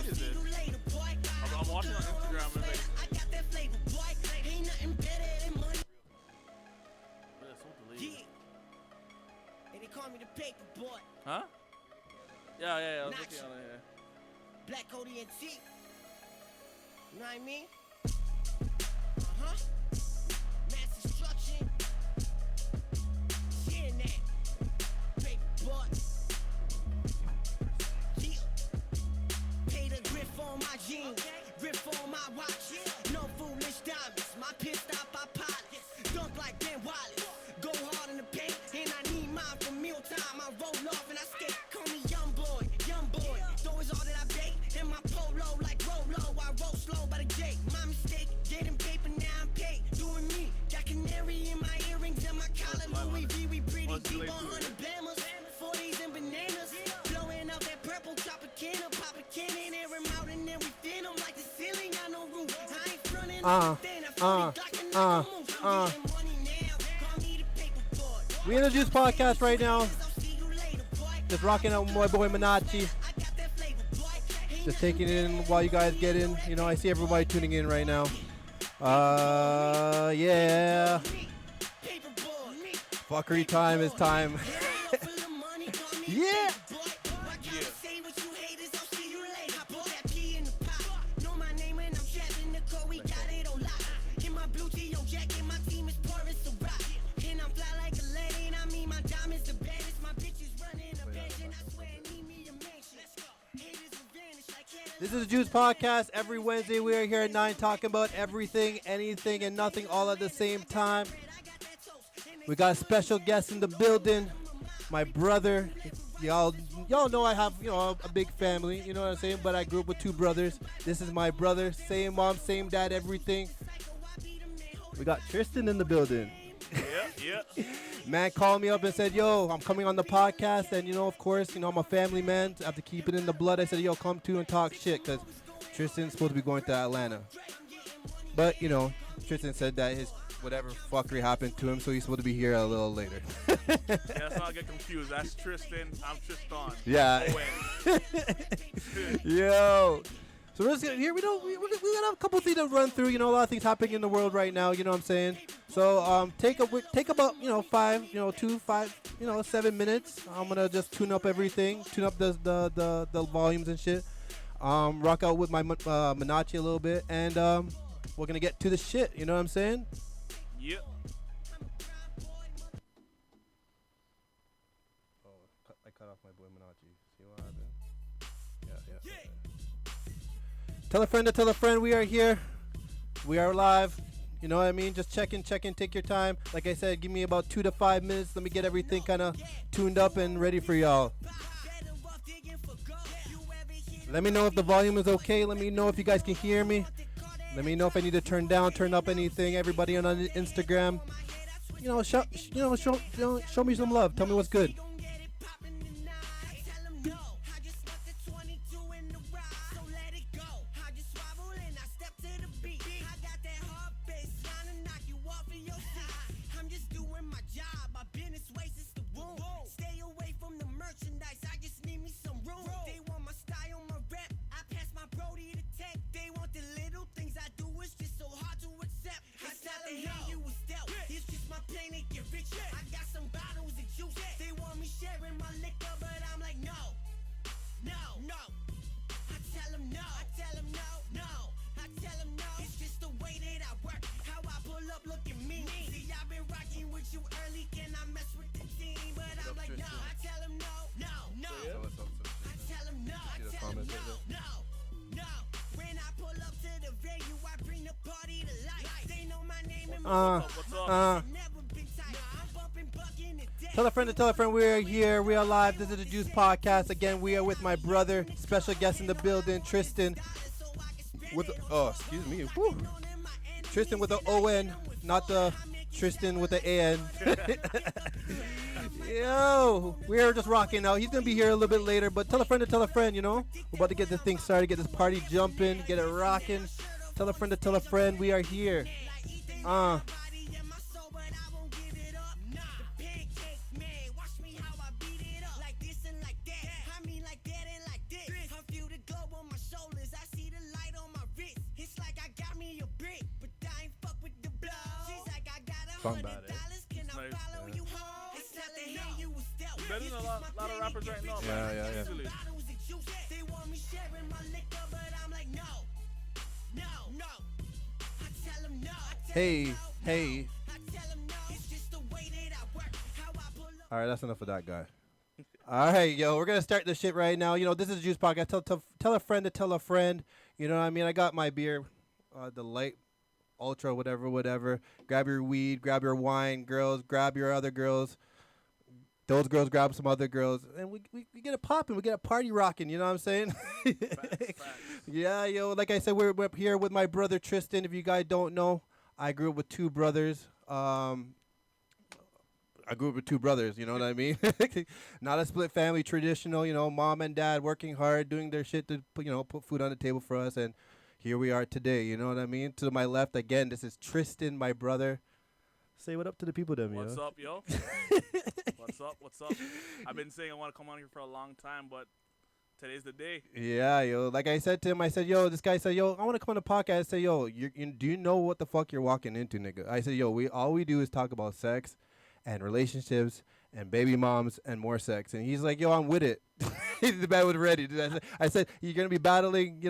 night is this? I'm watching on Instagram and like, but it's so delayed. And they call me the paper boy. Huh? Yeah. I was looking on it here. Black Cody and T. You know what I mean? Mass destruction. Seeing that. Paper boy. Yeah. Pay the grip on my jeans. Grip on my watch. No foolish diamonds. My pit stop, I polish. Dunk like Ben Wallace. Go hard in the paint. And I need mine for mealtime. I roll off and I skate. Call me young boy. Young boy. Though it's all that I bake. In my polo like Rolo. I roll slow by the gate. My mistake. Getting paper now I'm paid. Doing me. Got canary in my earrings and my collar. Louis V. We pretty deep on 100 Bammers. 40s and bananas. Blowing out that purple Tropicana. Pop a cannon. Air them out and then we thin them like the ceiling. I know roof. I ain't frontin' We in the Juice Podcast right now. Just rocking out with my boy Minachi. Just taking it in while you guys get in. You know, I see everybody tuning in right now. Yeah. Fuckery time is time. Yeah. This is the Juice Podcast. Every Wednesday we are here at 9 talking about everything, anything, and nothing all at the same time. We got a special guest in the building. My brother. Y'all know I have, a big family, you know what I'm saying? But I grew up with two brothers. This is my brother. Same mom, same dad, everything. We got Tristan in the building. Yeah. Man called me up and said, yo, I'm coming on the podcast. And, of course, I'm a family man. I have to keep it in the blood. I said, yo, come to and talk shit because Tristan's supposed to be going to Atlanta. But, Tristan said that his whatever fuckery happened to him, so he's supposed to be here a little later. Yeah, let's not get confused. That's Tristan. I'm Tristan. Yeah. Yo. So we're just here. We got a couple things to run through. A lot of things happening in the world right now. You know what I'm saying? So take about 7 minutes. I'm gonna just tune up everything, tune up the volumes and shit. Rock out with my Minachi a little bit, and we're gonna get to the shit. You know what I'm saying? Yep. Oh, I cut off my boy Minachi. See what happened? Yeah. Tell a friend to tell a friend we are here. We are live. You know what I mean? Just check in, take your time. Like I said, give me about 2 to 5 minutes. Let me get everything kind of tuned up and ready for y'all. Let me know if the volume is okay. Let me know if you guys can hear me. Let me know if I need to turn down, turn up anything. Everybody on Instagram, show me some love. Tell me what's good. Tell a friend to tell a friend we are here. We are live. This is the Juice Podcast. Again, we are with my brother, special guest in the building, Tristan. Excuse me. Whew. Tristan with the O-N, not the Tristan with the A-N. Yo, we're just rocking out. He's going to be here a little bit later, but tell a friend to tell a friend, We're about to get this thing started, get this party jumping, get it rocking. Tell a friend to tell a friend we are here. song bad, eh? It's nice. Yeah. Better than a lot of rappers right now, Yeah, man. yeah, yeah. Easily. They want me sharing my liquor, but I'm like, no. I tell them no. Hey, hey. I tell them no. It's just the way that I work. How I pull up. All right, that's enough of that guy. All right, yo, we're gonna start this shit right now. You know, this is Juice Podcast. Tell a friend to tell a friend. You know what I mean? I got my beer, the light, ultra, whatever. Grab your weed, grab your wine, girls. Grab your other girls. Those girls grab some other girls, and we get it popping. We get a party rocking. You know what I'm saying? Facts. Yeah, yo. Like I said, we're here with my brother Tristan. If you guys don't know, I grew up with two brothers. You know what I mean? Not a split family, traditional, you know, mom and dad working hard, doing their shit to, put food on the table for us. And here we are today, you know what I mean? To my left, again, this is Tristan, my brother. Say what up to the people, them, What's yo. up, yo? What's up? I've been saying I want to come on here for a long time, but today's the day. Yeah, yo. Like I said to him, I said, yo, this guy said, yo, I want to come on the podcast. I said, yo, do you know what the fuck you're walking into, nigga? I said, yo, all we do is talk about sex and relationships and baby moms and more sex. And he's like, yo, I'm with it. The man was ready. I said, you're going to be battling,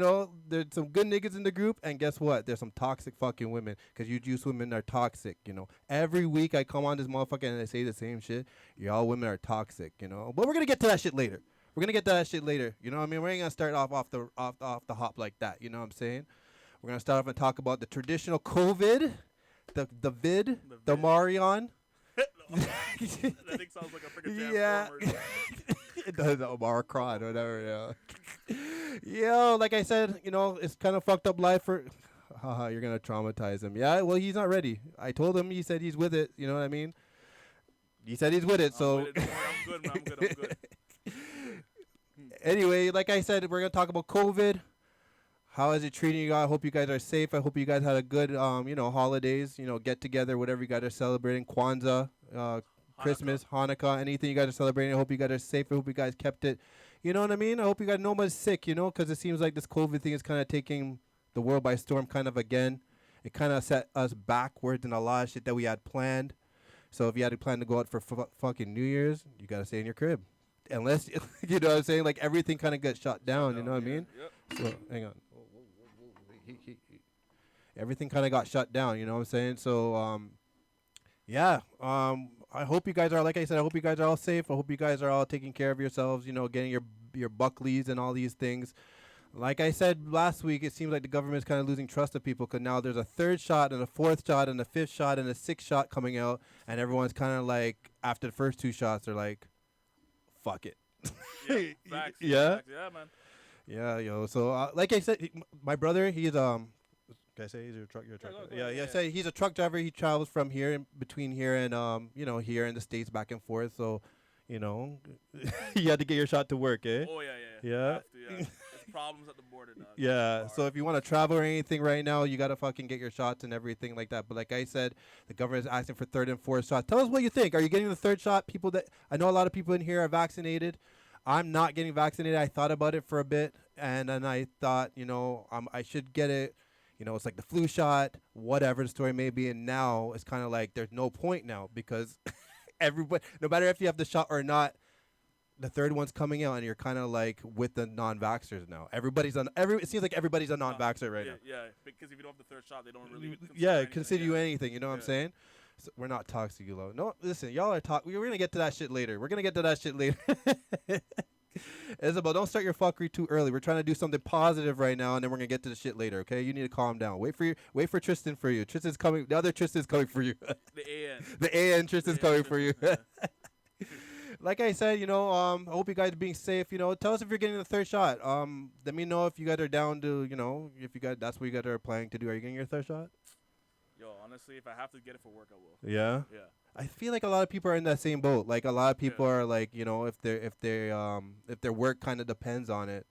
there's some good niggas in the group. And guess what? There's some toxic fucking women, because you juice women are toxic, Every week I come on this motherfucker and I say the same shit. Y'all women are toxic, But we're going to get to that shit later. We're going to get to that shit later. You know what I mean? We ain't going to start off the hop like that. You know what I'm saying? We're going to start off and talk about the traditional COVID, the vid, the Marion. That thing sounds like a freaking Yeah. Transformers. It does, Omar Khan or whatever, Yo, like I said, it's kind of fucked up life for... Haha, you're going to traumatize him. Yeah, well, he's not ready. I told him, he said he's with it. You know what I mean? He said he's with it, so... I'm good, man. I'm good. Anyway, like I said, we're going to talk about COVID. How is it treating you guys? I hope you guys are safe. I hope you guys had a good, holidays, get together, whatever you guys are celebrating. Kwanzaa, Christmas, Hanukkah, anything you guys are celebrating. I hope you guys are safe. I hope you guys kept it. You know what I mean? I hope you guys nobody's sick, because it seems like this COVID thing is kind of taking the world by storm kind of again. It kind of set us backwards in a lot of shit that we had planned. So if you had to plan to go out for fucking New Year's, you got to stay in your crib. Unless, you know what I'm saying? Like everything kind of got shut down, you know what I mean? Yep. So, hang on. Everything kind of got shut down, you know what I'm saying? So, I hope you guys are, like I said, I hope you guys are all safe. I hope you guys are all taking care of yourselves, getting your Buckleys and all these things. Like I said last week, it seems like the government's kind of losing trust of people, because now there's a third shot and a fourth shot and a fifth shot and a sixth shot coming out, and everyone's kind of like, after the first two shots, they're like, fuck it. Yeah, facts. Yeah? Facts. Yeah, man. Yeah, yo. So, like I said, my brother, he's can I say he's a truck? You're a truck. go Yeah, ahead, yeah. yeah. Say he's a truck driver. He travels from here, between here and here in the States, back and forth. So, you had to get your shot to work, eh? Oh, yeah. Yeah? You have to, yeah. There's problems at the border, dog. Yeah. So if you want to travel or anything right now, you gotta fucking get your shots and everything like that. But like I said, the government is asking for third and fourth shots. Tell us what you think. Are you getting the third shot? I know a lot of people in here are vaccinated. I'm not getting vaccinated. I thought about it for a bit, and then I thought, I should get it. It's like the flu shot, whatever the story may be. And now it's kind of like there's no point now, because everybody, no matter if you have the shot or not, the third one's coming out, and you're kind of like with the non-vaxxers now. It seems like everybody's a non-vaxxer right now. Yeah, because if you don't have the third shot, they don't really consider you anything. You know what I'm saying? So we're not toxic, you know. No, listen, y'all are We're gonna get to that shit later. Isabel, don't start your fuckery too early. We're trying to do something positive right now, and then we're gonna get to the shit later. Okay, you need to calm down. Wait for Tristan for you. Tristan's coming. The other Tristan's coming for you. The AN Tristan's coming for you. Like I said, I hope you guys are being safe. Tell us if you're getting the third shot. Let me know if you guys are down to, if you guys, that's what you guys are planning to do. Are you getting your third shot? Yo, honestly, if I have to get it for work, I will. Yeah. Yeah. I feel like a lot of people are in that same boat. Like a lot of people are like, if their work kind of depends on it,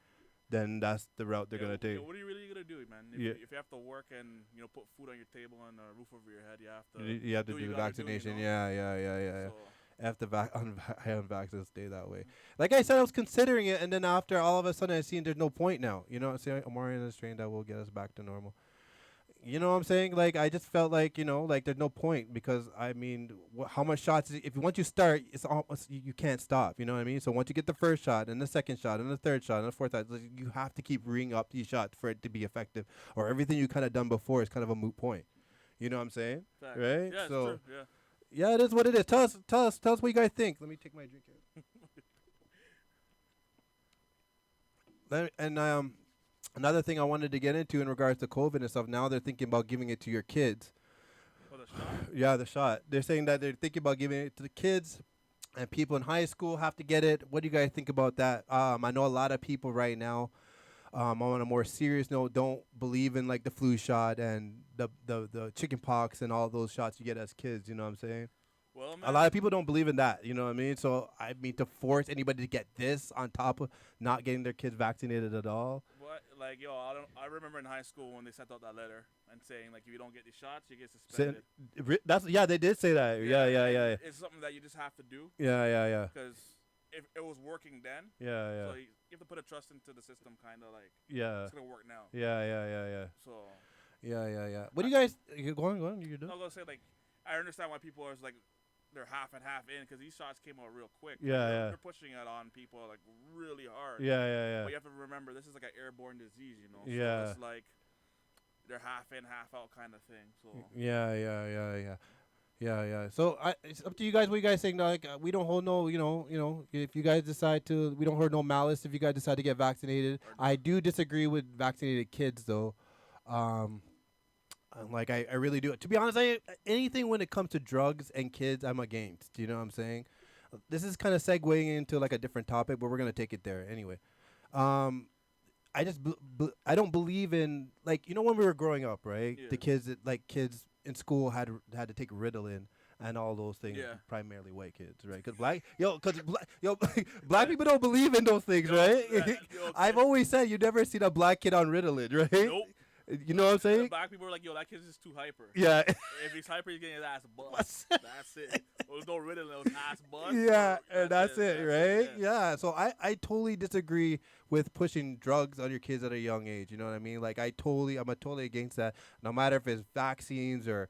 then that's the route they're gonna take. What are you really gonna do, man? If you have to work and put food on your table and a roof over your head, you have to do the vaccination. Yeah. So, After unvaccinated, stay that way. Like I said, I was considering it, and then after all of a sudden I seen there's no point now. See, Omarion is trained that will get us back to normal. You know what I'm saying? Like, I just felt like, like there's no point because, I mean, how much shots, if once you start, it's almost, you can't stop, you know what I mean? So once you get the first shot and the second shot and the third shot and the fourth shot, like, you have to keep ringing up these shots for it to be effective, or everything you kind of done before is kind of a moot point. You know what I'm saying? Fact. Right? Yeah, So, it's true. Yeah. yeah, it is what it is. Tell us what you guys think. Let me take my drink here. Another thing I wanted to get into in regards to COVID and stuff, now they're thinking about giving it to your kids. For the shot. Yeah, the shot. They're saying that they're thinking about giving it to the kids, and people in high school have to get it. What do you guys think about that? I know a lot of people right now, on a more serious note, don't believe in like the flu shot and the chicken pox and all those shots you get as kids. You know what I'm saying? Well, man, A lot of people don't believe in that. You know what I mean? So I mean, to force anybody to get this on top of not getting their kids vaccinated at all. what, like, yo, I remember in high school when they sent out that letter and saying, like, if you don't get these shots, you get suspended. They did say that. Yeah. It's something that you just have to do Yeah. because if it was working then, Yeah. so you have to put a trust into the system, kind of like Yeah. it's gonna work now. Yeah. So Yeah. What do you guys? You go on. You do. I was gonna say, like, I understand why people are like they're half and half in because these shots came out real quick. Yeah. They're pushing it on people like really hard. Yeah. But you have to remember this is like an airborne disease, you know. So Yeah. it's like they're half in, half out kind of thing. So Yeah. So it's up to you guys. What you guys think? Like, we don't hold no. If you guys decide to, we don't hold no malice. If you guys decide to get vaccinated, I do disagree with vaccinated kids though. Like I really do. To be honest, anything when it comes to drugs and kids, I'm against. You know what I'm saying? This is kind of segueing into like a different topic, but we're gonna take it there anyway. I just I don't believe in, like, when we were growing up, right? Yeah. The kids kids in school had to take Ritalin and all those things. Yeah. Primarily white kids, right? Because black people don't believe in those things, right? I've always said you never seen a black kid on Ritalin, right? Nope. You know what I'm saying? Black people are like, yo, that kid's just too hyper. Yeah. If he's hyper, he's getting his ass bust. That's it. There's no Ritalin, it was ass bust. Yeah, and that's it, right? Yeah. So I totally disagree with pushing drugs on your kids at a young age. You know what I mean? Like, I'm totally against that. No matter if it's vaccines or,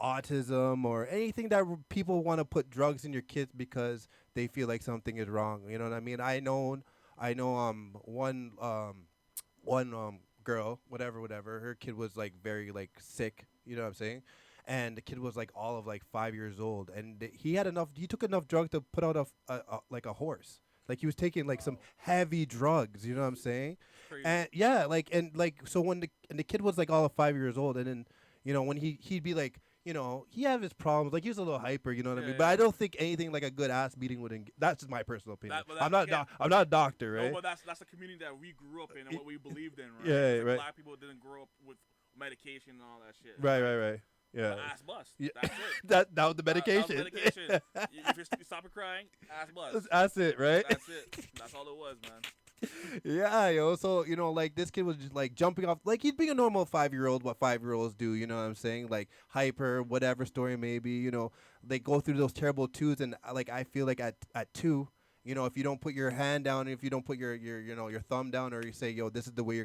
autism or anything that people want to put drugs in your kids because they feel like something is wrong. You know what I mean? I know one girl, whatever, her kid was like very like sick, you know what I'm saying? And the kid was like all of like 5 years old, and he took enough drugs to put out a horse. Like, he was taking like some heavy drugs, you know what I'm saying? Crazy. And yeah, so when the kid was like all of 5 years old, and then when he'd be like, he had his problems, like he was a little hyper, you know what I mean? Yeah. But I don't think anything like a good ass beating would. That's just my personal opinion. I'm not a doctor, right? No, but that's the community that we grew up in and what we believed in, right? Yeah, Like, right. Black people didn't grow up with medication and all that shit. Right. Yeah. The ass bust. Yeah. That's it. that was the medication. That was medication. If you stop crying, ass bust. That's it, right? That's it. That's all it was, man. Yeah, yo. So, like, this kid was just like jumping off, like he's being a normal 5-year-old, what 5-year-olds do, you know what I'm saying? Like, hyper, whatever story may be, they go through those terrible twos, and like I feel like at 2, if you don't put your hand down, if you don't put your thumb down, or you say, yo, this is the way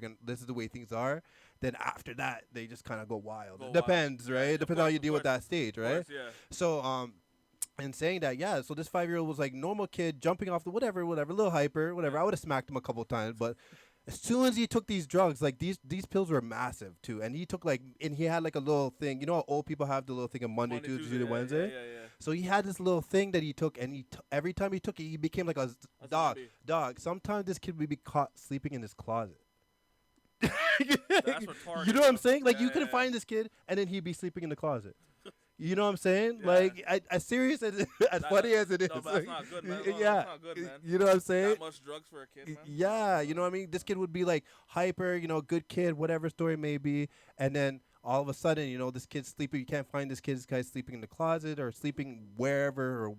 things are, then after that they just kind of go wild. Depends, right? It depends how you deal with that stage, right? Course, yeah. So and saying that, yeah, so this 5-year-old was like normal kid jumping off the whatever, little hyper, whatever. I would have smacked him a couple times, but as soon as he took these drugs, like these pills were massive too, and he had like a little thing. You know how old people have the little thing of Monday, Tuesday, Wednesday. Yeah. So he had this little thing that he took, and every time he took it, he became like a dog. zombie. Dog. Sometimes this kid would be caught sleeping in his closet. That's retarded. You know what I'm saying? Like, Yeah, you could yeah. find this kid, and then he'd be sleeping in the closet. You know what I'm saying? Yeah. Like, as serious as funny as it is. No, but that's not good, man. No, Yeah. that's not good, man. You know what I'm saying? That much drugs for a kid, man. Yeah, you know what I mean? This kid would be like hyper, good kid, whatever story may be, and then all of a sudden, this kid's sleeping. You can't find this guy's sleeping in the closet or sleeping wherever,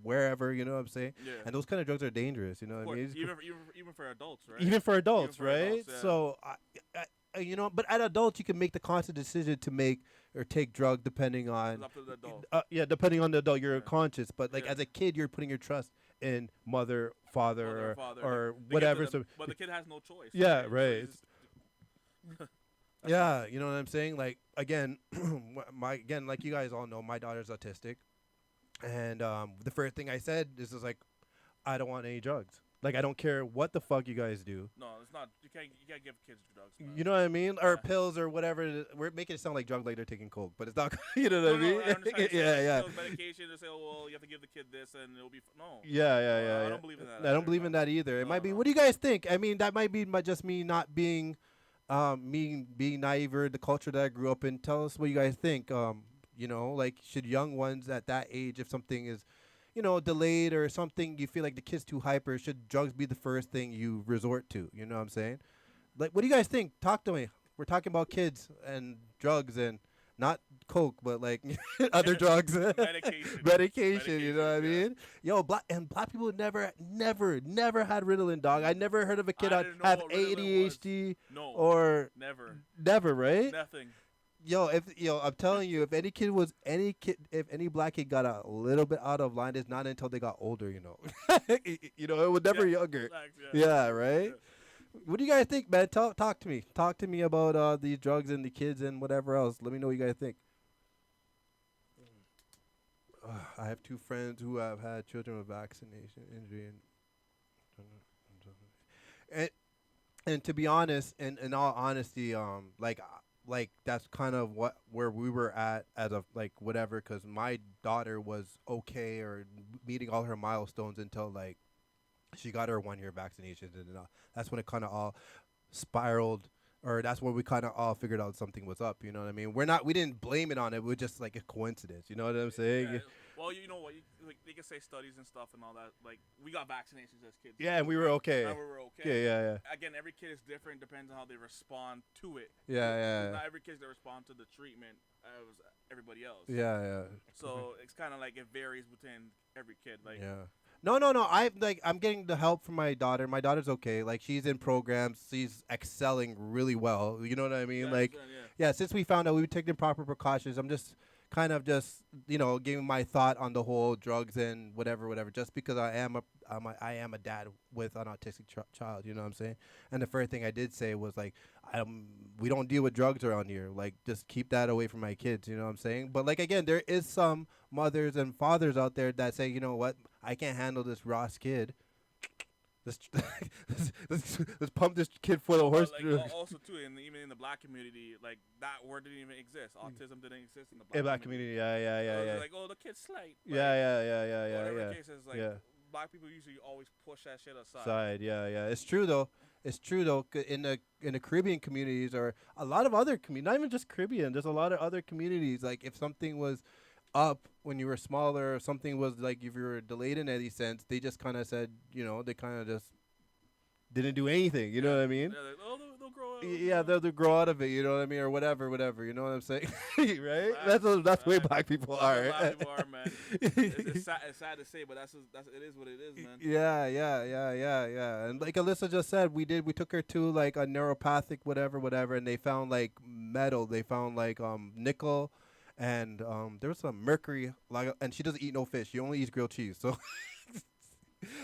you know what I'm saying? Yeah. And those kind of drugs are dangerous, you know what I mean? Even for adults, right? Even for adults, for right? adults, yeah. So, but at adults, you can make the conscious decision to make or take drug depending on. It's up to the adult. Depending on the adult, you're Yeah. conscious. But like, Yeah. as a kid, you're putting your trust in mother, father, Father. or The kid whatever. doesn't- So but the kid has no choice. yeah, So right. he's just- Yeah, you know what I'm saying? Like again, like you guys all know, my daughter's autistic, and the first thing I said is like, I don't want any drugs. Like I don't care what the fuck you guys do. No, it's not. You can't give kids drugs, man. You know what I mean? Or Yeah. pills or whatever. We're making it sound like drugs, like they're taking coke, but it's not. You know what No, I mean? I understand. Yeah. Pills, medication. They say, oh well, you have to give the kid this, and it'll be no. Yeah. I don't believe in that. I don't believe in that either. It No, might be. no. What do you guys think? I mean, that might be just me not being, me being naive or the culture that I grew up in. Tell us what you guys think. You know, like should young ones at that age, if something is, you know, delayed or something, you feel like the kid's too hyper, should drugs be the first thing you resort to? You know what I'm saying? Like, what do you guys think? Talk to me. We're talking about kids and drugs and not coke, but like other drugs. Medication, you know what I mean? Yo, black people never had Ritalin, dog. I never heard of a kid I that didn't know have what Ritalin was. ADHD No, or never, right? nothing. I'm telling you, if any black kid got a little bit out of line, it's not until they got older, you know. You know, it was never younger. Relax, Yeah, right? Yeah. What do you guys think, man? Talk to me. Talk to me about these drugs and the kids and whatever else. Let me know what you guys think. I have two friends who have had children with vaccination injury and to be honest, in all honesty, like that's kind of where we were at as of like whatever, because my daughter was okay or meeting all her milestones until like she got her 1 year vaccinations, and that's when it kind of all spiraled, or that's when we kind of all figured out something was up. You know what I mean? We didn't blame it on it. It was just like a coincidence. You know what I'm saying? Yeah. Well, you know what? Like, they can say studies and stuff and all that. Like, we got vaccinations as kids. Yeah, and we were okay. And we were okay. Yeah. Again, every kid is different. Depends on how they respond to it. Yeah. Not every kid's gonna respond to the treatment as everybody else. Yeah. So it's kind of like it varies within every kid. Like, Yeah. No. I'm getting the help from my daughter. My daughter's okay. Like she's in programs. She's excelling really well. You know what I mean? yeah, Like, yeah. since we found out we were taking proper precautions, I'm just kind of just, you know, giving my thought on the whole drugs and whatever, just because I am a dad with an autistic child. You know what I'm saying? And the first thing I did say was like, we don't deal with drugs around here. Like, just keep that away from my kids. You know what I'm saying? But like again, there is some mothers and fathers out there that say, you know what, I can't handle this Ross kid. Let's pump this kid full of horse. Like, also too, even in the black community, like that word didn't even exist. Autism didn't exist in the black community. Yeah. So it was like, oh, the kid's slight. Like, Yeah. Whatever the case is, like black people usually always push that shit aside. Yeah. It's true though. In the Caribbean communities, or a lot of other communities, not even just Caribbean, there's a lot of other communities. Like if something was up when you were smaller, or something was like if you were delayed in any sense, they just kind of said, you know, they kind of just didn't do anything. You know what I mean? Yeah, like, oh, they'll grow out. Yeah, they'll grow out of it. You know what I mean, or whatever. You know what I'm saying? Right? That's the way black people are. Black people are, man. It's sad to say, but it is what it is, man. Yeah. And like Alyssa just said, we took her to like a neuropathic whatever, and they found like metal. They found like nickel. And there was some mercury, like, and she doesn't eat no fish. She only eats grilled cheese. So,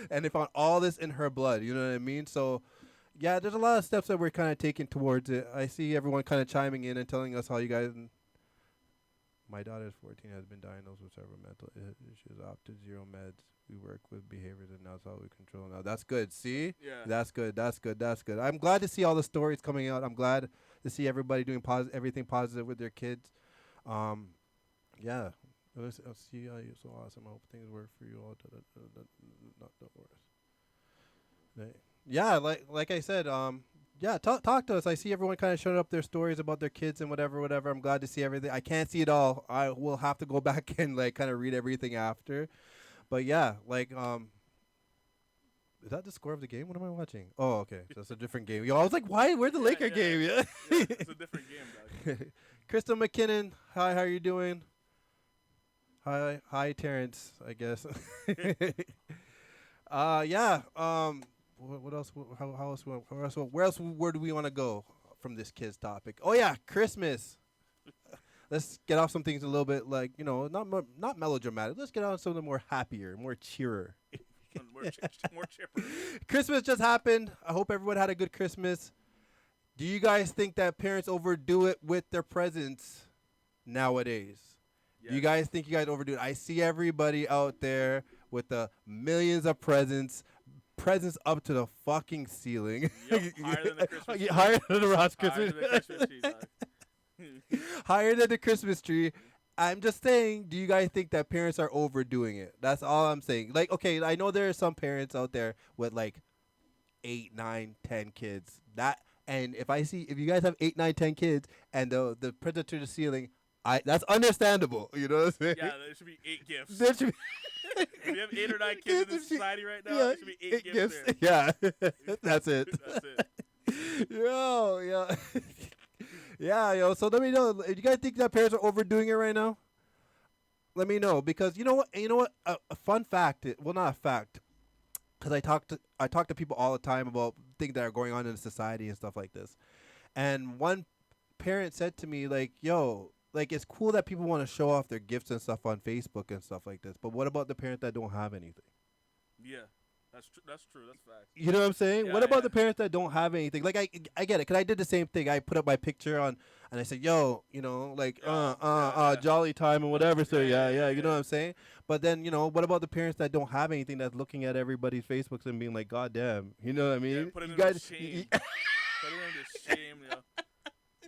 and they found all this in her blood. You know what I mean? So, yeah, there's a lot of steps that we're kind of taking towards it. I see everyone kind of chiming in and telling us how you guys. My daughter is 14, has been diagnosed with several mental issues, opted 0 meds. We work with behaviors, and that's how we control. Now that's good. See, Yeah, that's good. I'm glad to see all the stories coming out. I'm glad to see everybody doing everything positive with their kids. Yeah. Let's see. You're so awesome. I hope things work for you all. Not the worst. Yeah, like I said, yeah, talk to us. I see everyone kind of showing up their stories about their kids and whatever. I'm glad to see everything. I can't see it all. I will have to go back and like kind of read everything after. But yeah, like is that the score of the game? What am I watching? Oh, okay. So it's a different game. Yo, I was like, why? Where's the Laker game? Yeah. It's a different game, dog. Crystal McKinnon, hi, how are you doing? Hi, Terrence, I guess. Yeah. What else? How else? Where else? Where do we want to go from this kids topic? Oh yeah, Christmas. Let's get off some things a little bit like, you know, not melodramatic. Let's get on something more happier, more cheerer. more chipper. Christmas just happened. I hope everyone had a good Christmas. Do you guys think that parents overdo it with their presents nowadays? Do you Yes. guys think you guys overdo it? I see everybody out there with the millions of presents up to the fucking ceiling. Yup, higher than the Christmas tree. Higher than the Ross Higher Christmas. than the Christmas tree, dog. Higher than the Christmas tree. I'm just saying, do you guys think that parents are overdoing it? That's all I'm saying. Like, okay, I know there are some parents out there with like 8, 9, 10 kids. And if you guys have 8, 9, 10 kids and the present to the ceiling, that's understandable. You know what I'm saying? Yeah, there should be 8 gifts. There should be If you have 8 or 9 kids in this society right now, yeah, there should be 8 gifts there. Yeah, that's it. That's it. Yo, yeah. Yeah, yo. So let me know. Do you guys think that parents are overdoing it right now? Let me know, because you know what? A fun fact. Well, not a fact, because I talk to people all the time about things that are going on in society and stuff like this. And one parent said to me, like, "Yo, like it's cool that people want to show off their gifts and stuff on Facebook and stuff like this, but what about the parents that don't have anything?" Yeah, that's true. That's true. That's fact. You know what I'm saying? Yeah, What about yeah. the parents that don't have anything? Like I get it, cause I did the same thing. I put up my picture on, and I said, "Yo, like Yeah. jolly time and whatever." So Yeah, yeah, yeah, you know yeah. what I'm saying? But then what about the parents that don't have anything, that's looking at everybody's Facebooks and being like, "God damn," you know what I mean? Yeah, put it You in guys, shame. Put it into shame, yo.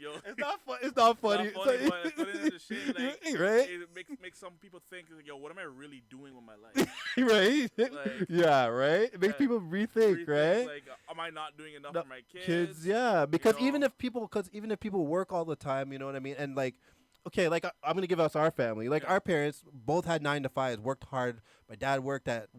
Yo, it's not fun. It's not funny. Not funny, but put it into shame. Like, right? It makes some people think, like, yo, what am I really doing with my life? Right? Like, yeah, right. It makes yeah. people rethink, right? Like, am I not doing enough No, for my kids? Kids, yeah, because know? even if people work all the time, you know what I mean, and like, okay, like I'm gonna give us our family, like Yeah. our parents both had 9 to 5s, worked hard. My dad worked at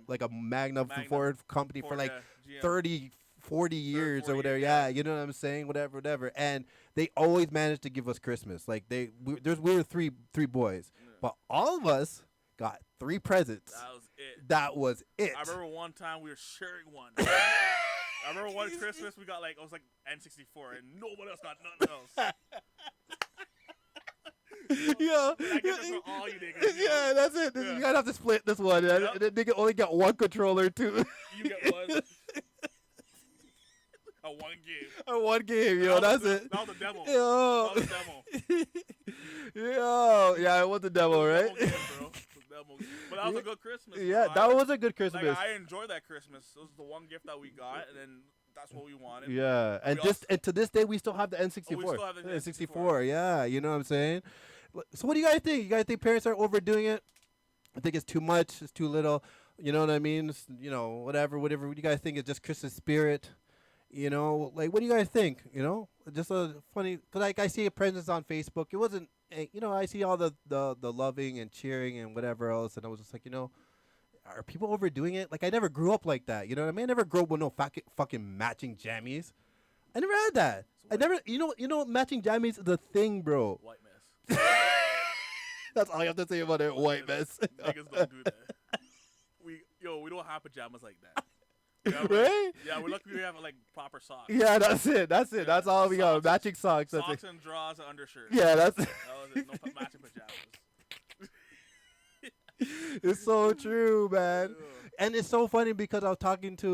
like a Magna Ford company for like GM. 30, 40 years 40 or whatever. years, Yeah, yeah. you know what I'm saying, whatever. And they always managed to give us Christmas. Like we were three boys, Yeah. but all of us got 3 presents. That was it. That was it. I remember one time we were sharing one. I remember one Christmas we got like, it was like N64 and nobody else got nothing else. Yeah, I get this for all you niggas. you know? yeah, that's it. Yeah. You gotta have to split this one. Yep. And they can only get one controller too. You get one. A one game. Or one game, yo. That was That's the- it. That was the demo. Yo, That was the demo. yo, yeah, it was the demo, right? Demo game, bro. The demo game. But that was a good Christmas. Yeah, bro. that was a good Christmas. Like, I enjoyed that Christmas. It was the one gift that we got, and then that's what we wanted. Yeah, and We and to this day we still have the N64. Oh, we still have the N64. Yeah, you know what I'm saying. So what do you guys think? You guys think parents are overdoing it? I think it's too much. It's too little. You know what I mean? It's, whatever. What do you guys think is just Christmas spirit? Like what do you guys think? Just a funny, cause like I see a presence on Facebook. It wasn't, I see all the loving and cheering and whatever else, and I was just like, are people overdoing it? Like I never grew up like that. You know what I mean? I never grew up with no fucking matching jammies. I never had that. I never, matching jammies is the thing, bro. White mess. That's all I have to say about it. White mess. Niggas don't do that. We don't have pajamas like that. We have, Right? Yeah, we're lucky we have like proper socks. Yeah, that's it. That's it. Yeah, That's all we got. socks. Matching socks. That's Socks it. and drawers and undershirts. Yeah, that's That was it. No matching pajamas. it's so true, man. Ugh. And it's so funny because I was talking to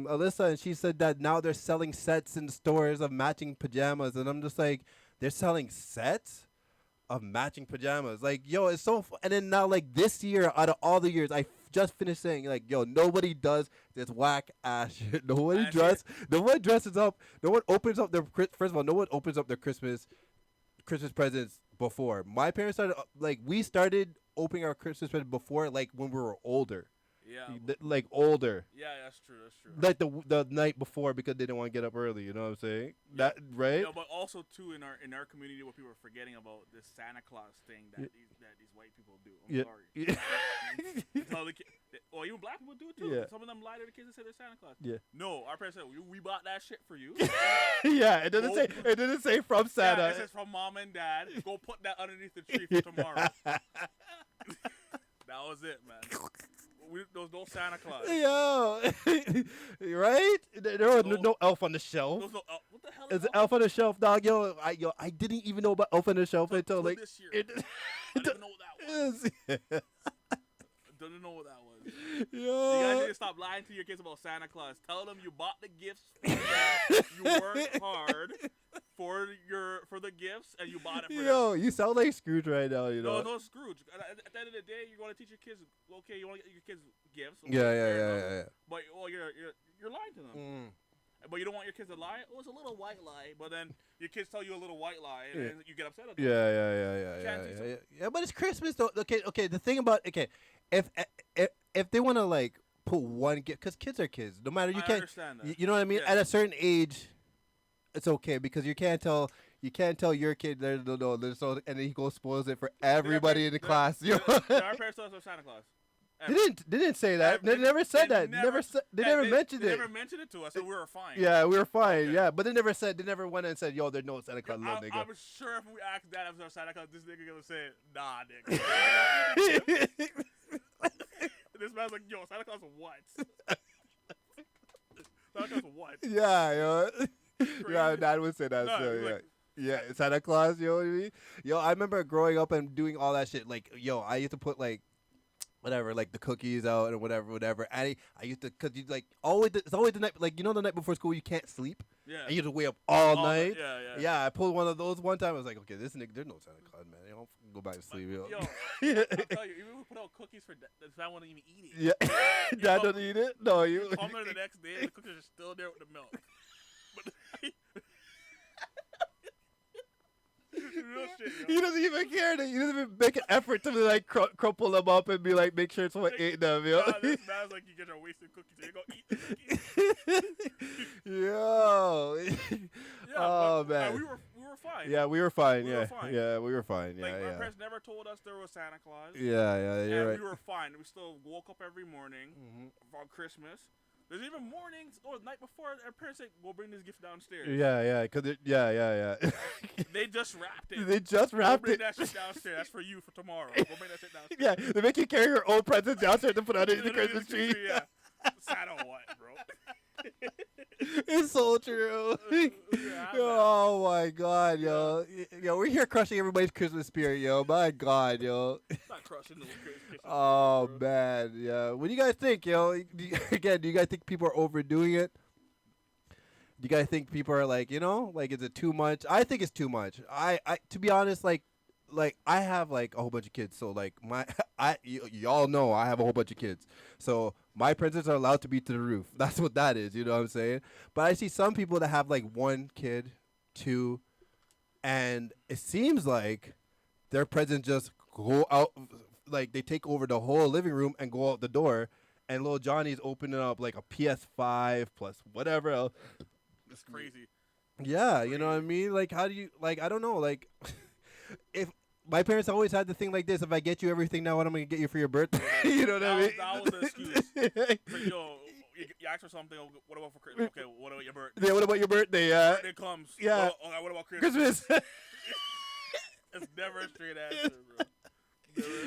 Alyssa, and she said that now they're selling sets in stores of matching pajamas, and I'm just like, they're selling sets of matching pajamas. Like, yo, it's so. And then now, like this year, out of all the years, I just finished saying, like, yo, nobody does this whack ass shit. No one dresses up. No one opens up their. First of all, no one opens up their Christmas presents before. My parents started we started opening our Christmas presents before, like when we were older. Yeah. Like older. Yeah, that's true. That's true. Like the night before, because they didn't want to get up early. You know what I'm saying? That right? No, but also too in our community, what people are forgetting about this Santa Claus thing that these white people do. I'm sorry. Tell the well, even black people do it too. Yeah. Some of them lie to the kids and say they're Santa Claus. Yeah. No, our parents said we bought that shit for you. Yeah, it doesn't say. It didn't say from Santa. Yeah, it says from mom and dad. Go put that underneath the tree for tomorrow. That was it, man. There was no Santa Claus. Yo, right? There was no elf on the shelf. There was no what the hell Is it elf on the shelf, dog? I didn't even know about elf on the shelf until this year. I didn't know what that was. Yes. Didn't know what that was. You guys need to stop lying to your kids about Santa Claus. Tell them you bought the gifts. You worked hard for the gifts, and you bought it for them. You sound like Scrooge right now. You know. No, Scrooge. At the end of the day, you want to teach your kids. Okay, you want to get your kids gifts. Okay, Yeah. But you're lying to them. But you don't want your kids to lie. Oh, it's a little white lie. But then your kids tell you a little white lie, and you get upset at them. Yeah. But it's Christmas though. Okay. The thing about if they want to like put one gift, because kids are kids. No matter I understand that. You know what I mean. Yeah. At a certain age, it's okay because you can't tell your kid there's no, and then he goes spoils it for everybody in the class. Our parents told us about Santa Claus. They didn't say that. They never said that. They never mentioned it. They never mentioned it to us, so we were fine. Yeah, we were fine. Yeah, but they never went and said, "Yo, there's no Santa Claus, little nigga." I'm sure if we asked Dad if there was Santa Claus, this nigga gonna say, "Nah, nigga." This man's like, "Yo, Santa Claus what? Santa Claus what?" Yeah, yo. Yeah, Dad would say that. No, So like, yeah, Santa Claus. You know what I mean? Yo, I remember growing up and doing all that shit. Like, yo, I used to put like. Whatever, like the cookies out and whatever. And I used to, cause you like it's always the night, like the night before school you can't sleep. Yeah. And you have to wait up all night. Yeah. I pulled one of those one time. I was like, okay, this nigga, there's no Santa Claus, man. You don't go back to sleep, yo. I'll tell you, even if we put out cookies for Dad, Dad won't even eat it. Yeah, Dad don't eat it. No, you. Come there the next day, and the cookies are still there with the milk. But real shit, yo. He doesn't even care. He doesn't even make an effort to like crumple them up and be like, make sure someone ate them, yo. Nah, this man's like, you get your wasted cookies, so you go eat the cookies. Yo. Yeah, oh but, man. we were fine. Yeah, we were fine. We Yeah, were fine. yeah, we were fine. Like, Yeah, my yeah. parents never told us there was Santa Claus. Yeah, you're And right. we were fine. We still woke up every morning for Christmas. There's even mornings or the night before our parents say, "We'll bring this gift downstairs." Yeah, cause yeah. They just wrapped it. They just wrapped Go bring it. that shit downstairs. That's for you for tomorrow. Go bring that shit downstairs. Yeah, they make you carry your own presents downstairs to put under the Christmas tree. Yeah. Santa what, bro? It's so true. Oh my God, yo, we're here crushing everybody's Christmas spirit, yo. My God, yo. Not crushing the Christmas Oh spirit, bro. man, yeah. What do you guys think, yo? Do you guys think people are overdoing it? Do you guys think people are like, like, is it too much? I think it's too much. I to be honest, like I have like a whole bunch of kids, so like y'all know I have a whole bunch of kids, so my presents are allowed to be to the roof. That's what that is, you know what I'm saying? But I see some people that have like one kid, two, and it seems like their presents just go out, like they take over the whole living room and go out the door, and little Johnny's opening up like a PS5 plus whatever else. It's crazy. Yeah, you know what I mean? Like, how do you, like, I don't know, like, if my parents always had the thing like this, if I get you everything now, what I'm going to get you for your birthday? You know what I mean? That was the excuse. So, yo, you ask for something, what about for Christmas? Okay, what about your birthday? Yeah, what about your birthday? Yeah. Birthday comes. Yeah. What about Christmas? Christmas. It's never a straight answer, bro.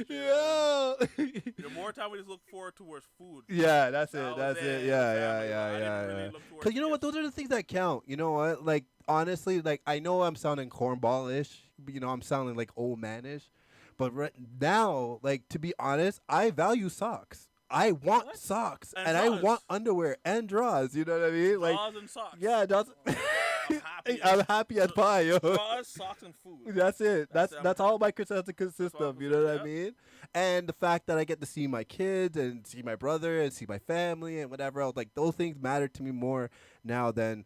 Yeah. The more time we just look forward towards food. Yeah, that's it. That That's was it. it. Yeah, Family, yeah, I didn't yeah, really yeah. look towards Because you know what? gifts. Those are the things that count. You know what? Like, honestly, like, I know I'm sounding cornball-ish. I'm sounding like old man-ish. But right now, like, to be honest, I value socks. I want What? socks. And And I drawers. want underwear and drawers. You know what I mean? Like, Drawers and socks. yeah, that's... I'm happy. I'm happy as pie, yo. Drawers, socks, and food. That's it. That's That's it. all my Christmas has to consist That's all of. You know what I yeah. mean? And the fact that I get to see my kids and see my brother and see my family and whatever else, like those things matter to me more now than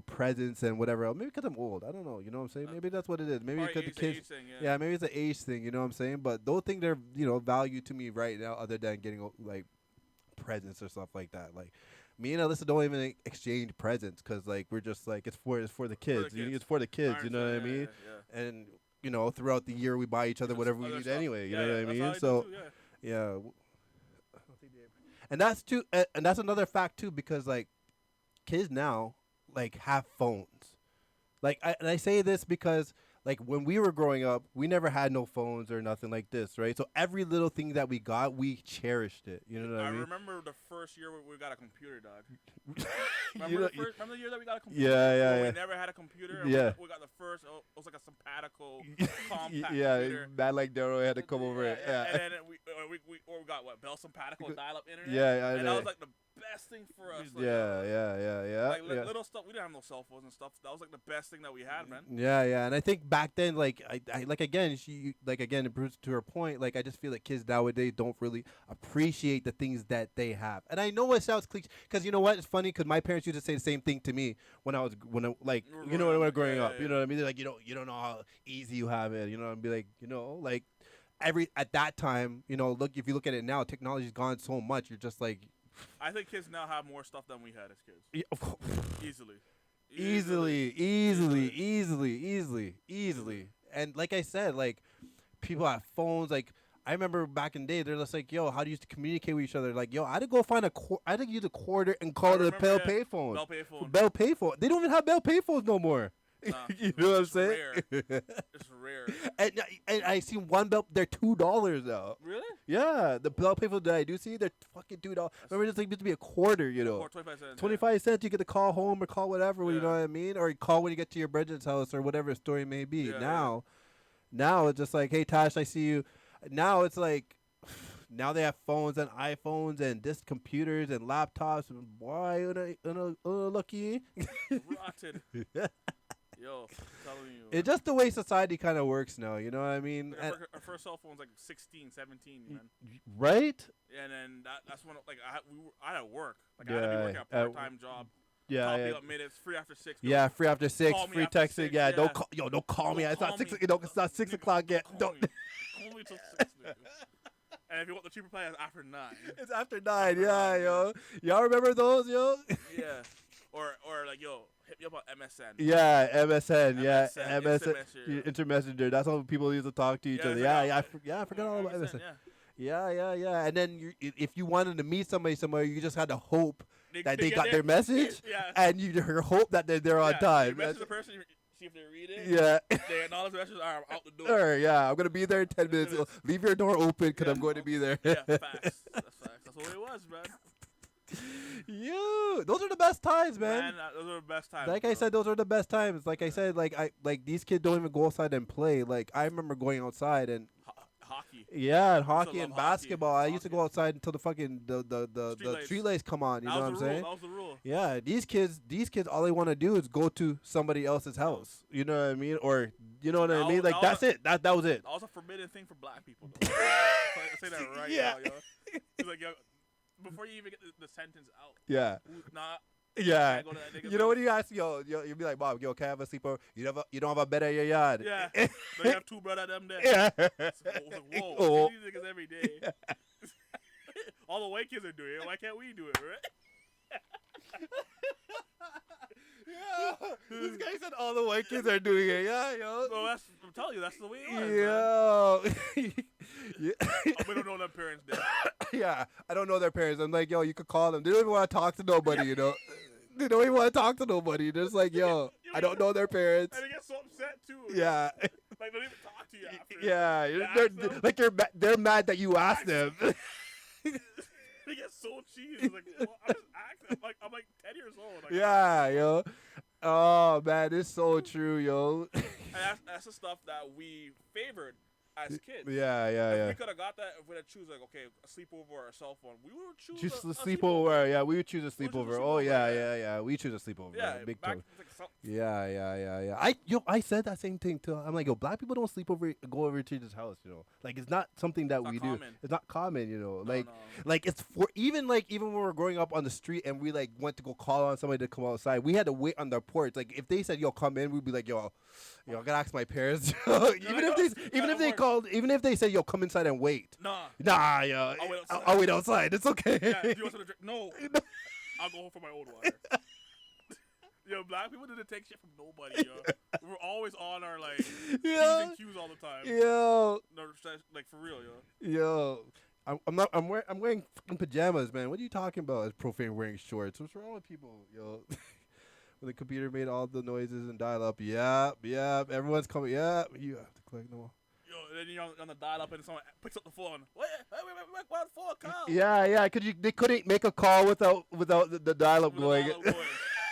presents and whatever else. Maybe because I'm old. I don't know. You know what I'm saying? Maybe that's what it is. Maybe Probably because the age kids. thing, Yeah, maybe it's an age thing. You know what I'm saying? But those things are value to me right now, other than getting like presents or stuff like that. Like me and Alyssa don't even exchange presents because like we're just like it's for the kids. It's for the kids. You know what I mean? Yeah. And throughout the year we buy each other whatever we Other need stuff. anyway. You Yeah, know what I that's mean? how do So too, yeah. yeah, and that's too, and that's another fact too, because like kids now like have phones. Like and I say this because like when we were growing up, we never had no phones or nothing like this, right? So every little thing that we got, we cherished it. You know what I mean? remember the first year we got a computer, dog. You know- Remember the year that we got a computer? Yeah. When we never had a computer. And Yeah. We got the first. It was like a simpatico compact Yeah, computer. Bad like Daryl had to come over it. Yeah. And then we got what Bell Simpatico dial-up internet. Yeah, and that was like the best thing for us. Like, yeah. Like little stuff. We didn't have no cell phones and stuff. That was like the best thing that we had, man. Yeah. And I think back then, like I like again, it proves to her point. Like I just feel like kids nowadays don't really appreciate the things that they have. And I know it sounds cliche, because you know what? It's funny because my parents used to say the same thing to me when I was growing up. You know what I mean? They're like, you don't know how easy you have it. You know, and be like, like at that time, look, if you look at it now, technology's gone so much. You're just like. I think kids now have more stuff than we had as kids. Yeah, of course. Easily. And like I said, like people have phones. Like I remember back in the day, they're just like, yo, how do you used to communicate with each other? Like, yo, I had to go find I had to use a quarter and call the Bell payphone. Bell payphone. They don't even have Bell payphones no more. Nah, you know what I'm saying? It's rare. And I seen one Bell. They're $2 now. Really? Yeah, the Bell payphone that I do see, they're fucking $2. Remember, it's like used to be a quarter. Or 25 cents. 25 cents. You get to call home or call whatever. You know what I mean? Or you call when you get to your brother's house or whatever the story may be. Yeah, now it's just like, hey Tash, I see you. Now it's like. Now they have phones and iPhones and disc computers and laptops. And why lucky? Rotted. Yo, I'm telling you. It's just the way society kind of works now. You know what I mean? Our first cell phone's like 16, 17, man. Right? And then that's when I had to work. Like I had to be working a part-time job. Yeah, Call me up minutes, free after 6. Yeah, free after 6, free texting. Yeah, don't call me. It's not 6. It's not 6 o'clock yet. Don't call me till 6. Dude. And if you want the cheaper plan, it's after 9. It's after 9. Yeah, yo. Y'all remember those, yo? Yeah. Or like, yo, hit me up on MSN. Yeah, MSN. Yeah, MSN. Instant Messenger. That's how people used to talk to each other. Yeah, I forgot all about MSN. Yeah. And then if you wanted to meet somebody somewhere, you just had to hope that they got their message, and you hope that they're on time. You message the person, see if they read it. Yeah. They acknowledge the message. I'm out the door. Yeah, I'm gonna be there in 10 minutes. Leave your door open because I'm going to be there. Yeah, facts. That's facts. That's what it was, man. Those are the best times, man. Those are the best times. Like I said, those are the best times. Like I said, like these kids don't even go outside and play. Like I remember going outside and hockey. Yeah, and hockey and basketball. I used to go outside until the fucking the street lights come on. You know what I'm saying? That was the rule. Yeah, these kids, all they want to do is go to somebody else's house. You know what I mean? Or you know what I mean? Like that's it. That was it. That was a forbidden thing for black people. Though. I say that right now, yo. It's like, yo, before you even get the sentence out. Yeah. Not. Yeah. You know what you ask? Yo, you'd be like, Bob, can I have a sleepover? You don't have a bed at your yard. Yeah. But you have 2 brothers them there. Yeah. Like, whoa. These niggas every day. Yeah. All the white kids are doing it. Why can't we do it, right? Yeah. This guy said all the white kids are doing it. Yeah, yo. Well, I'm telling you, that's the way it is. Yeah. We don't know their parents there. Yeah, I don't know their parents. I'm like, yo, you could call them. They don't even want to talk to nobody, you know. They don't even want to talk to nobody. They're just like, yo, I don't know their parents. And they get so upset too. Yeah. Like they don't even talk to you after. Yeah, they're mad that you asked them. They get so cheesy. Like, well, I'm just acting. I'm like 10 years old. Like, yeah, yo. Oh man, it's so true, yo. And that's the stuff that we favored as kids. Yeah. We could have got that if we had choose like, okay, a sleepover or a cell phone. We would choose just a sleepover. Yeah, we would choose a sleepover. Oh yeah. We choose a sleepover. Yeah, big back, time. like, Yeah. I said that same thing too. I'm like, yo, black people don't go over to each other's house. You know, like it's not something that we do. It's not common. You know, like it's for even when we were growing up on the street and we like went to go call on somebody to come outside. We had to wait on their porch. Like if they said, yo, come in, we'd be like, yo, I gotta ask my parents. Even if they say, yo, come inside and wait. Nah, yo. I'll wait outside. It's okay. Yeah, do you want something to drink? No. I'll go home for my old water. Yo, black people didn't take shit from nobody, yo. We were always on our, like, P's and Q's all the time. Yo. No, like, for real, yo. Yo. I'm wearing fucking pajamas, man. What are you talking about? As profane wearing shorts. What's wrong with people, yo? When the computer made all the noises and dial up. Yeah. Everyone's coming. Yeah. You have to click no more. Yo, and then you're on the dial up and someone picks up the phone. Wait, what for a call? Yeah, because they couldn't make a call without the dial up going.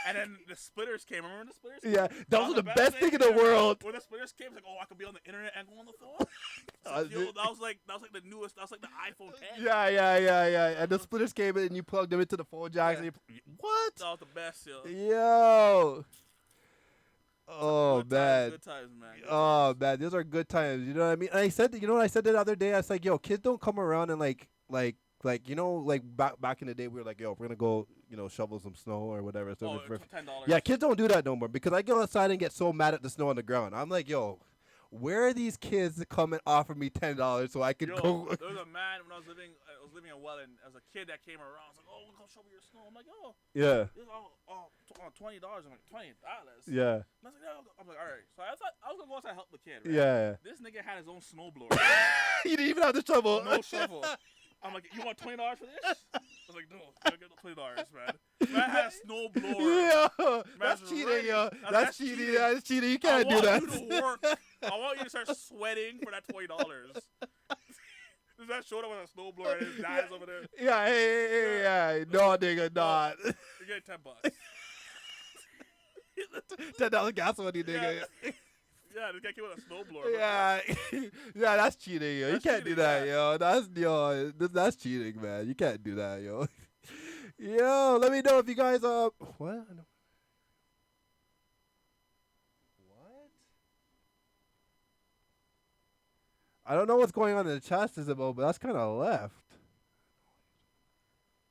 And then the splitters came. Remember the splitters? Yeah, those were the best thing in the world. When the splitters came, it's like, oh, I could be on the internet and go on the phone. That was like the newest. That was like the iPhone 10. Yeah. And the splitters came in and you plugged them into the phone jacks. Yeah. And what? That was the best, yo. Yo. Oh, man. Good times, man. Oh, man. Those are good times. You know what I mean? And I said, you know what I said the other day? I was like, yo, kids don't come around and like, you know, like back in the day, we were like, yo, we're going to go, you know, shovel some snow or whatever. So $10. yeah, kids don't do that no more because I go outside and get so mad at the snow on the ground. I'm like, yo, where are these kids to come and offer me $10 so I could go? There was a man when I was living in Welland. As a kid that came around, I was like, oh, we'll come shovel your snow. I'm like, oh. Yeah. This is $20. I'm like, $20. Yeah. And I was like, no. I'm like, all right. So I thought I was gonna go outside and help the kid. Right? Yeah. This nigga had his own snowblower. He didn't even have the shovel. No shovel. I'm like, you want $20 for this? I was like, no, I get $20, man. Man had a snow blower. Yo, that's cheating, yo. That's cheating. That's cheating. You can't do that. I want you to work. I want you to start sweating for that $20. Does that show up with a snow blower and his dad is over there? Yeah, hey. No, nigga, not. You get $10. $10 gas money, nigga. Yeah, this guy came with a snowblower. Yeah, that's cheating, yo. You can't do that, yeah. yo. That's cheating, man. You can't do that, yo. Yo, let me know if you guys what? What? I don't know what's going on in the chat system, but that's kind of left.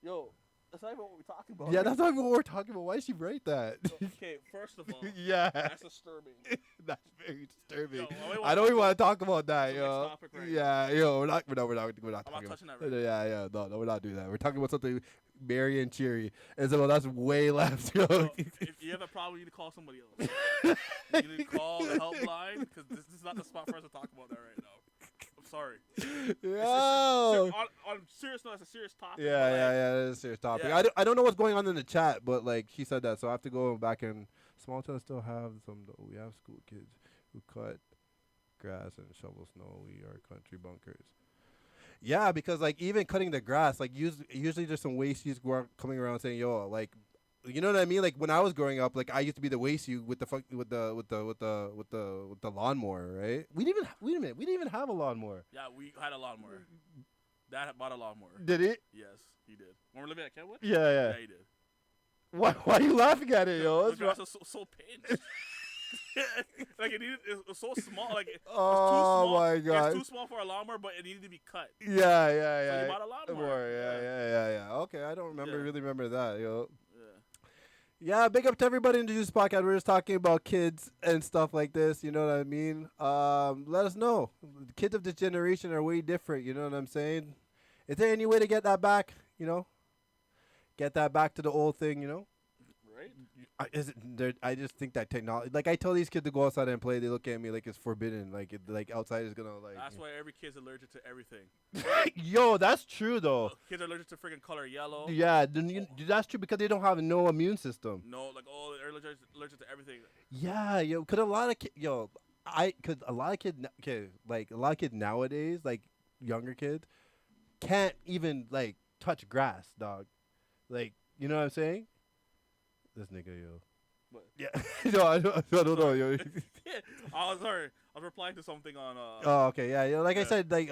Yo, that's not even what we're talking about. Yeah, that's not even what we're talking about. Why did she write that? Okay, first of all, yeah, that's disturbing. That's very disturbing. Yo, I don't even want to talk about that, Next yo. topic right Yeah, yo, we're not I'm talking not about. touching that right Yeah, no, we're not doing that. We're talking about something merry and cheery. And so that's way left, yo. So, if you have a problem, you need to call somebody else. You need to call the helpline because this is not the spot for us to talk about that right now. I'm sorry. Yo. On serious note, that's a serious topic. Yeah, that's a serious topic. Yeah. I don't know what's going on in the chat, but like he said that, so I have to go back and small town still have some. We have school kids who cut grass and shovel snow. We are country bunkers. Yeah, because like even cutting the grass, like usually there's some waste youths coming around saying, "Yo, like, you know what I mean?" Like when I was growing up, like I used to be the waste youth with the lawnmower, right? We didn't even have a lawnmower. Yeah, we had a lawnmower. Dad bought a lawnmower. Did it? Yes, he did. When we were living at Kenwood? Yeah. Yeah, he did. Why are you laughing at it, yo? The grass was so pinched. Like it was so small. Like it was Oh too small. my god. It was too small for a lawnmower, but it needed to be cut. Yeah. So he bought a lawnmower. Yeah. Okay, I don't really remember that, yo. Yeah. Yeah, big up to everybody in the Juice Podcast. We're just talking about kids and stuff like this. You know what I mean? Let us know. The kids of this generation are way different. You know what I'm saying? Is there any way to get that back? You know, get that back to the old thing. You know, right? I just think that technology. Like I tell these kids to go outside and play, they look at me like it's forbidden. Like outside is gonna like. That's why every kid's allergic to everything. Yo, that's true though. Kids are allergic to freaking color yellow. Yeah, that's true because they don't have no immune system. No, like they're allergic to everything. Yeah, yo, cause a lot of kids nowadays, like younger kids, can't even like touch grass, dog. Like, you know what I'm saying? This nigga, yo. What? Yeah. No, I don't know, yo. Oh, sorry. I was replying to something on. Oh, okay, yeah. Like I said, they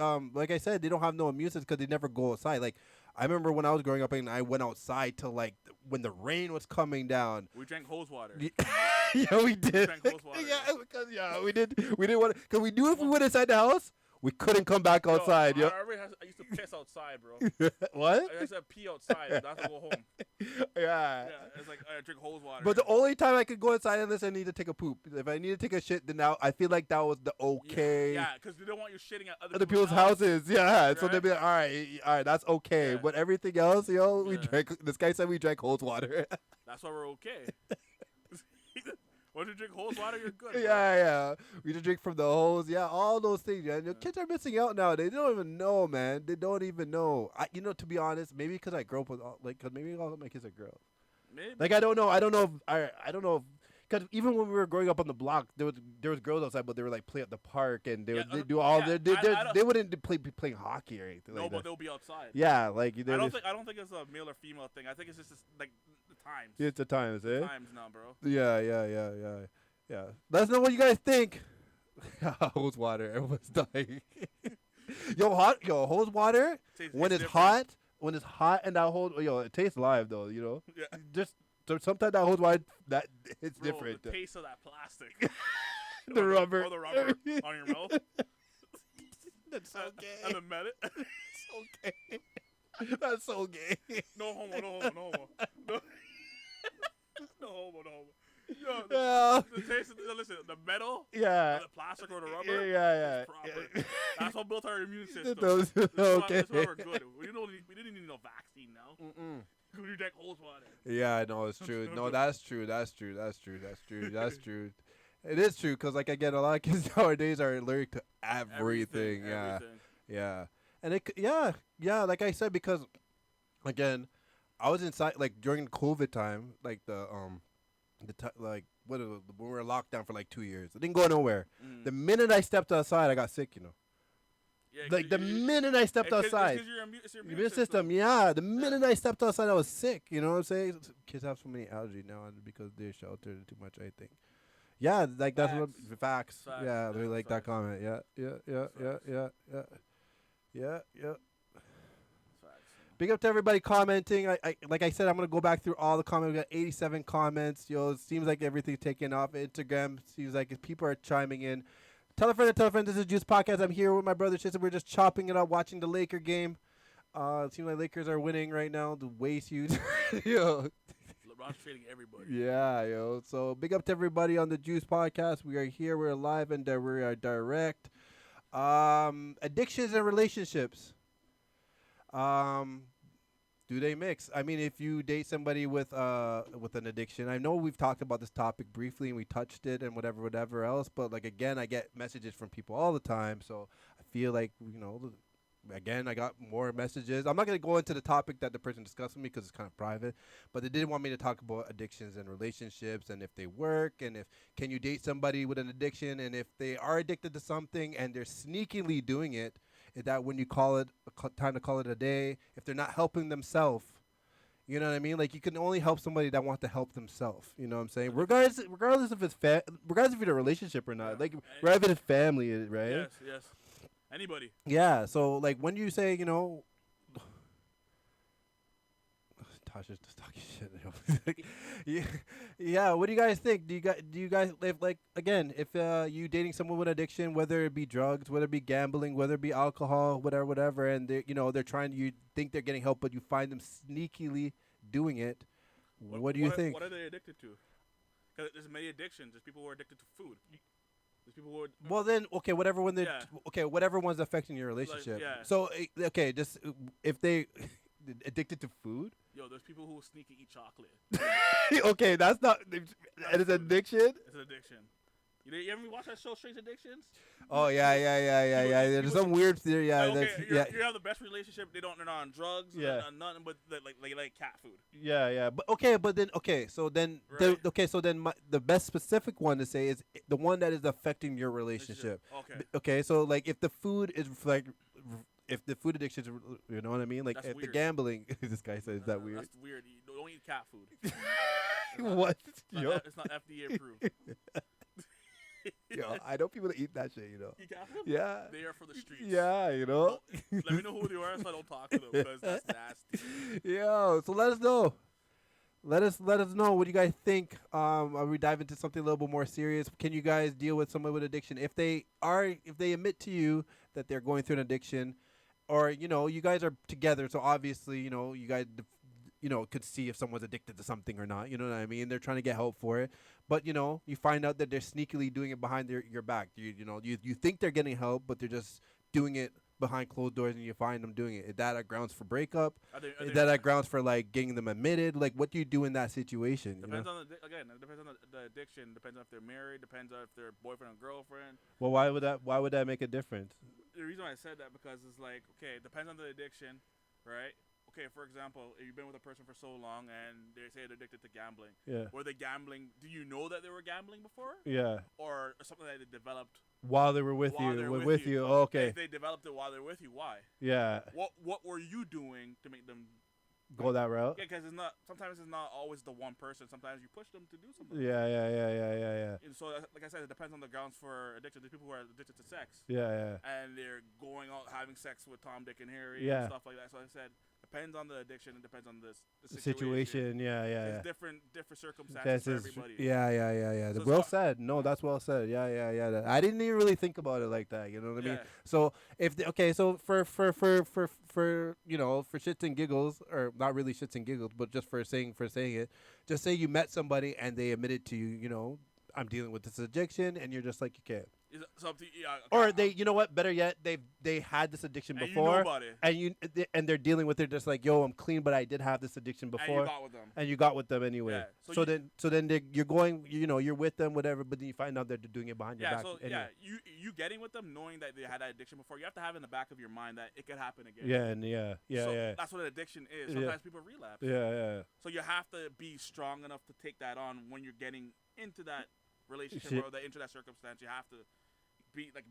don't have no immune system because they never go outside. Like, I remember when I was growing up and I went outside to like when the rain was coming down. We drank hose water. Yeah, we did. We drank hose water. We didn't want. Cause we knew if we went inside the house, we couldn't come back outside. I used to piss outside, bro. What? I used to pee outside. I have to go home. Yeah. It's like I drink hose water. But the only time I could go inside unless I need to take a poop. If I need to take a shit, then now I feel like that was the okay. Yeah, because they don't want you shitting at other people's houses. Yeah. Right? So they'd be like, all right, that's okay. Yeah. But everything else, yo, we Yeah. drank. This guy said we drank cold water. That's why we're okay. Once you drink hose water, you're good. Bro. Yeah. We just drink from the hose. Yeah, all those things, man. Your kids are missing out now. They don't even know, man. They don't even know. To be honest, maybe because I grew up with cause maybe all of my kids are girls. Maybe. Like I don't know if because even when we were growing up on the block, there was girls outside, but they were like play at the park and they do all they wouldn't be playing hockey or anything. No, like but that. they'll be outside. Yeah, like I don't think it's a male or female thing. I think it's just like the times. It's the times, eh? Times now, bro. Yeah. Let us know what you guys think. Hose water, everyone's dying. Yo, hose water when it's different. hot and that hose, it tastes live though, Yeah. Just sometimes that hose water that it's Bro, different. the taste of that plastic. The rubber. Or the rubber on your mouth. That's so gay. And the medic. So gay. That's so gay. No homo. No, no homo. Yo, the taste of, listen, the metal, Yeah. the plastic or the rubber, Yeah. is proper. That's what built our immune system. Those- okay. That's why we're good. We didn't need no vaccine now. We drink cold water. Yeah, I know it's true. No, that's true. That's true. It is true because, like, again, a lot of kids nowadays are allergic to everything. Yeah. And like I said, because again, I was inside like during COVID time, like when we were locked down for like 2 years. I didn't go nowhere. The minute I stepped outside, I got sick. Yeah, Like the minute I stepped outside, it's your immune system. Yeah, the minute I stepped outside, I was sick. You know what I'm saying? Kids have so many allergies now because they're sheltered too much. I think. Yeah, like that's what facts. Yeah, they like that comment. Yeah. Big up to everybody commenting. I like I said, I'm gonna go back through all the comments. We got 87 comments. It seems like everything's taking off. Instagram seems like people are chiming in. Tell a friend. This is Juice Podcast. I'm here with my brother Tristan. We're just chopping it up, watching the Laker game. It seems like Lakers are winning right now. The waist huge. Yo. LeBron's trading everybody. Yeah, yo. So big up to everybody on the Juice Podcast. We are here. We're live and we are direct. Addictions and relationships. Do they mix? I mean, if you date somebody with an addiction, I know we've talked about this topic briefly and we touched it and whatever else. But like again, I get messages from people all the time, so I feel like again, I got more messages. I'm not gonna go into the topic that the person discussed with me because it's kind of private. But they did want me to talk about addictions and relationships and if they work and if can you date somebody with an addiction and if they are addicted to something and they're sneakily doing it. Is that when you call it time to call it a day? If they're not helping themselves, you know what I mean? Like you can only help somebody that wants to help themselves. You know what I'm saying? Regardless if it's regardless if you're in a relationship or not. Like regardless if it's family, right? Yes. Anybody. Yeah. So like when you say, Tasha's just talking shit. Yeah. What do you guys think? Do you guys like again? If you dating someone with addiction, whether it be drugs, whether it be gambling, whether it be alcohol, whatever, and they're trying, you think they're getting help, but you find them sneakily doing it. What do you think? What are they addicted to? Because there's many addictions. There's people who are addicted to food. There's people who are. Well then, okay, whatever whatever one's affecting your relationship. So okay, just if they addicted to food. Yo, there's people who sneak and eat chocolate. Okay, that's not. It is addiction. It's an addiction. You ever watch that show, Strange Addictions? Oh yeah. There's some weird theory. Yeah, okay, you have the best relationship. They're not on drugs. Yeah. Nothing but like cat food. Yeah. So then the best specific one to say is the one that is affecting your relationship. Okay. So like if the food is like. If the food addiction, you know what I mean? Like, if the gambling, this guy says that weird. That's weird. You don't eat cat food. What? It's not FDA approved. Yo, I know people that eat that shit, Eat cat food? Yeah. They are for the streets. Yeah, Let me know who they are so I don't talk to them because that's nasty. Yo, so let us know. Let us know what you guys think. We dive into something a little bit more serious. Can you guys deal with someone with addiction? If they admit to you that they're going through an addiction, or you guys are together, so obviously you guys could see if someone's addicted to something or not. You know what I mean? They're trying to get help for it, but you find out that they're sneakily doing it behind your back. You think they're getting help, but they're just doing it behind closed doors, and you find them doing it. Is that a grounds for breakup? Is that a grounds for like getting them admitted? Like, what do you do in that situation? Depends on it depends on the addiction. Depends on if they're married. Depends on if they're boyfriend and girlfriend. Well, why would that make a difference? The reason why I said that because it's like, okay, it depends on the addiction, right? Okay, for example, if you've been with a person for so long and they say they're addicted to gambling. Yeah. Were they gambling? Do you know that they were gambling before? Yeah. Or something that they developed while they were with you. Oh, okay. If they developed it while they're with you, why? Yeah. What were you doing to make them go that route. Yeah, because sometimes it's not always the one person. Sometimes you push them to do something. Yeah. And so, like I said, it depends on the grounds for addiction. There's people who are addicted to sex. Yeah. And they're going out having sex with Tom, Dick, and Harry Yeah. and stuff like that. So I said, depends on the addiction. It depends on the Situation. Yeah. There's different circumstances for everybody. Yeah. So Well said. No, that's well said. Yeah. I didn't even really think about it like that. You know what I mean? So so for for shits and giggles, or not really shits and giggles, but just for saying it, just say you met somebody and they admitted to you, I'm dealing with this addiction, and you're just like, okay. Or they, you know what? Better yet, they had this addiction and before, you know about it. and they're dealing with it just like, yo, I'm clean, but I did have this addiction before, and you got with them anyway. Yeah. So then you're going, you're with them, whatever, but then you find out they're doing it behind your back. Anyway. You getting with them, knowing that they had that addiction before, you have to have in the back of your mind that it could happen again. Yeah. That's what an addiction is. Sometimes people relapse. Yeah. So you have to be strong enough to take that on when you're getting into that relationship or into that circumstance. You have to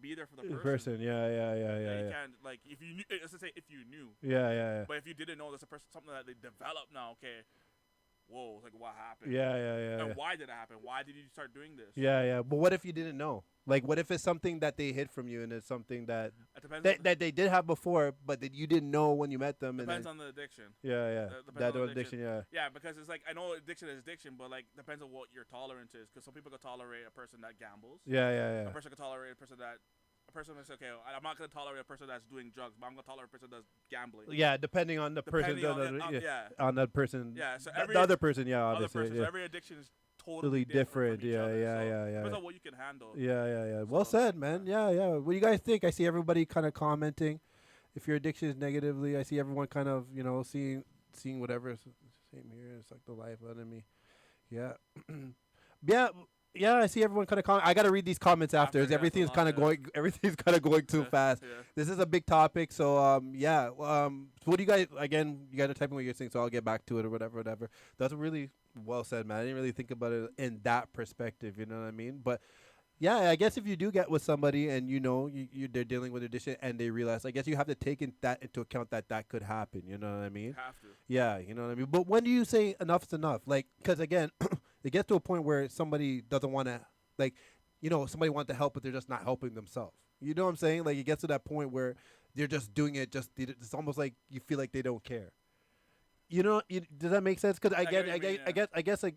be there for the person. Yeah. You can't, like, if you knew, let's just say if you knew. Yeah. But if you didn't know, there's a person, something that they developed now. Okay, whoa, like what happened? Yeah. And why did it happen? Why did you start doing this? Yeah. But what if you didn't know? Like, what if it's something that they hid from you, and it's something that that they did have before, but that you didn't know when you met them? Depends on the addiction. Yeah. That addiction. Yeah, because it's like, I know addiction is addiction, but like depends on what your tolerance is. Because some people can tolerate a person that gambles. Yeah. A person can tolerate a person that's okay. I'm not gonna tolerate a person that's doing drugs, but I'm gonna tolerate a person that's gambling. Yeah, depending on the person. On that person. Yeah. So the other person. Yeah, obviously. So every addiction is totally different. Yeah. Depends on what you can handle. Yeah. Well said, man. Yeah. What do you guys think? I see everybody kind of commenting. If your addiction is negatively, I see everyone kind of seeing whatever. Same here. It's like the life enemy. Yeah. Yeah, I see everyone kind of I got to read these comments after. Everything's kind of going too fast. Yeah. This is a big topic, so what do you guys, again, you guys are typing what you're saying, so I'll get back to it or whatever. That's really well said, man. I didn't really think about it in that perspective, you know what I mean? But yeah, I guess if you do get with somebody and they're dealing with addiction and they realize, I guess you have to take that into account that could happen, you know what I mean? Have to. Yeah, you know what I mean? But when do you say enough's enough? Like, because again, it gets to a point where somebody doesn't want to, like, somebody wants to help, but they're just not helping themselves. You know what I'm saying? Like, it gets to that point where they're just doing it, it's almost like you feel like they don't care. Does that make sense? Because I guess it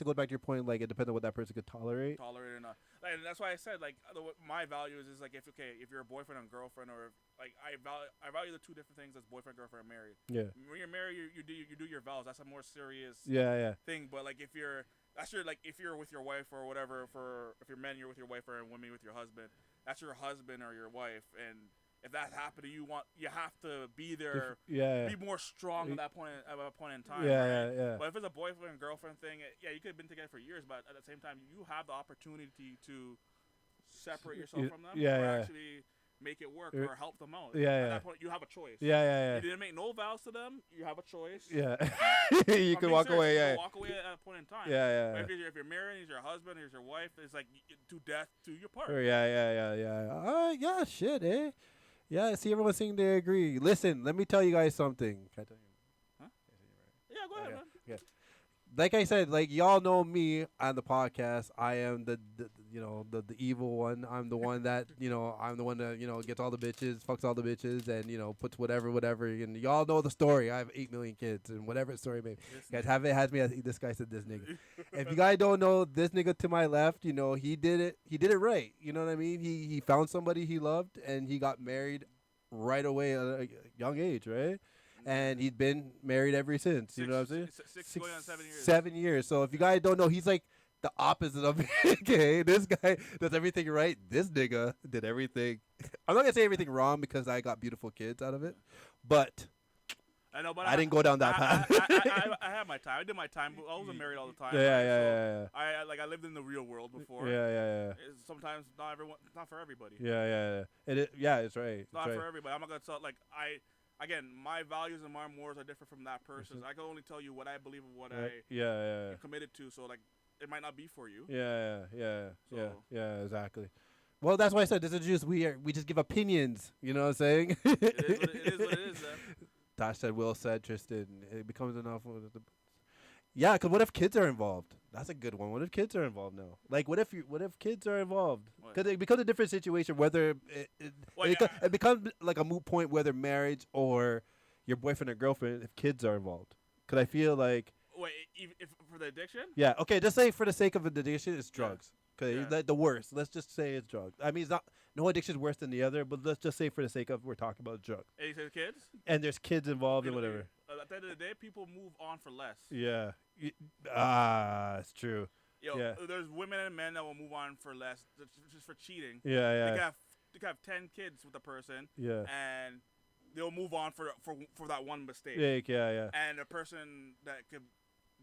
goes back to your point. Like, it depends on what that person could tolerate. Tolerate or not. Like, that's why I said, like, my values is like, if you're a boyfriend and girlfriend, or like I value the two different things as boyfriend, girlfriend, and married. Yeah. When you're married, you do your vows. That's a more serious thing. But like, if you're with your wife or whatever, if you're men, you're with your wife, or women with your husband. That's your husband or your wife, and if that happened to you, you have to be there. Be more strong at that point in time. Yeah. But if it's a boyfriend and girlfriend thing, you could have been together for years, but at the same time, you have the opportunity to separate yourself from them, or actually make it work or help them out. At that point, you have a choice. You didn't make no vows to them. You have a choice. You can walk away. You can walk away at that point in time. But if you're married, he's your husband, he's your wife. It's like to death to your part. Yeah. Shit, eh? Yeah, I see everyone saying they agree. Listen, let me tell you guys something. Can I tell you? Huh? Yeah, go ahead, man. Yeah. Like I said, like, y'all know me on the podcast. I am the evil one. I'm the one that I'm the one that gets all the bitches, fucks all the bitches, and puts whatever. And y'all know the story. I have 8 million kids, and whatever story maybe. Guys have it has me as this guy said this nigga. If you guys don't know this nigga to my left, he did it. He did it right. You know what I mean? He found somebody he loved, and he got married right away at a young age, right? And he'd been married ever since. You know what I'm saying? 6 going on 7 years. 7 years. So if you guys don't know, he's like the opposite of me. Okay, this guy does everything right. This nigga did everything. I'm not gonna say everything wrong because I got beautiful kids out of it, but I know, but I didn't go down that path. I had my time. I did my time. I wasn't married all the time. Yeah. I lived in the real world before. Yeah. Sometimes not for everybody. Yeah. It's right. It's not for everybody. I'm not gonna tell Again, my values and my morals are different from that person's. I can only tell you what I believe and what I'm committed to. So like, it might not be for you. Yeah, exactly. Well, that's why I said this is just we just give opinions. You know what I'm saying? It is what it is. Dash said, Will said, Tristan. It becomes enough. Yeah, because what if kids are involved? That's a good one. What if kids are involved now? Like, what if kids are involved? Because it becomes a different situation. Whether it becomes like a moot point whether marriage or your boyfriend or girlfriend if kids are involved. Because I feel like if for the addiction. Yeah. Okay. Just say for the sake of the addiction, it's drugs. Okay. Yeah. The worst. Let's just say it's drugs. I mean, it's not. No addiction is worse than the other, but let's just say for the sake of we're talking about drugs. And you say kids. And there's kids involved and whatever. At the end of the day, people move on for less. Yeah. It's true. Yeah. There's women and men that will move on for less just for cheating. Yeah. They can have 10 kids with a person. Yeah. And they'll move on for that one mistake. Yeah. And a person that could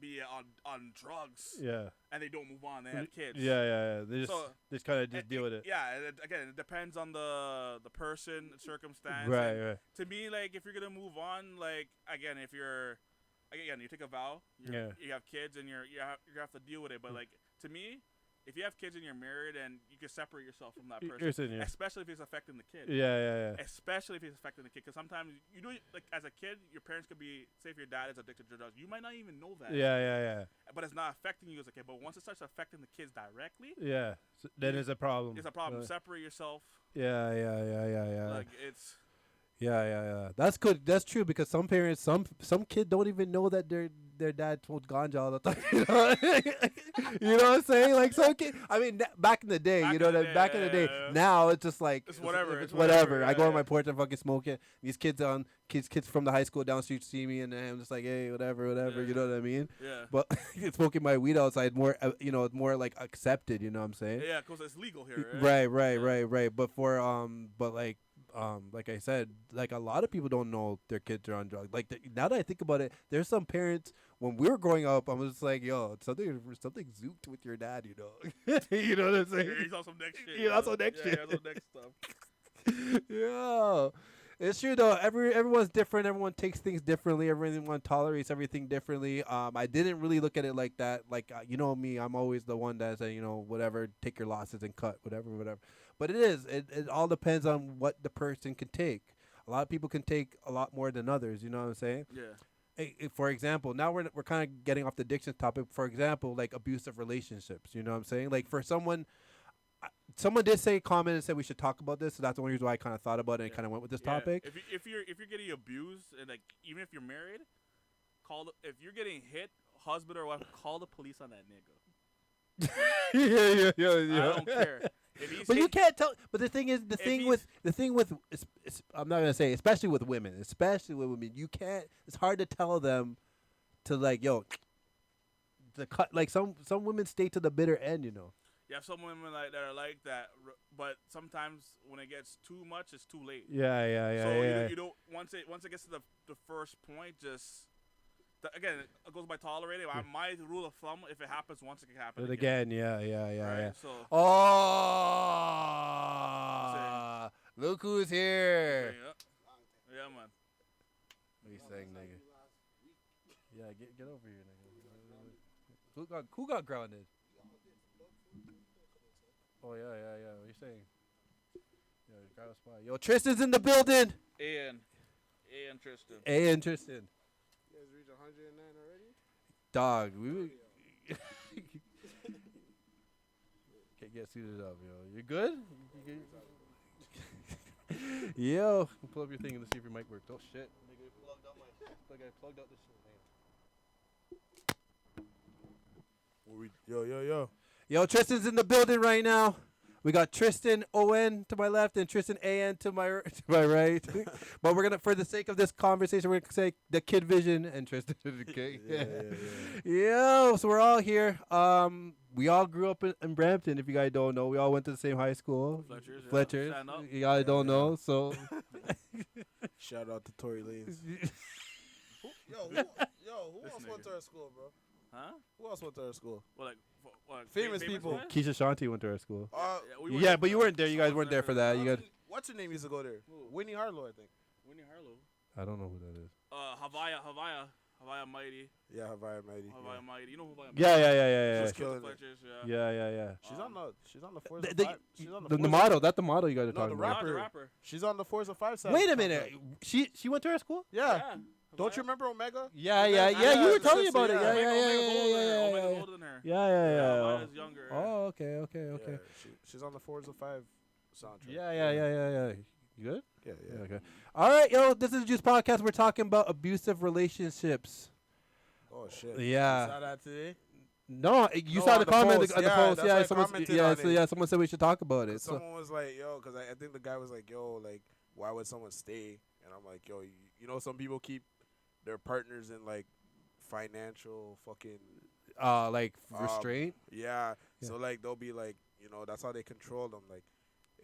be on drugs. Yeah. And they don't move on. They have kids. Yeah. They just kind of deal with it. Yeah. Again, it depends on the person, circumstance. Right. To me, like if you're gonna move on, like again, if you're you take a vow. You have kids and you have to deal with it. But like to me, if you have kids and you're married and you can separate yourself from that person, especially if it's affecting the kid. Yeah. Especially if it's affecting the kid, because sometimes you do like as a kid, your parents could be, say if your dad is addicted to drugs, you might not even know that. Yeah. But it's not affecting you as a kid. But once it starts affecting the kids directly, so then it's a problem. It's a problem. Separate yourself. Yeah. Like it's. Yeah. That's good. That's true because some parents, some kid don't even know that their dad smoked ganja all the time. You know what I'm saying? Like some kid. I mean, back in the day, back in the day. Now it's just like it's whatever. It's whatever. I go on my porch and fucking smoke it. These kids from the high school down the street see me and I'm just like, hey, whatever. You know what I mean? Yeah. But smoking my weed outside more, more like accepted. You know what I'm saying? Yeah, because it's legal here. Right. But like I said, like a lot of people don't know their kids are on drugs. Like now that I think about it, there's some parents when we were growing up, I was just like, yo, something zooped with your dad, you know. You know what I'm saying? Yeah, he's on some next shit. Yeah, that's on next shit. Yeah, that's on next stuff. Yeah. It's true though. Everyone's different. Everyone takes things differently. Everyone tolerates everything differently. I didn't really look at it like that. Like you know me, I'm always the one that say, whatever, take your losses and cut, whatever. But it is. It all depends on what the person can take. A lot of people can take a lot more than others. You know what I'm saying? Yeah. For example, now we're kind of getting off the addiction topic. For example, like abusive relationships. You know what I'm saying? Like for someone did say comment and said we should talk about this, so that's the only reason why I kind of thought about it and kind of went with this topic. If you're getting abused and like even if you're married, if you're getting hit, husband or wife, call the police on that nigga. Yeah. I don't care. But you can't tell. But the thing is, the thing with I'm not gonna say, especially with women, you can't. It's hard to tell them to like, yo, the cut. Like some women stay to the bitter end, you know. You have some women that are like that, but sometimes when it gets too much, it's too late. Yeah. So you don't once it gets to the first point, just again it goes by tolerating. My rule of thumb: if it happens once, it can happen again. Yeah. Right? So, look who's here. Yeah, man. What are you saying, nigga? Yeah, get over here, nigga. Who got grounded? Oh, yeah. What are you saying? Yeah, grab a spot. Yo, Tristan's in the building. And Tristan. And Tristan. You guys reached 109 already? Dog, we can't get suited up, yo. You good? Yo, pull up your thing and see if your mic works. Oh, shit. Nigga, I plugged out this shit, man. Yo. Yo, Tristan's in the building right now. We got Tristan O-N to my left and Tristan A-N to my right. But we're going to, for the sake of this conversation, we're going to say the Kid Vision and Tristan. Okay? Yeah. Yo, so we're all here. We all grew up in Brampton, if you guys don't know. We all went to the same high school. Fletcher's. You guys don't know, so. Shout out to Tory Lanez. Who else went to our school, bro? Huh? Who else went to our school? What, famous people. Keisha Shanti went to our school. Yeah, but you weren't there. You guys weren't there for that. What's her name used to go there? Whitney Harlow, I think. Whitney Harlow. I don't know who that is. Havaya Hawaii Mighty. Yeah, Hawaii Mighty. Hawaii Mighty. You know who Hawaii Mighty? Yeah. She's killing it. Yeah. She's on the Forza 5. She's on The model. That's the model you guys are talking the about. rapper. She's on the Forza 5 side. Wait a minute. She went to our school? Yeah. Don't you remember Omega? Yeah. You were telling me about it. Omega's Yeah. older than her. Yeah. Omega's younger. Oh, okay. Yeah, she's on the Forza 5 soundtrack. Yeah. You good? Yeah. Okay. All right, yo. This is the Juice Podcast. We're talking about abusive relationships. Oh shit. Yeah. You saw that today? No, you saw the comment on the post. Yeah, Someone said we should talk about it. Someone was like, yo, because I think the guy was like, yo, like, why would someone stay? And I'm like, yo, you know, some people keep their partners in like financial fucking restraint. Yeah. So like they'll be like, you know, that's how they control them. Like,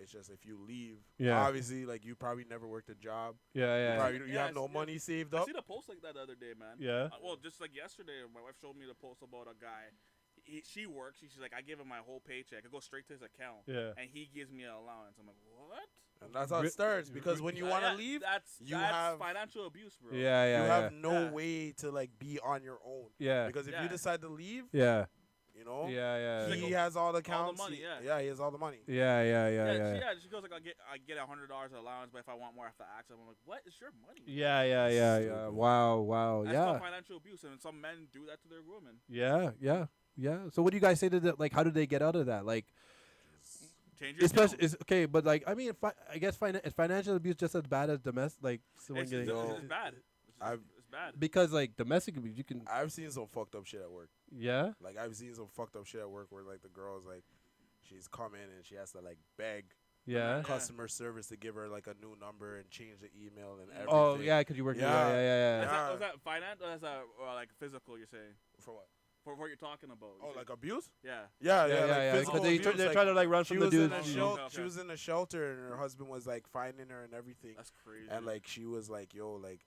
it's just if you leave, yeah. Obviously, like you probably never worked a job. Yeah. You have no money saved up. I seen a post like that the other day, man. Yeah. Well, just like yesterday, my wife showed me the post about a guy. She works. She's like, I give him my whole paycheck. I go straight to his account. Yeah. And he gives me an allowance. I'm like, what? And that's how it starts, because when you want to leave, that's have financial abuse, bro. Yeah. You have no way to like be on your own. Yeah. Because if you decide to leave, yeah. You know? Yeah. He has all the accounts. All the money, he has all the money. Yeah. She goes like, I get $100 allowance, but if I want more, I have to ask them. I'm like, what? It's your money. Yeah. Wow. That's called financial abuse, and some men do that to their women. Yeah. So what do you guys say to that? Like, how do they get out of that? Like, change your especially okay, but like, I mean, I guess is financial abuse just as bad as domestic? Like, someone it's bad. It's bad because like domestic abuse, you can. I've seen some fucked up shit at work. Yeah. Like I've seen some fucked up shit at work where like the girl's like, she's come in and she has to like beg. Yeah. Customer service to give her like a new number and change the email and everything. Oh yeah, because you work. Yeah. Was that finance or is that like physical? You're saying for what? For what you're talking about? Oh, like abuse? Yeah. Because they're trying to like run from the dudes. She was in a shelter and her husband was like finding her and everything. That's crazy. And like she was like, yo, like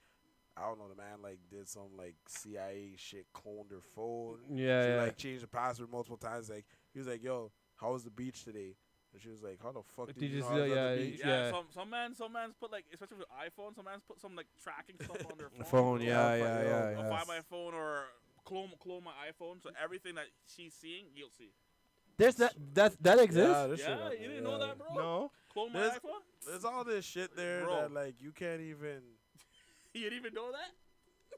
I don't know, the man like did some like CIA shit, cloned her phone. Yeah. She like changed the password multiple times. Like he was like, yo, how was the beach today? And she was like, how the fuck did you know I was on the beach? Yeah. Some mans put like, especially with iPhone, some mans put some like tracking stuff on their Phone. phone. Yeah. I'll find my phone or clone my iPhone, so everything that she's seeing, you'll see. There's that exists. Yeah, you didn't know that, bro. No. Clone my iPhone. There's all this shit there that like you can't even. You didn't even know that?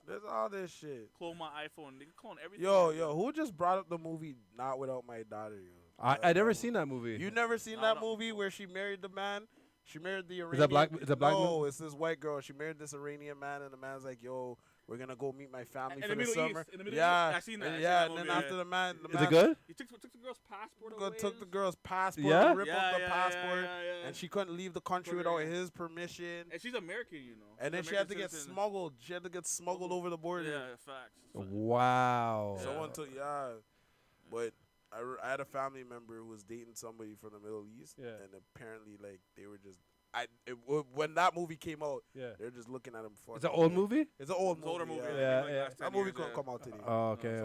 There's all this shit. Clone my iPhone. They clone everything. Yo, who just brought up the movie Not Without My Daughter? Yo, I never seen that movie. You never seen that movie where she married the man? She married the Iranian. Is that black? No, it's this white girl. She married this Iranian man, and the man's like, yo, we're gonna go meet my family for the summer. In the Middle East. I seen that. And then after the man, is it good? He took the girl's passport away. Took the girl's passport, ripped up the passport, and she couldn't leave the country without his permission. And she's American, you know. And then she had to get smuggled. She had to get smuggled over the border. Yeah, facts. Wow. Someone took, but I had a family member who was dating somebody from the Middle East, and apparently, like, they were just. When that movie came out, they're just looking at him. It's an old movie? It's an old movie. Older movie. Yeah. That movie couldn't come out today. Oh, okay.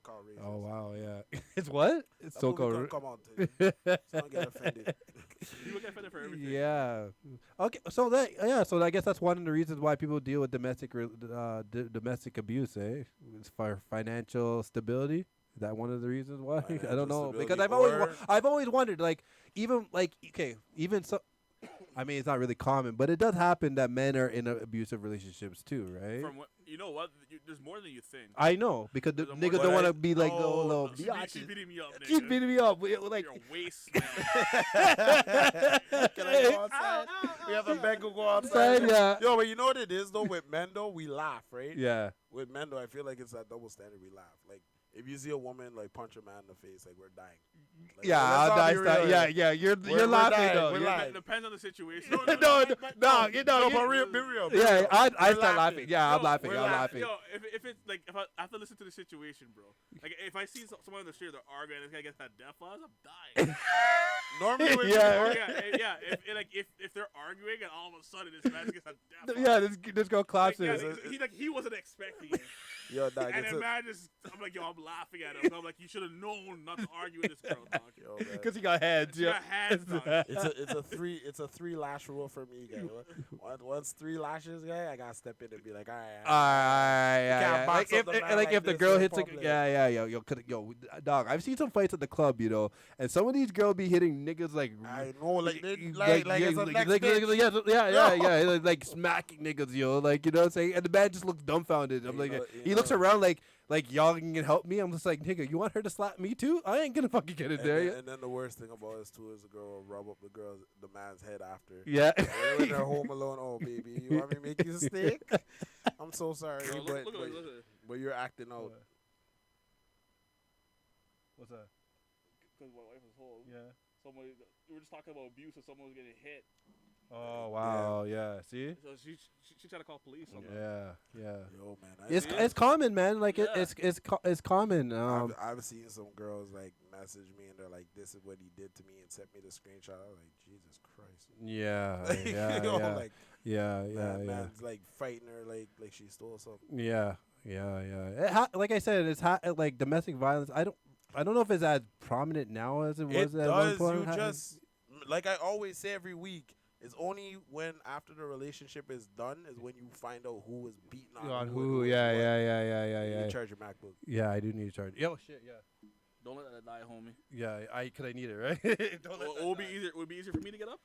Called Racist. Oh, wow, yeah. It's what? It's that so movie cold. couldn't come out today. Someone get offended. People get offended for everything. Yeah. Okay, so I guess that's one of the reasons why people deal with domestic abuse, eh? It's for financial stability. Is that one of the reasons why? I don't know, because I've always wondered, like, even so. I mean, it's not really common, but it does happen that men are in abusive relationships too, right? You know what? There's more than you think. I know, because the niggas don't want to be like little biatches. Keep beating me up, nigga. Keep beating me up. Like, you're a waste, man. Can I go outside? We have a beg to go outside. Yeah. Yo, but you know what it is, though? With men, though, we laugh, right? Yeah. With men, though, I feel like it's that double standard. We laugh. Like, if you see a woman, like, punch a man in the face, like, we're dying. Like, I'll die. Yeah. You're laughing, though. It depends on the situation. No, be real. Yeah, I start laughing. Yeah, I'm laughing. Yo, if it's like, if I have to listen to the situation, bro. Like, if I see someone in the street, they're arguing, this guy gets that death fuzz, I'm dying. Normally, if they're arguing and all of a sudden this man gets a death fuzz. Yeah, this girl claps it. He wasn't expecting it. Yo, dog, and then man just, I'm like, yo, I'm laughing at him. I'm like, you should have known not to argue with this girl, dog. Because he got heads. She got hands, dog. It's a 3 lash rule for me, guy. Once 3 lashes, guy, I gotta step in and be like, all right. Yeah. Like if the girl hits yo, dog. I've seen some fights at the club, you know, and some of these girls be hitting niggas like I know, like like smacking niggas, yo, like, you know what I'm saying, and the man just looks dumbfounded. I'm like, he looks around like y'all can help me. I'm just like, nigga, you want her to slap me too? I ain't gonna fucking get it there. And then the worst thing about this too is the girl will rub up the man's head after. Yeah. When they're home alone, oh baby, you want me to make you a steak? I'm so sorry, but you're acting out. What's that? Because my wife was home. Yeah. We were just talking about abuse, and someone was getting hit. Oh wow, yeah. See? So she tried to call police. Yeah. Yo, man, it's common, man. Like it's common. I've seen some girls like message me and they're like, "This is what he did to me," and sent me the screenshot. I was like, Jesus Christ. Man's like fighting her like she stole something. Yeah. Like I said, it's like domestic violence. I don't know if it's as prominent now as it was at one point. You just, like I always say every week, it's only when after the relationship is done is when you find out who was beating on who. Yeah. You need to charge your MacBook. Yeah, I do need to charge. Yo, shit, yeah. Don't let that die, homie. Yeah, I need it, right? It would be easier for me to get up.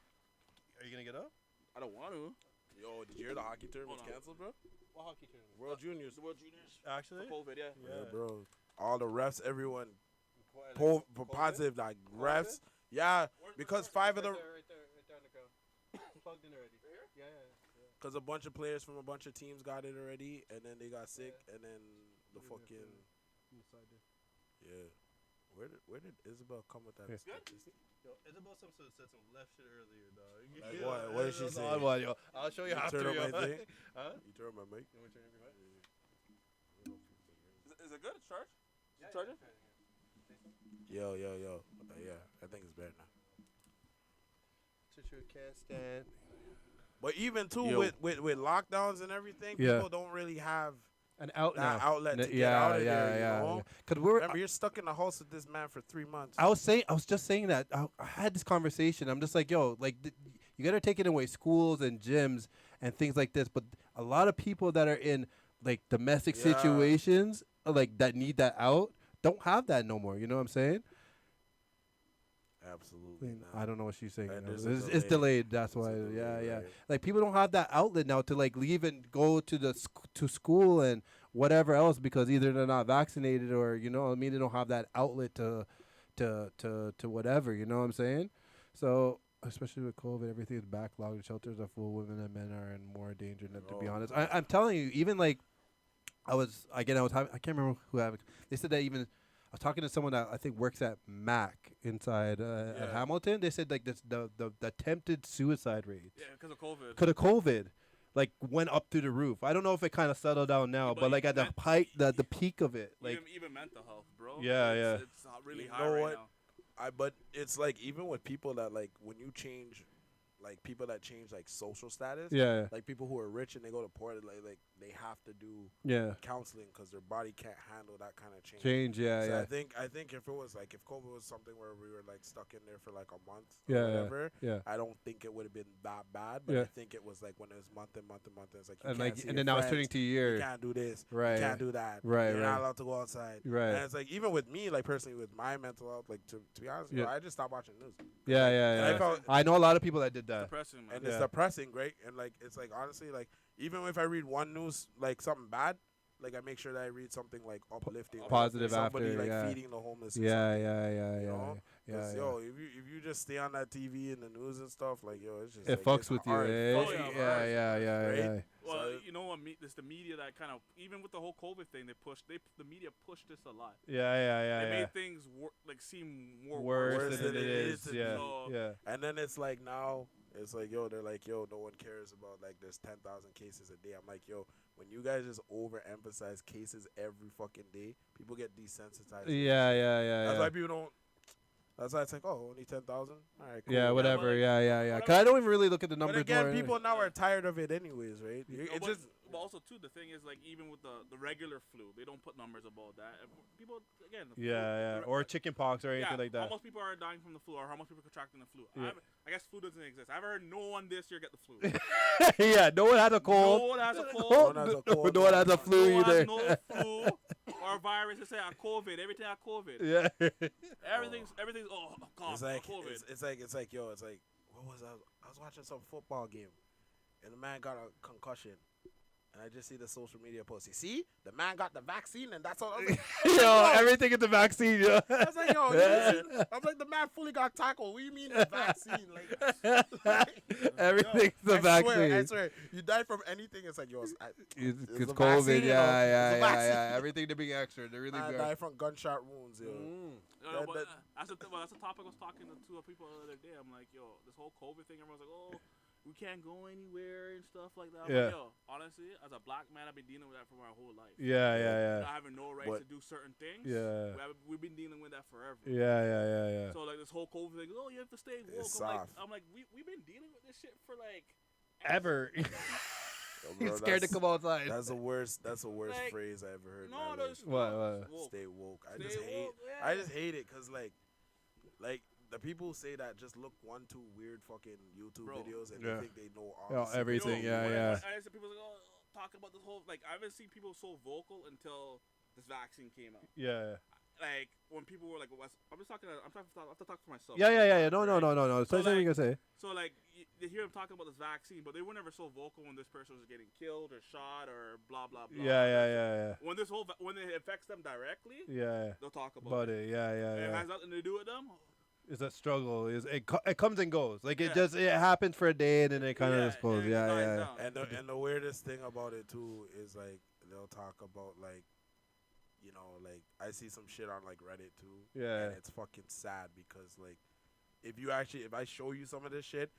Are you gonna get up? I don't want to. Yo, did you hear the hockey tournament's canceled, bro? What hockey tournament? World Juniors. Actually? For COVID, Yeah, bro. All the refs, everyone positive, like refs. Yeah, because 5 of the. Right there on the ground. Plugged in already. Yeah. Because a bunch of players from a bunch of teams got it already, and then they got sick, and then the fucking. Yeah. Where did Isabel come with that? Yo, Isabel said some left shit earlier, dog. Like what? What did she say? I'll show you how to turn up my thing. Huh? You turn my mic. You want me to turn your mic? Is it good? Charge? Is it charging? Yo. Yeah, I think it's better now. Can't stand. But even too with lockdowns and everything, people don't really have an outlet to get out of there. You know? Because remember, you're stuck in the house with this man for 3 months. I was just saying that. I had this conversation. I'm just like, yo, like you gotta take it away, schools and gyms and things like this. But a lot of people that are in like domestic situations, like that need that out, don't have that no more. You know what I'm saying? Absolutely. I don't know what she's saying. It's delayed. That's why. Yeah. Like people don't have that outlet now to like leave and go to to school and whatever else because either they're not vaccinated or they don't have that outlet to whatever. You know what I'm saying? So especially with COVID, everything is backlogged. The shelters are full. Women and men are in more danger. To be honest, I'm telling you, even like I can't remember who they said that even. I was talking to someone that I think works at Mac inside at Hamilton. They said like the attempted suicide rate. Yeah, because of COVID. Because of COVID, like went up through the roof. I don't know if it kind of settled down now, but like at the height, the peak of it, like even mental health, bro. Yeah, it's really high right now. But it's like even with people that like when you change. Like people that change like social status, like people who are rich and they go to poor, like they have to do counseling because their body can't handle that kind of change. I think if it was like if COVID was something where we were like stuck in there for like a month or whatever, I don't think it would have been that bad. But I think it was like when it was month, it's like and then now it's turning to years. You can't do this, you can't do that, you're not allowed to go outside, and it's like even with me, like personally with my mental health, like to be honest, I just stopped watching news. I know a lot of people that did that. Depressing, man. And it's depressing, right? And like it's like honestly, like even if I read one news like something bad, like I make sure that I read something like uplifting, positive like somebody after, like feeding the homeless. You know? Yo, if you just stay on that TV and the news and stuff, like yo, it's just it like, fucks with you. Right? Well, you know what? It's the media that kind of even with the whole COVID thing, the media pushed this a lot. They made things seem more worse than it is. Yeah. And then it's like now. It's like, yo, they're like, yo, no one cares about, like, there's 10,000 cases a day. I'm like, yo, when you guys just overemphasize cases every fucking day, people get desensitized. That's why people don't. That's why it's like, oh, only 10,000? All right, cool. Yeah, whatever. Yeah. Because I don't even really look at the numbers. But again, people now are tired of it anyways, right? But also too, the thing is like even with the regular flu, they don't put numbers about that. People again. Or chicken pox or anything like that. How much people are dying from the flu, or how much people are contracting the flu. Yeah. I guess flu doesn't exist. I've heard no one this year get the flu. Yeah, no one has a cold. No one has a cold. No one has a flu either. No flu or virus. They say I COVID. Everything I COVID. Yeah. Everything's God. It's like COVID. it's like what was I was watching some football game, and the man got a concussion. And I just see the social media post. You see, the man got the vaccine, and that's all. I was like, yo, everything is the vaccine, yo. I was like, yo, I'm like, the man fully got tackled. What do you mean the vaccine? Everything's the vaccine. I swear, you die from anything. It's like, yo, it's COVID. Vaccine, yeah. Everything to be extra. They really I die from gunshot wounds, yo. That's a topic I was talking to people the other day. I'm like, yo, this whole COVID thing. Everyone's like, oh, we can't go anywhere and stuff like that. I'm like, yo, honestly, as a black man, I've been dealing with that for my whole life. Yeah. Not having no right to do certain things. Yeah. We've been dealing with that forever. Yeah. So like this whole COVID thing, oh, you have to stay woke. I'm like, we've been dealing with this shit for like ever. He's scared to come outside. That's the worst like, phrase I ever heard. No, what? Stay woke. I just hate it because like the people say that just look 1-2 weird fucking YouTube videos and they think they know all everything. I see people like, talking about this whole like I haven't seen people so vocal until this vaccine came out. Yeah. Like when people were like, I'm just talking. I'm talking to myself. Yeah. No. So what you gonna say? So like you hear them talking about this vaccine, but they were never so vocal when this person was getting killed or shot or blah blah blah. Yeah. When when it affects them directly, they'll talk about it. Yeah. It has nothing to do with them. It's a struggle. It comes and goes. Like it happens for a day and then it kind of just goes. Yeah. And the weirdest thing about it too is like they'll talk about like, you know, like I see some shit on like Reddit too. Yeah. And it's fucking sad because like if I show you some of this shit,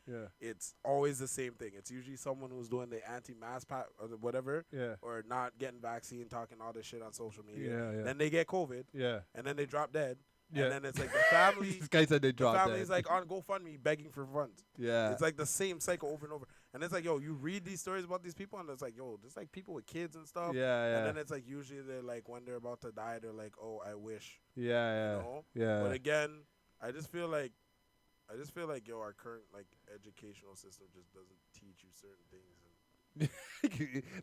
it's always the same thing. It's usually someone who's doing the anti-mask or whatever, or not getting vaccine, talking all this shit on social media. Yeah. Then they get COVID. Yeah. And then they drop dead. Yeah. And then it's like the family. This guy said they dropped. The family's like on GoFundMe begging for funds. Yeah. It's like the same cycle over and over. And it's like, yo, you read these stories about these people, and it's like, yo, there's like people with kids and stuff. Yeah. And then it's like usually they're like when they're about to die, they're like, oh, I wish. Yeah. You know? Yeah. But again, I just feel like, yo, our current like educational system just doesn't teach you certain things.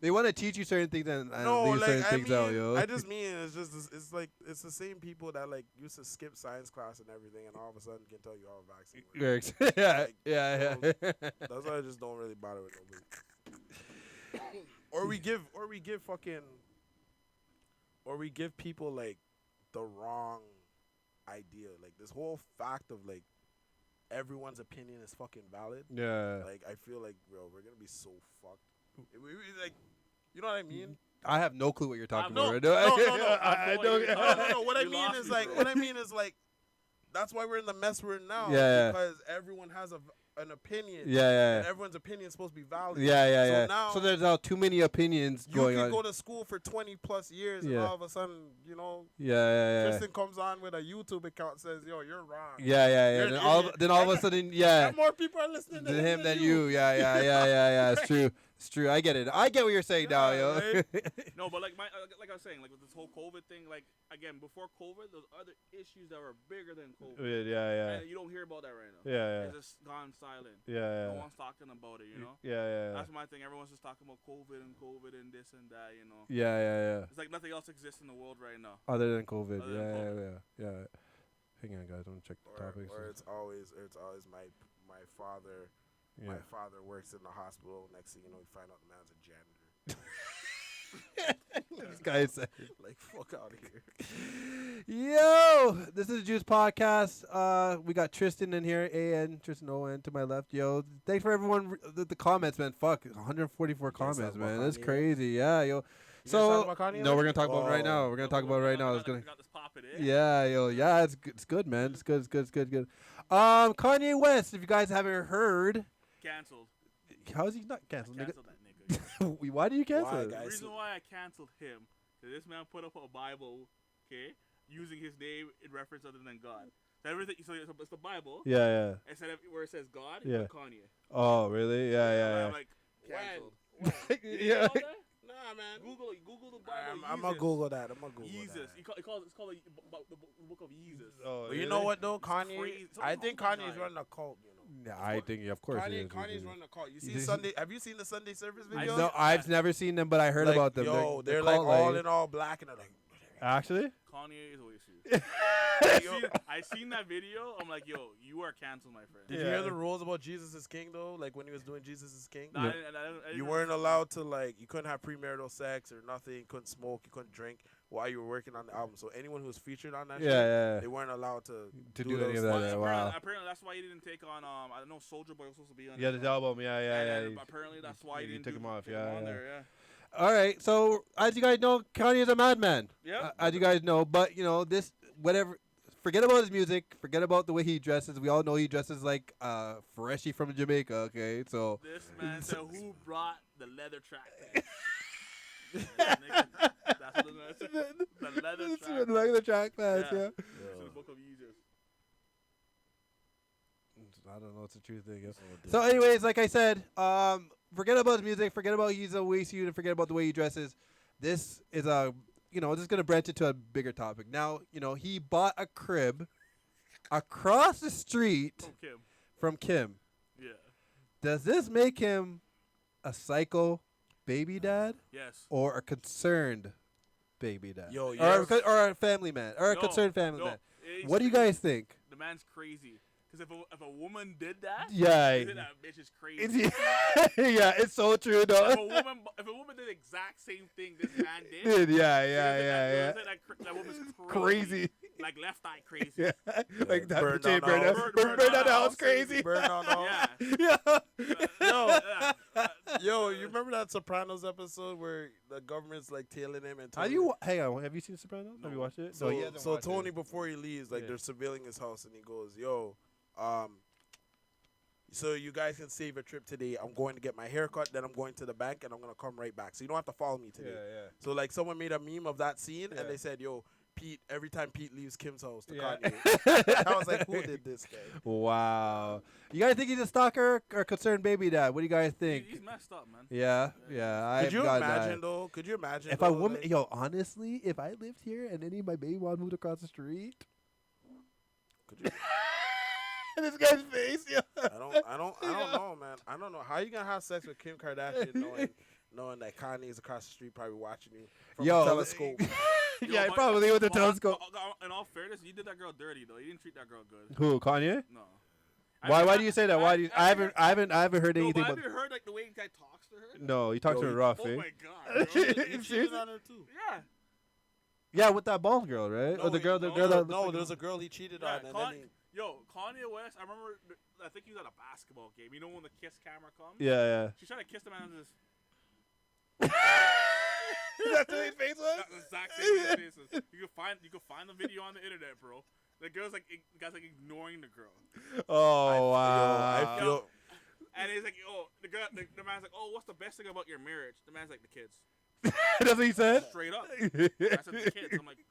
They want to teach you certain things and leave certain things out, yo. I just mean it's like it's the same people that like used to skip science class and everything, and all of a sudden can tell you how a vaccine works. Yeah. That's why I just don't really bother with nobody. or we give people like the wrong idea, like this whole fact of like everyone's opinion is fucking valid. Yeah. Like I feel like, bro, we're gonna be so fucked. Like, you know what I mean? I have no clue what you're talking about right now. No. What I mean is like, that's why we're in the mess we're in now. Yeah. Because everyone has an opinion. Yeah. And everyone's opinion is supposed to be valid. Yeah. Now, so there's now too many opinions going on. You could go to school for 20 plus years and all of a sudden, you know. Yeah. Tristan comes on with a YouTube account and says, yo, you're wrong. Yeah. Then all of a sudden, more people are listening to him than you. Yeah. It's true. I get it. I get what you're saying now, yo. Right? No, but like I was saying, like with this whole COVID thing, like again, before COVID, there's other issues that were bigger than COVID. Yeah. And you don't hear about that right now. Yeah. It's just gone silent. Yeah. No one's talking about it, you know? Yeah. That's my thing. Everyone's just talking about COVID and this and that, you know? Yeah. It's like nothing else exists in the world right now. Other than COVID. Yeah. Hang on, guys. I'm gonna check the topics. Or it's always my father. Yeah. My father works in the hospital. Next thing you know, you find out the man's a janitor. This guy said, like, fuck out of here. Yo, this is Juice Podcast. We got Tristan in here, A-N, Tristan O-N to my left. Yo, thanks for everyone, the comments, man. Fuck, 144 comments, man. That's crazy. Yeah, yo. So, no, we're going to talk about it right now. We're going to talk about it right now. It's gonna, yeah, yo. Yeah, it's good, man. It's good. Kanye West, if you guys haven't heard. Canceled. How is he not canceled? Canceled that nigga. Why do you cancel it? The reason why I canceled him is this man put up a Bible, okay, using his name in reference other than God. So everything. So it's the Bible. Yeah. Instead of where it says God, yeah. Kanye. Oh, really? Yeah. I'm like, canceled. Yeah. Google the Bible. I'm gonna Google that. Jesus. It's called the book of Jesus. Oh, but you know what though, Kanye? I think Kanye's running a cult. You know. Yeah, I think of course Kanye's running a cult. You see Sunday? Have you seen the Sunday service videos? No, I've never seen them, but I heard about them. They're like all in all black, and they're like. Actually? Kanye is always I seen that video. I'm like, yo, you are canceled, my friend. Did you hear the rules about Jesus is King though? Like when he was doing Jesus is King, I didn't you weren't allowed to you couldn't have premarital sex or nothing. You couldn't smoke. You couldn't drink while you were working on the album. So anyone who was featured on that, they weren't allowed to do any of that. Wow. Apparently that's why he didn't take on. I don't know, Soulja Boy was supposed to be on. Yeah, the album. Yeah. Apparently that's why he didn't take him off. Yeah. All right, so as you guys know, Kanye is a madman. Yeah. As you guys know, but you know this, whatever. Forget about his music. Forget about the way he dresses. We all know he dresses like Freshie from Jamaica. Okay, so this man said, "Who brought the leather track?" That's what the man said. The leather track. The leather track pants. Yeah. The book of Jesus. I don't know what's the true thing. So, anyways, like I said, forget about his music. Forget about he's a waste suit, and forget about the way he dresses. This is this is gonna branch into a bigger topic. Now, he bought a crib across the street from Kim. Yeah. Does this make him a psycho baby dad? Yes. Or a concerned baby dad? Yo, or a family man, or a concerned family man. What do you guys think? The man's crazy. Because if a woman did that, that bitch is crazy. Yeah, it's so true though. If a woman did the exact same thing this man did, yeah. That woman's crazy. Like Left Eye crazy. Yeah. Like that burn down the house crazy. Burn down the house. Yeah. Yo, you remember that Sopranos episode where the government's like tailing him and hang on, have you seen Sopranos? No. Have you watched it? So Tony, before he leaves, they're surveilling his house, and he goes, yo, so you guys can save a trip today. I'm going to get my hair cut, then I'm going to the bank, and I'm going to come right back. So you don't have to follow me today. Yeah. So someone made a meme of that scene, and they said, yo, Pete, every time Pete leaves Kim's house to Kanye. I was like, who did this guy? Wow. You guys think he's a stalker or concerned baby dad? What do you guys think? He's messed up, man. Yeah. Could you imagine, though? Could you imagine if a woman, honestly, if I lived here and any of my baby moms moved across the street, could you? This guy's face, I don't know, man. I don't know how you gonna have sex with Kim Kardashian knowing that Kanye is across the street, probably watching you from a telescope. Yeah, probably with the telescope. In all fairness, you did that girl dirty though. You didn't treat that girl good. Who, Kanye? No. Why do you say that? I haven't heard anything. Have you heard the way the guy talks to her? No, he talks to her rough. Oh my god. You cheated on her too. Yeah. Yeah, with that bald girl, right? No, or the girl that there's a girl he cheated on, and then Kanye West. I remember. I think he was at a basketball game. You know when the kiss camera comes? Yeah. She's trying to kiss the man with this. That's the way his face was. That's the exact same way his face was. You can find the video on the internet, bro. The guy's like ignoring the girl. Oh wow! I feel. And he's like, the man's like, oh, what's the best thing about your marriage? The man's like, the kids. That's what he said. Straight up. I said the kids. I'm like,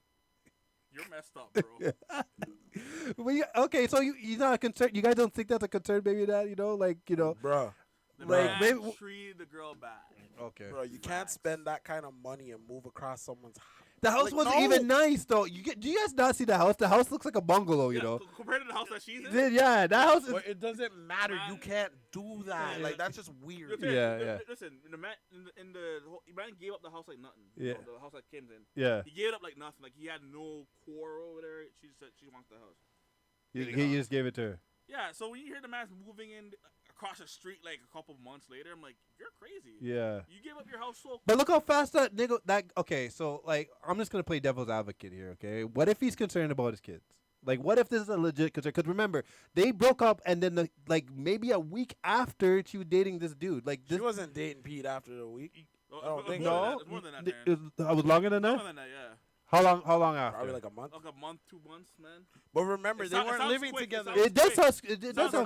you're messed up, bro. Okay, so he's not a concern. You guys don't think that's a concern, baby dad? Bruh. The man treated the girl bad. Okay, bro, you can't spend that kind of money and move across someone's house. The house wasn't even nice, though. Do you guys not see the house? The house looks like a bungalow, you know. Compared to the house that she's in? Yeah, that house is... But it doesn't matter. You can't do that. That's just weird. Yeah. Listen, the man gave up the house like nothing. Yeah. The house that Kim's in. Yeah. He gave it up like nothing. Like, he had no core over there. She said she wants the house. He just gave it to her. Yeah, so when you hear the man's moving in across the street like a couple months later, I'm like, you're crazy. Yeah. You gave up your house so quick. But look how fast that nigga... Okay, so, I'm just going to play devil's advocate here, okay? What if he's concerned about his kids? What if this is a legit concern? Because remember, they broke up, and then, maybe a week after, she was dating this dude. She wasn't dating Pete after the week. I don't think so. It was more than that, man. It was longer than that? More than that, yeah. How long after? Probably like a month. Like a month, 2 months, man. But remember, they weren't living together. It does sound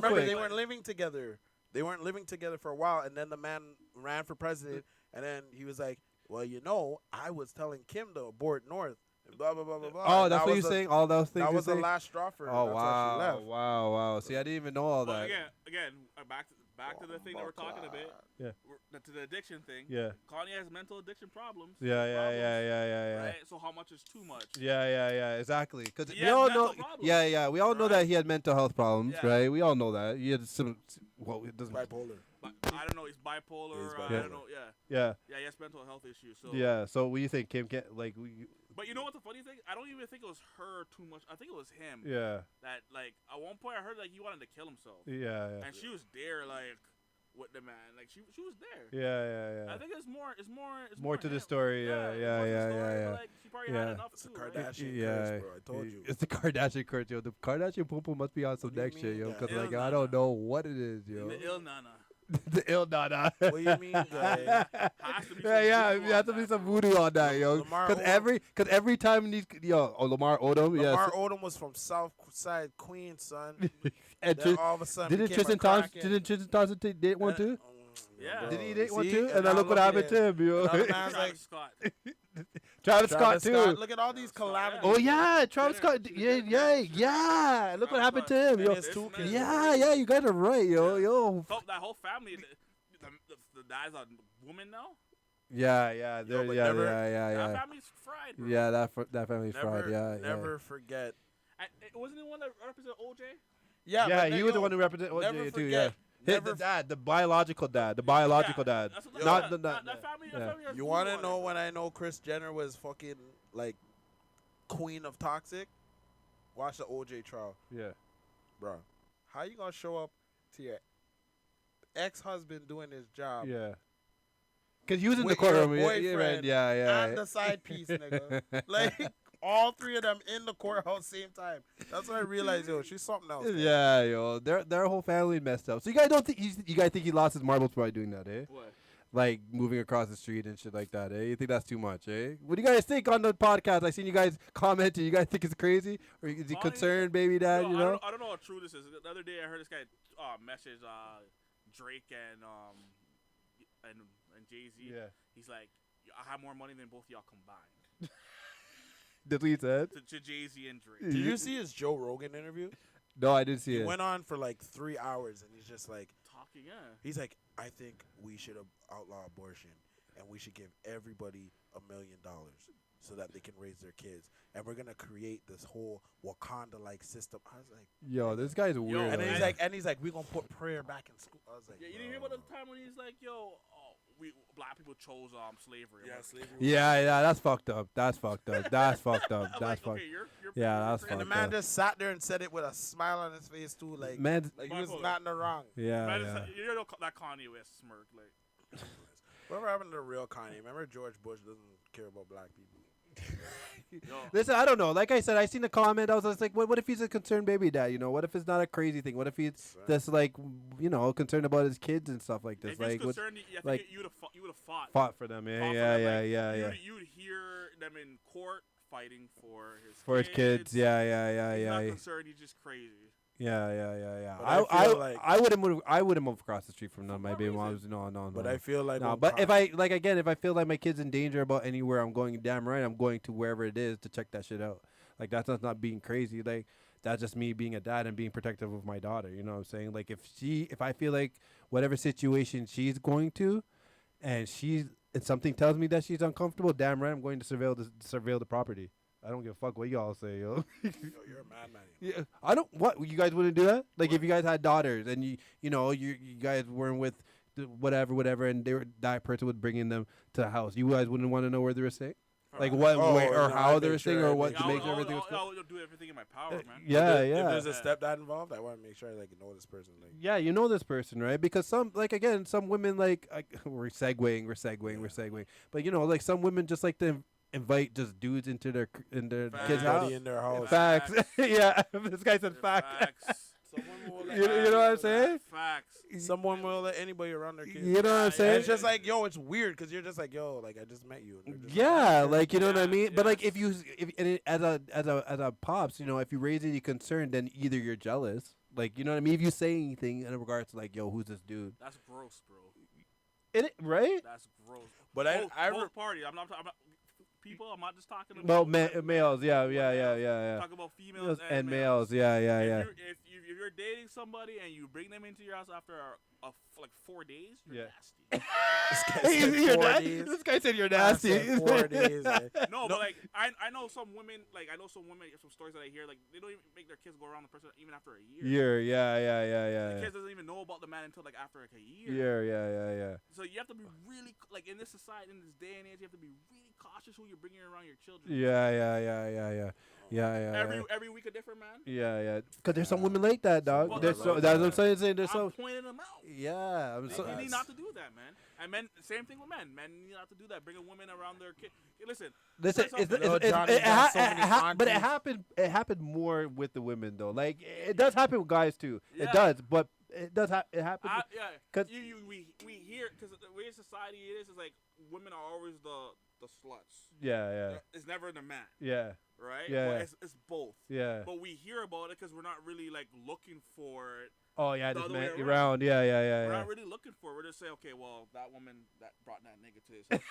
quick. They weren't living together. They weren't living together for a while, and then the man ran for president, and then he was like, well, I was telling Kim to abort North, and blah, blah, blah, blah, blah. Oh, that's what you're saying? All those things that was the last straw for her. Oh, wow. See, I didn't even know all that. Again, back to the thing that we're talking about. Yeah. To the addiction thing. Yeah. Kanye has mental addiction problems. Yeah. Right? So how much is too much? Yeah, exactly. Because He we has all mental know. problems, Yeah, we all know that he had mental health problems, Yeah. right? We all know that he had some. Well, it doesn't. Bipolar. I don't know. He's bipolar. I don't know. Yeah. Yeah, he has mental health issues. So. Yeah. So what do you think, Kim? We. But you know what the funny thing? I don't even think it was her too much. I think it was him. Yeah. That like at one point I heard like he wanted to kill himself. Yeah. And she was there like with the man. Like she was there. Yeah. I think it's more to him. the story. Yeah. Like she probably had enough It's a too. Kardashian Right? curse, bro. I told you. It's the Kardashian curse, yo. The Kardashian poo must be on some next shit, yo. Because like I don't know what it is, yo. The ill nana. The ill nana. What do you mean, guy? Yeah, you have to be some voodoo on that, yo. Because every time these, Lamar Odom, Lamar Odom was from South Side Queens, son. And then all of a sudden, didn't Tristan Thompson date one too? Yeah. Did he date one See? too? And And then now look what look happened at to him, yo. Another man's like Travis Scott. Travis Scott too. Look at all these calamities. Oh yeah, Travis Scott. Yeah. Look what happened to him, yo. And his two kids. Yeah, you guys are right, yo. So that whole family, the guy's a woman now. Yeah. Yo, but That family's fried, bro. Yeah, that family's fried. Yeah. Never forget. Wasn't it one that represented OJ? Yeah, he was the one who represented never OJ too. forget. Yeah. The dad, the biological dad, dad. Not the. That family. You want to know when I know Kris Jenner was fucking like queen of toxic? Watch the OJ trial. Yeah. Bro, how you gonna show up to your ex-husband doing his job? Yeah. Because he was in the with courtroom. your boyfriend Yeah. and the side piece, nigga. Like all three of them in the courthouse same time. That's when I realized, yo, she's something else. Man. Yeah, yo, their whole family messed up. So you guys don't think you guys think he lost his marbles by doing that, eh? What? Like moving across the street and shit like that, eh? You think that's too much, eh? What do you guys think on the podcast? I seen you guys commenting. You guys think it's crazy, or is he concerned, baby dad? No, you know? I don't know how true this is. The other day I heard this guy message Drake and Jay-Z. Yeah. He's like, I have more money than both y'all combined. That's what he said. To Jay-Z and Drake. Did you see his Joe Rogan interview? No, I didn't see it. He went on for like 3 hours, and he's just like talking. Yeah. He's like, I think we should outlaw abortion, and we should give everybody $1 million so that they can raise their kids, and we're gonna create this whole Wakanda-like system. I was like, yo, this guy's weird. And then he's like, we're gonna put prayer back in school. I was like, yeah, you didn't hear about the time when he's like, yo, we black people chose slavery. Yeah, slavery. Yeah, that's fucked up. That's fucked up. That's fucked up. That's like, fucked. Okay, you're yeah, that's fucked fucked And the man just sat there and said it with a smile on his face too, like he was not in the wrong. Yeah, you know that Kanye West smirk, like. Whatever happened to the real Kanye? Remember George Bush doesn't care about black people. Listen, I don't know. Like I said, I seen the comment. I was just like, what if he's a concerned baby dad? You know, what if it's not a crazy thing? What if he's just like, concerned about his kids and stuff like this? If like, he's concerned, I think you would have fought. Fought for them. Yeah. You'd hear them in court fighting for his kids. Yeah. He's not concerned. He's just crazy. Yeah. I wouldn't move across the street from my baby moms. No. But I feel like But if I feel like my kid's in danger about anywhere I'm going, damn right, I'm going to wherever it is to check that shit out. Like that's not being crazy. Like that's just me being a dad and being protective of my daughter. You know what I'm saying? Like if I feel like whatever situation she's going to, and something tells me that she's uncomfortable, damn right, I'm going to surveil the property. I don't give a fuck what y'all say, yo. Yo, you're a madman. Yeah, I don't. What you guys wouldn't do that? Like if you guys had daughters and you guys weren't with whatever, and that person would bring in them to the house, you guys wouldn't want to know where they were staying, like how they were staying, or what to make sure everything was good. I'll do everything in my power, man. Yeah. If there's a stepdad involved, I want to make sure I know this person. Like, yeah, you know this person, right? Because some women we're segueing, but some women just like to invite just dudes into their kids' house. In their house. Facts. Yeah, this guy said facts. You know what I'm saying? Facts. Someone will let anybody around their kids. You know what I'm saying? And it's just like, yo, it's weird because you're just like, yo, like I just met you. Yeah, like you know what I mean. But like if as a pops, if you raise any concern, then either you're jealous, like you know what I mean. If you say anything in regards to like, yo, who's this dude? That's gross, bro. Right? That's gross. But both parties. I'm not. people. I'm not just talking about males. Yeah. Talk about females and males. Yeah. If you're dating somebody and you bring them into your house after like 4 days, you're nasty. This guy said you're nasty. 4 days. No, but like I know some women. Like I know some women. Some stories that I hear. Like they don't even make their kids go around the person even after a year. Yeah. The kids doesn't even know about the man until like after like a year. Yeah. So you have to be really like in this society, in this day and age, you have to be really cautious who you're bringing around your children. Yeah. Every week a different man. Yeah. Because there's some women like that, dog. Well, that's what I'm saying. There's I'm pointing them out. Yeah, You need not to do that, man. And men, same thing with men. Men need not to do that. Bring a woman around their kid. Listen. But it happened more with the women though. Like it does happen with guys too. Yeah. It does, but it happen. Cause we hear because the way society is like women are always the sluts. Yeah. It's never the man. Yeah. Right. Yeah. Well, it's both. Yeah. But we hear about it because we're not really like looking for it. Oh yeah, this man around. Yeah. We're not really looking for it. We're just saying, okay, well, that woman that brought that nigga to his house.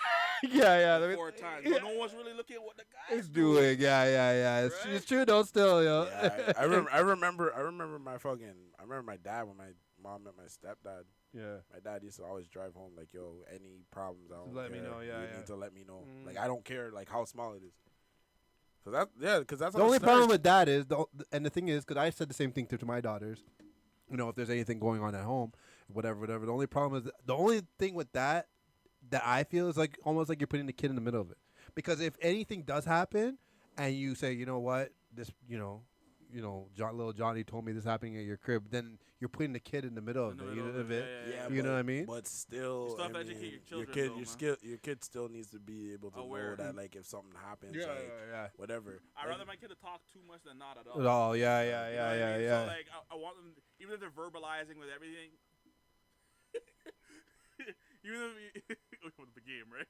Yeah. 4 times. But no one's really looking at what the guy's doing. Yeah. It's true though. Still, yo. Yeah, I remember my dad when my mom met my stepdad. Yeah. My dad used to always drive home like, yo, any problems, I don't let me know. Yeah. You need to let me know. Like I don't care like how small it is. Because that's the only problem with that is and the thing is because I said the same thing to my daughters. You know, if there's anything going on at home, whatever. The only problem is the only thing with that I feel is like almost like you're putting the kid in the middle of it. Because if anything does happen, and you say, you know what, this, little Johnny told me this happening at your crib, then you're putting the kid in the middle of it. Yeah, you know what I mean? But still, you still have to educate your children. Your kid still needs to be able to know that, like, if something happens, whatever. I'd rather my kid to talk too much than not at all. Oh, yeah. So, like, I want them, even if they're verbalizing with everything, even if with the game, right?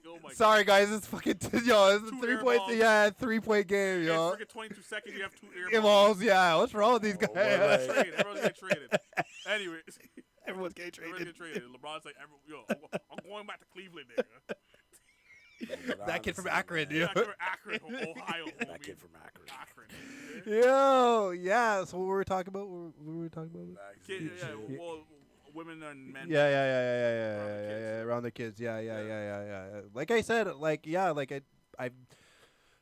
Oh my Sorry, guys, it's fucking it's a 3-point game, yo. Freaking 22 seconds, you have 2 air balls. Yeah, what's wrong with these guys? Everyone's getting traded. Anyways, everyone's getting traded. LeBron's like, I'm going back to Cleveland, nigga. That kid from Akron, dude. That kid from Akron, Ohio. That kid from Akron. Yo, yeah. So what were we talking about? Well, women and men. Yeah. Around the kids. Yeah. Like I said, I've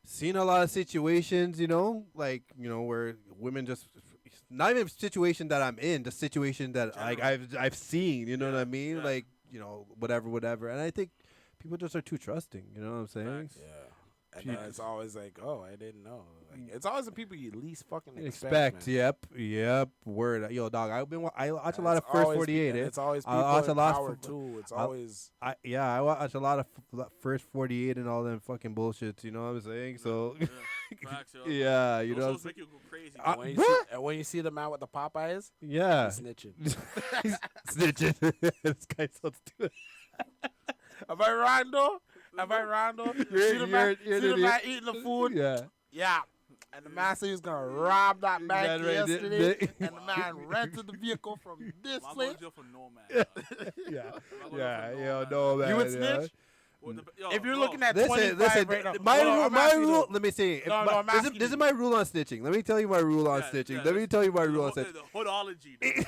seen a lot of situations, where women just not even a situation that I'm in, the situation that I've seen. You know what I mean? Yeah. Like whatever. And I think people just are too trusting. You know what I'm saying? Yeah. And then it's always like, oh, I didn't know. Like, it's always the people you least fucking expect. Yep. Word. Yo, dog. I watch a lot of First 48. It's always people in power too. It's always. I watch a lot of First 48 and all them fucking bullshits. You know what I'm saying? So. Facts, yo. Yeah, you know. Those make you go crazy. When you see the man with the Popeyes, yeah, he's snitching. This guy's so stupid. Am I wrong though? See the man eating the food? Yeah. And the man said he was going to rob that bank yesterday. And the man rented the vehicle from this place. I'm going to jail for no man. No man. You would snitch? If you're looking at 25 right now. My rule, let me see. This is my rule on snitching. Let me tell you my rule on snitching. Let me tell you my rule on snitching. The hoodology. The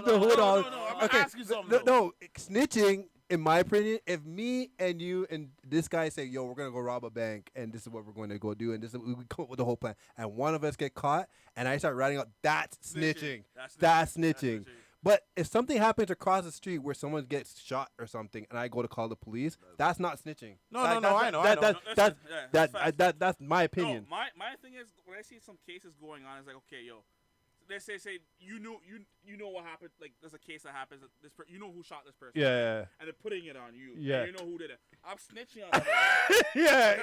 hoodology. I'm asking something. No, snitching. In my opinion, if me and you and this guy say, yo, we're going to go rob a bank and this is what we're going to go do and we come up with the whole plan and one of us get caught and I start writing out, that's snitching. That's snitching. But if something happens across the street where someone gets shot or something and I go to call the police, that's not snitching. No, I know. That's my opinion. No, my thing is when I see some cases going on, it's like, okay, yo, they say you know what happened. Like there's a case that happens. You know who shot this person. Yeah. And they're putting it on you. Yeah. And you know who did it. I'm snitching on him. Yeah.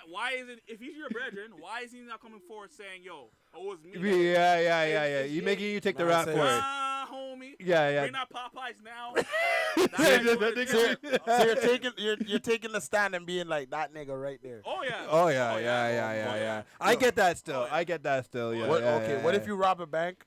Why is it? If he's your brethren, why is he not coming forward saying, "Yo, it was me"? Yeah. You making you take the rap for it. Homie. Yeah. Bring out Popeyes now. So you're taking the stand and being like that nigga right there. Oh yeah. I get that still. Yeah. What if you rob a bank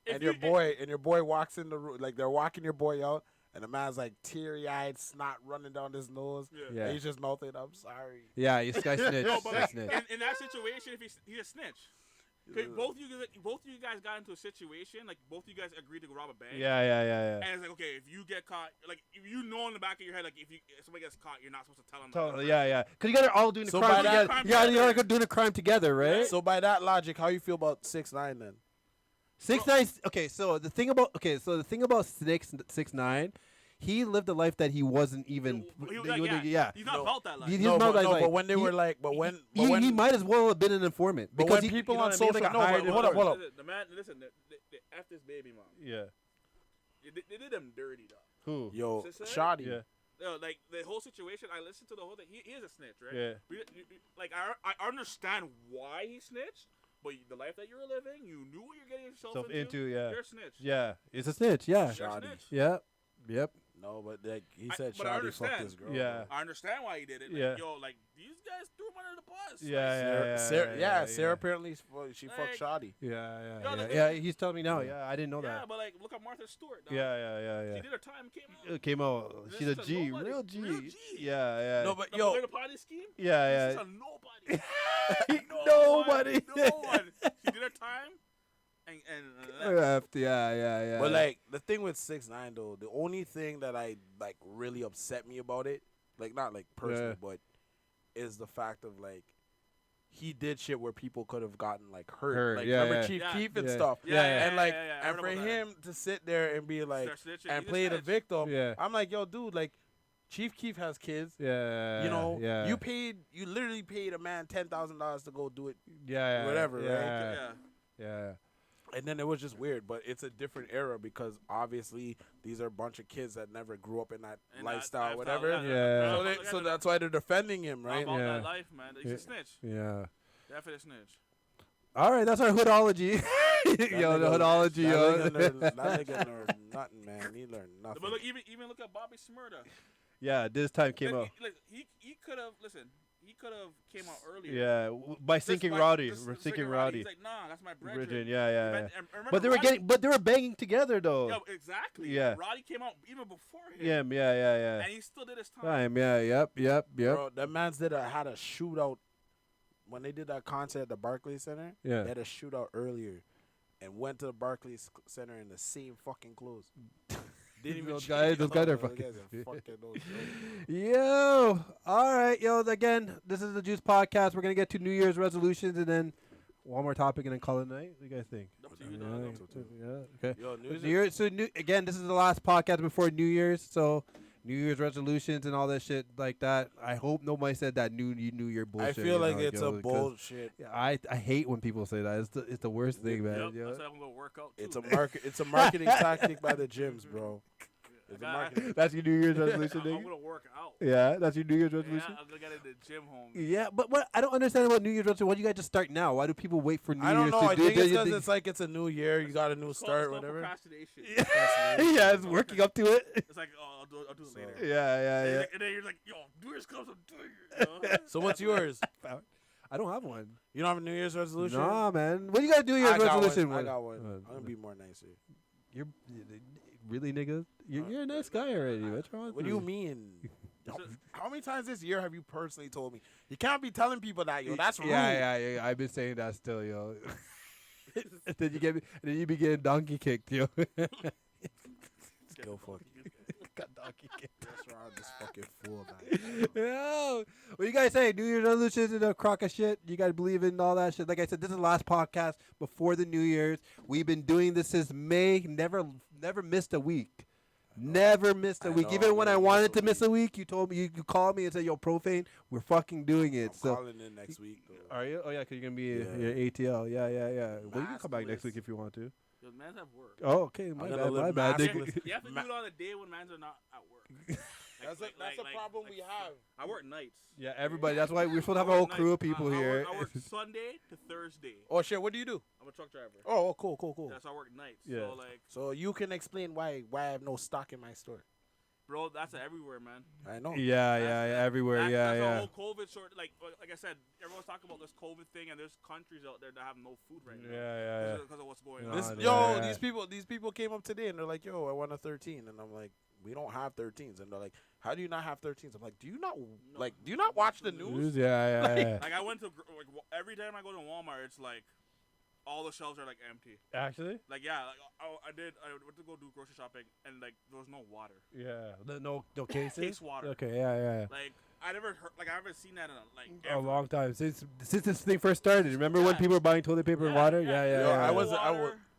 and your boy walks in the room, like they're walking your boy out And the man's like teary-eyed, snot running down his nose. Yeah. And he's just mouthing, I'm sorry. Yeah, this guy snitched. No, but like, in that situation, if he's a snitch. Both of you guys got into a situation, like both of you guys agreed to go rob a bank. Yeah. And it's like, okay, if you get caught, like if you know in the back of your head, like if somebody gets caught, you're not supposed to tell them. Totally, yeah. Because you guys are all doing the crime together. Yeah, you're doing the crime together, right? So by that logic, how you feel about 6ix9ine then? 6ix9ine. Okay, so the thing about 6ix9ine. He lived a life that he wasn't even. He's not about that life. But when they were like, he might as well have been an informant. But when people on social, hold up. The man, listen, they F this baby mom. Yeah. They did him dirty, though. Who? Yo, Shoddy. Yeah. Yo, like the whole situation, I listened to the whole thing. He is a snitch, right? Yeah. Like I understand why he snitched, but the life that you were living, you knew what you're getting yourself into. Yeah. You're a snitch. Yeah, it's a snitch. Yeah. Shoddy. Yep. No, but like he said, Shoddy fucked this girl. Yeah. I understand why he did it. Like, Yeah. Yo, like these guys threw him under the bus. Sarah apparently she fucked Shoddy. Yeah. He's telling me now. Yeah, I didn't know that. Yeah, but like look at Martha Stewart. Dog. Yeah. She did her time. Came out. She's a G, real G. Yeah. No, but the party scheme. Yeah. She's a nobody. Nobody. No one. She did her time. And left. Yeah. But like the thing with 6ix9ine though, the only thing that I like really upset me about it, like not like personally, but is the fact of like he did shit where people could have gotten like hurt. Like remember Chief Keef and stuff. And for him to sit there and be like and play the victim, I'm like, yo, dude, like Chief Keef has kids. Yeah. You know, you literally paid a man $10,000 to go do it. Yeah. Whatever, right? Yeah. And then it was just weird, but it's a different era because obviously these are a bunch of kids that never grew up in that lifestyle, whatever. So that's why they're defending him, right? About that life, man. He's a snitch. Yeah. Definitely a snitch. All right, that's our hoodology. Yo, the hoodology. That nigga learned nothing, man. He learned nothing. But look, even look at Bobby Shmurda. Yeah, this time came out. He could have He could have came out earlier. Yeah, by sinking Roddy. Sinking Roddy. He's like, nah, that's my brethren. Yeah. But they were banging together though. Yeah, exactly. Yeah. Roddy came out even before him. Yeah. And he still did his time. Yep. Bro, that man's had a shootout when they did that concert at the Barclays Center. Yeah. They had a shootout earlier, and went to the Barclays Center in the same fucking clothes. Didn't even those guys are fucking. Yo, all right, yo. Again, this is the Juice Podcast. We're gonna get to New Year's resolutions and then one more topic and then call it a night. What do you guys think? Okay. Yo, New Year's. So again, this is the last podcast before New Year's. So New Year's resolutions and all that shit like that. I hope nobody said that New Year bullshit. I feel like it's a bullshit. I hate when people say that. It's the worst thing, man. Yep, that's why I'm gonna work out too. It's a marketing tactic by the gyms, bro. That's your New Year's resolution, I'm gonna work out. Yeah, that's your New Year's resolution. Yeah, I'm gonna get in the gym home. Yeah, but what I don't understand about New Year's resolution. Why do you guys just start now? Why do people wait for New Year's? I don't know. I think it's because it's like it's a new year. You got a new start, whatever. Procrastination. Yeah, it's working up to it. It's like, oh, I'll do it later. Yeah. And then you're like, yo, New Year's comes, I'm doing it. So what's yours? I don't have one. You don't have a New Year's resolution? Nah, man. What do you got to do your resolution? I got one. I'm gonna be more nicer. You're really, nigga? You're a nice guy already. What's wrong with What do you mean? How many times this year have you personally told me? You can't be telling people that, yo. That's rude. Yeah. I've been saying that still, yo. Then you be getting donkey kicked, yo. Go fuck. Got donkey kicked. That's why I'm this fucking fool, man. Yo, what you guys say? New Year's resolutions and a crock of shit. You guys believe in all that shit? Like I said, this is the last podcast before the New Year's. We've been doing this since May. Never missed a week. Never missed a week. Even when I wanted to miss a week, you told me you called me and said, "Yo, Profane, we're fucking doing it." I'm calling in next week, though. Are you? Oh yeah, because you're gonna be your ATL. Yeah. Well, you can come back next week if you want to. Because mans have work. Oh, okay. My bad. You have to do it on a day when mans are not at work. That's a problem we have. I work nights. Yeah, everybody. That's why we're supposed to have a whole crew of people here. I work Sunday to Thursday. Oh shit! What do you do? I'm a truck driver. Oh, cool. Yeah, so I work nights. Yeah. So you can explain why I have no stock in my store. Bro, that's everywhere, man. I know. Yeah, everywhere. That's the whole COVID short. Like I said, everyone's talking about this COVID thing, and there's countries out there that have no food right now. Yeah. Because of what's going on. These people came up today and they're like, "Yo, I want a 13," and I'm like, we don't have 13s. And they're like, how do you not have 13s? I'm like, do you not watch the news? Yeah. Like I went to like every time I go to Walmart, it's like all the shelves are like empty. Actually? Like yeah, like I went to go do grocery shopping and like there was no water. Yeah. No cases. Case water. Okay. Yeah. Like I never heard, like I haven't seen that in like a long time since this thing first started. Remember when people were buying toilet paper and water? Yeah.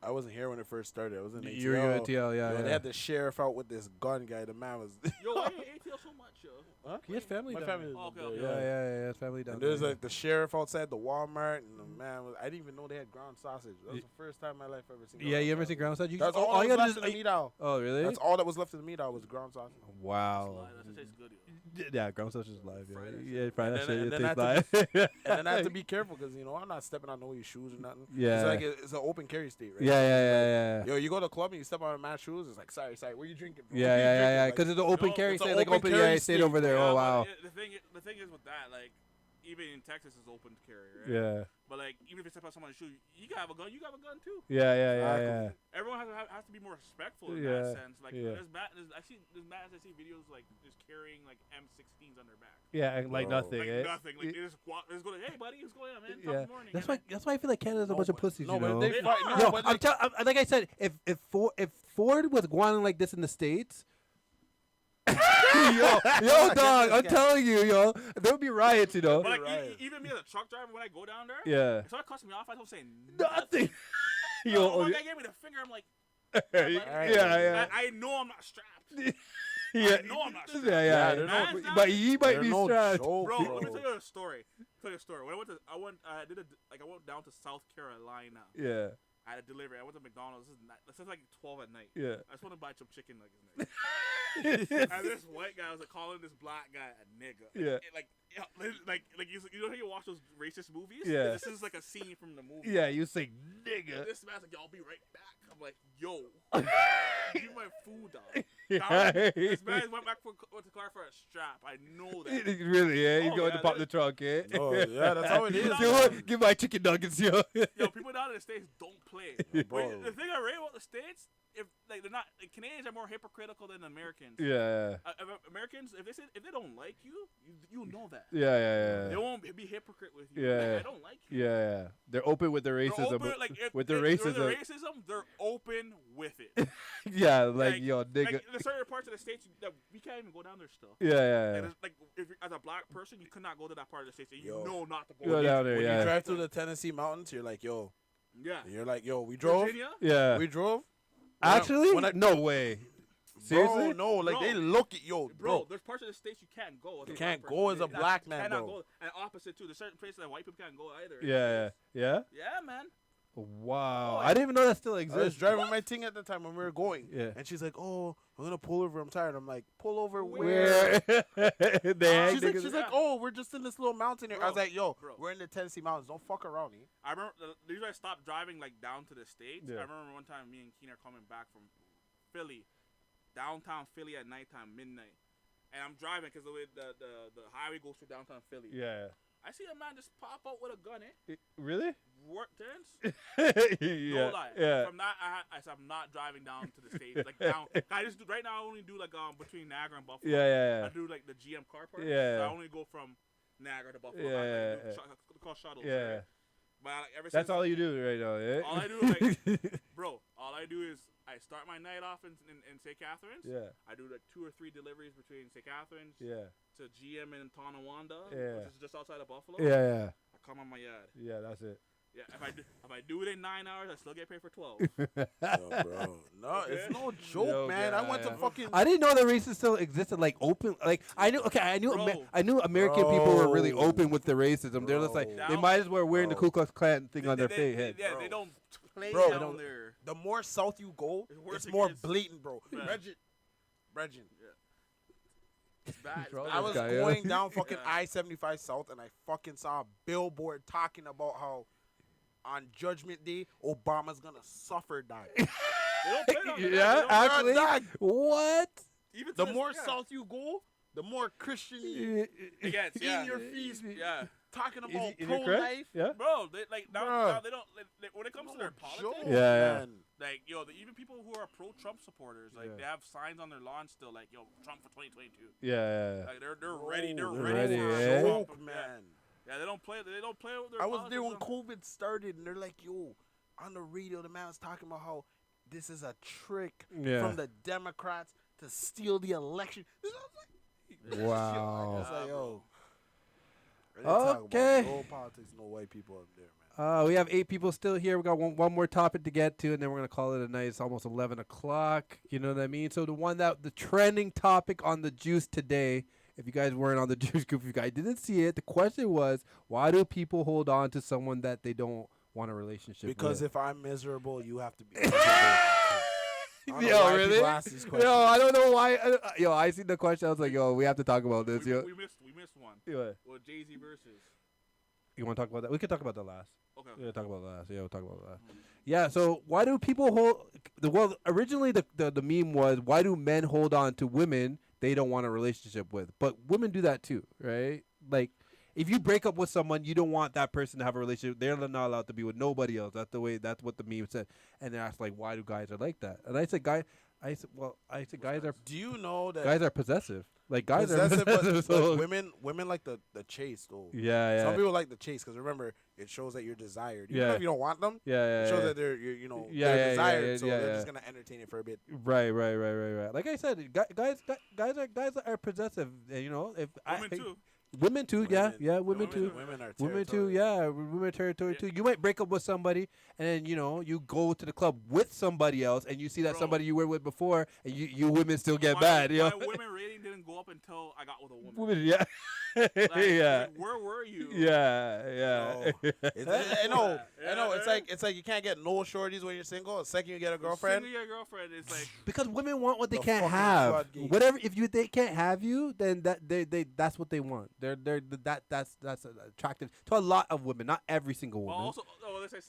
I wasn't here when it first started. I was in ATL. You were in ATL, yeah. They had the sheriff out with this gun guy. The man was. Yo, why you ATL so much, yo? Huh? He has family. My down family. there. Okay. Yeah. His family down and there. there's like the sheriff outside the Walmart, and the man was. I didn't even know they had ground sausage. That was the first time in my life I ever seen. Yeah, you ever seen ground sausage? That's all that was left in the meat aisle. Oh, really? That's all that was left in the meat aisle was ground sausage. Wow. That tastes good, yo. Yeah, ground sausage is live. Yeah, fry that shit. It then tastes live. and then I have to be careful because I'm not stepping on nobody's shoes or nothing. Yeah. It's an open carry state, right? Yeah. Yo, you go to a club and you step on a man's shoes. It's like, sorry, where you drinking? Bro? Yeah. Because it's an open carry state. Like open carry state over there. Oh wow. The thing is with that, like, even in Texas is open carry, right? Yeah. But like, even if you step on someone's shoe, you gotta have a gun. You got a gun too. Yeah. Everyone has to be more respectful in that sense. Like, I see videos like just carrying like M16s on their back. Yeah, and like nothing. Like nothing. Like they just go, hey buddy, what's going on, man? Top of the morning. That's why I feel like Canada's a bunch of pussies. No, you know? but they fight. Like I said, if Ford was whining like this in the States. yo, dog! I'm telling you, yo, there would be riots, you know. But like, even me as a truck driver, when I go down there, if someone cuts me off, I don't say nothing. Yo, one guy gave me the finger. I'm like, I know I'm not strapped. I know I'm not strapped. Yeah. But he might be strapped. Bro, let me tell you a story. When I went down to South Carolina. Yeah. I had a delivery. I went to McDonald's. This is like 12 at night. Yeah. I just want to buy some chicken nuggets. And this white guy was like calling this black guy a nigga. Like you know how you watch those racist movies? Yeah. This is like a scene from the movie. Yeah, you say nigga. And this man's like, yo, I'll be right back. I'm like, yo, give my food, dog. This man went back with the car for a strap. I know that. Really, yeah? He's going to pop the trunk, eh? Oh, yeah, that's how it is. Give my chicken nuggets, yo. Yo, people down in the States don't play. Bro. The thing I read about the States, if like they're not, like, Canadians are more hypocritical than Americans. Yeah. Americans, if they don't like you, you know that. Yeah. They won't be hypocrite with you. Yeah. Like, I don't like you. Yeah. They're open with the racism. They're open with it. Yeah, like yo, nigga. Like, there's certain parts of the States that we can't even go down there still. Yeah. Like if you're, as a black person, you could not go to that part of the States. You know not to go down there. When you drive through the Tennessee mountains, you're like, yo. Yeah. You're like, yo, we drove. Virginia? Yeah. We drove. Actually, no way. Seriously? Bro, no, like they look at bro. There's parts of the States you can't go. You can't go as a black man, bro. Go. And opposite too. There's certain places that white people can't go either. Yeah. Yeah, man. Wow. I didn't even know that still exists. I was driving my thing at the time when we were going. Yeah. And she's like, oh, I'm going to pull over. I'm tired. I'm like, pull over where? She's like, oh, we're just in this little mountain here. I was like, yo, we're in the Tennessee mountains. Don't fuck around here. I remember the reason I stopped driving like down to the States. Yeah. I remember one time me and Keenan are coming back from Philly, downtown Philly at nighttime, midnight. And I'm driving because the way the highway goes through downtown Philly. Yeah. I see a man just pop out with a gun, Really? Terrence? Yeah. No lie. Yeah. From that, I'm not driving down to the States. Like down, right now I only do like between Niagara and Buffalo. Yeah. I do like the GM car park. Yeah. So I only go from Niagara to Buffalo. Yeah. Call shuttles. Yeah. Right? But ever since That's all you do right now, yeah? All I do is all I do is I start my night off in St. Catharines. Yeah. I do like 2 or 3 deliveries between St. Catharines. Yeah. To GM in Tonawanda. Yeah. Which is just outside of Buffalo. Yeah. I come on my yard. Yeah, that's it. Yeah, if I do it in 9 hours, I still get paid for 12. No, bro. No, it's no joke, man. I went to fucking. I didn't know the races still existed, like open. Like I knew American people were really open with the racism. They're just like they might as well wearing the Ku Klux Klan thing on their head. Yeah, they don't play down there. The more south you go, it's more blatant, bro. Regin. It's bad. I was going down fucking I-75 South, and I fucking saw a billboard talking about how on Judgment Day, Obama's gonna suffer die. Actually, what? Even the more south you go, the more Christian it gets. in your feast. Yeah. talking about pro-life. Yeah, bro. They now they don't. When it comes to their politics, like even people who are pro-Trump supporters, like they have signs on their lawn still, like Trump for 2022. Yeah. Like they're ready. They're ready for a joke, man. Yeah, they don't play with their. I was there when COVID started, and they're like, on the radio, the man was talking about how this is a trick from the Democrats to steal the election. Wow. I was like, okay. No politics, no white people up there, man. We have 8 people still here. We got one more topic to get to, and then we're gonna call it a night. It's almost 11 o'clock. You know what I mean? So the trending topic on the Juice today. If you guys weren't on the Juice group, if you guys didn't see it, the question was, why do people hold on to someone that they don't want a relationship with? Because if I'm miserable, you have to be miserable. Really? I don't know why. I seen the question. I was like, we have to talk about this. We missed one. Yeah. Well, Jay-Z versus. You want to talk about that? We can talk about the last. Okay. We'll talk about the last. Yeah, we'll talk about the last. Yeah, so why do people hold... originally the meme was, why do men hold on to women they don't want a relationship with? But women do that too, right? Like, if you break up with someone, you don't want that person to have a relationship. They're not allowed to be with nobody else. That's what the meme said. And they asked, like, why do guys are like that? And I said, guys are... Do you know that... Guys are possessive. Like, guys are possessive. But women like the chase, though. Yeah. Some people like the chase because, remember, it shows that you're desired. Even if you don't want them, it shows that they're desired, so they're just going to entertain it for a bit. Right. Like I said, guys are possessive. If women too. Women too, women too. Women are women are territory too. You might break up with somebody, and then you go to the club with somebody else, and you see that somebody you were with before, and you women still get mad. My women rating didn't go up until I got with a woman. Yeah. Like, where were you? Yeah. I know. It's like you can't get no shorties when you're single. The second you get a girlfriend, it's like because women want what they can't have. Whatever, they can't have you, then that's what they want. That's attractive to a lot of women, not every single woman. Well, also, let's say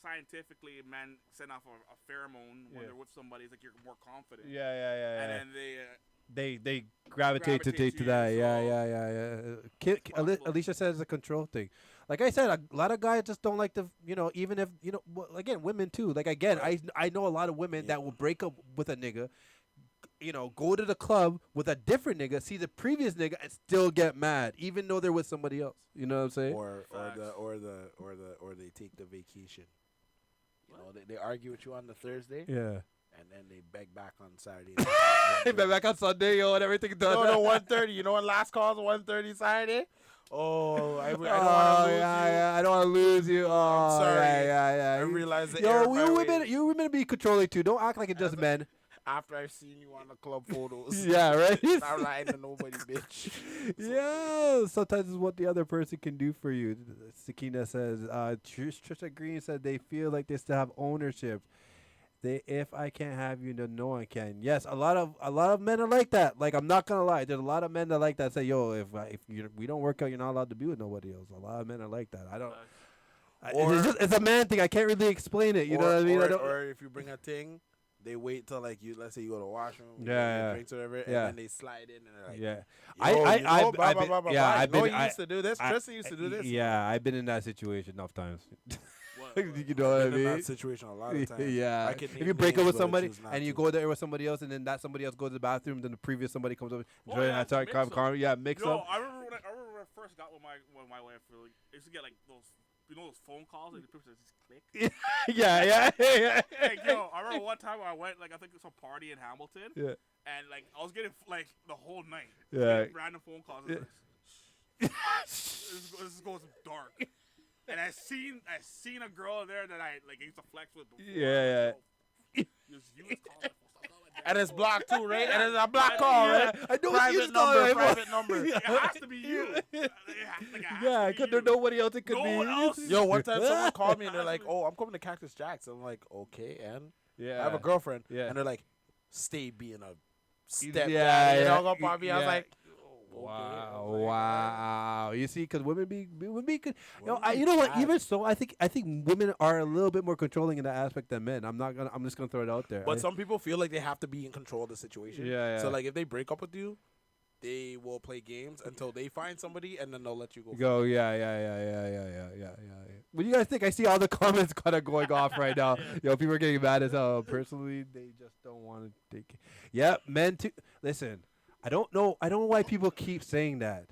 scientifically, men send off a pheromone when they're with somebody. It's like you're more confident. Yeah. And then they gravitate to that. Yeah. Alicia says it's a control thing. Like I said, a lot of guys just don't like to, even if, again, women too. Like, again, I know a lot of women that will break up with a nigga, go to the club with a different nigga, see the previous nigga, and still get mad, even though they're with somebody else. You know what I'm saying? Or they take the vacation. They argue with you on the Thursday. Yeah. And then they beg back on Saturday. They beg back on Sunday, and everything done. No, 1:30. You know when last call is 1:30 Saturday? Oh, I don't want to lose you. I don't want to lose you. Oh, I'm sorry. Yeah. I realize that. You women be controlling too. Don't act like it's just men. After I've seen you on the club photos. Yeah, right? I'm lying to nobody, bitch. Yeah, sometimes it's what the other person can do for you. Sakina says, Trisha Green said they feel like they still have ownership. If I can't have you, then no one can. Yes, a lot of men are like that. Like, I'm not gonna lie, there's a lot of men that like that. Say, if we don't work out, you're not allowed to be with nobody else. A lot of men are like that. It's a man thing. I can't really explain it. You know what I mean? Or if you bring a thing, they wait till let's say you go to the washroom, drinks or whatever, and then they slide in and they're like, I've been used to do this. Tristan used to do this. Yeah, I've been in that situation enough times. You know what I mean? In that situation a lot of times. Yeah. If you break up with somebody and you go there with somebody else, and then that somebody else goes to the bathroom, then the previous somebody comes up. Mix up. I remember when I first got with my wife. I used to get like those. Those phone calls and the person just click. Yeah. Like, I remember one time I went, I think it was a party in Hamilton. Yeah. And I was getting the whole night. Yeah. Random phone calls. This goes dark. And I seen a girl there that I used to flex with before. Yeah. And it's blocked too, right? And it's a block call, right? I know private number. It has to be you. Because there's nobody else it could be. One else. Yo, one time someone called me and they're like, "Oh, I'm coming to Cactus Jack's." I'm like, "Okay," and I have a girlfriend. Yeah. And they're like, "Stay being a stepdad." Yeah. Hung up on me. I was like, Wow. You see, because women be good. You know what? Even so, I think women are a little bit more controlling in that aspect than men. I'm just gonna throw it out there. But some people feel like they have to be in control of the situation. Yeah. So if they break up with you, they will play games until they find somebody, and then they'll let you go. Yeah. What do you guys think? I see all the comments kind of going off right now. Yo, people are getting mad as hell. Personally, they just don't want to take. Yeah, men too. Listen, I don't know why people keep saying that.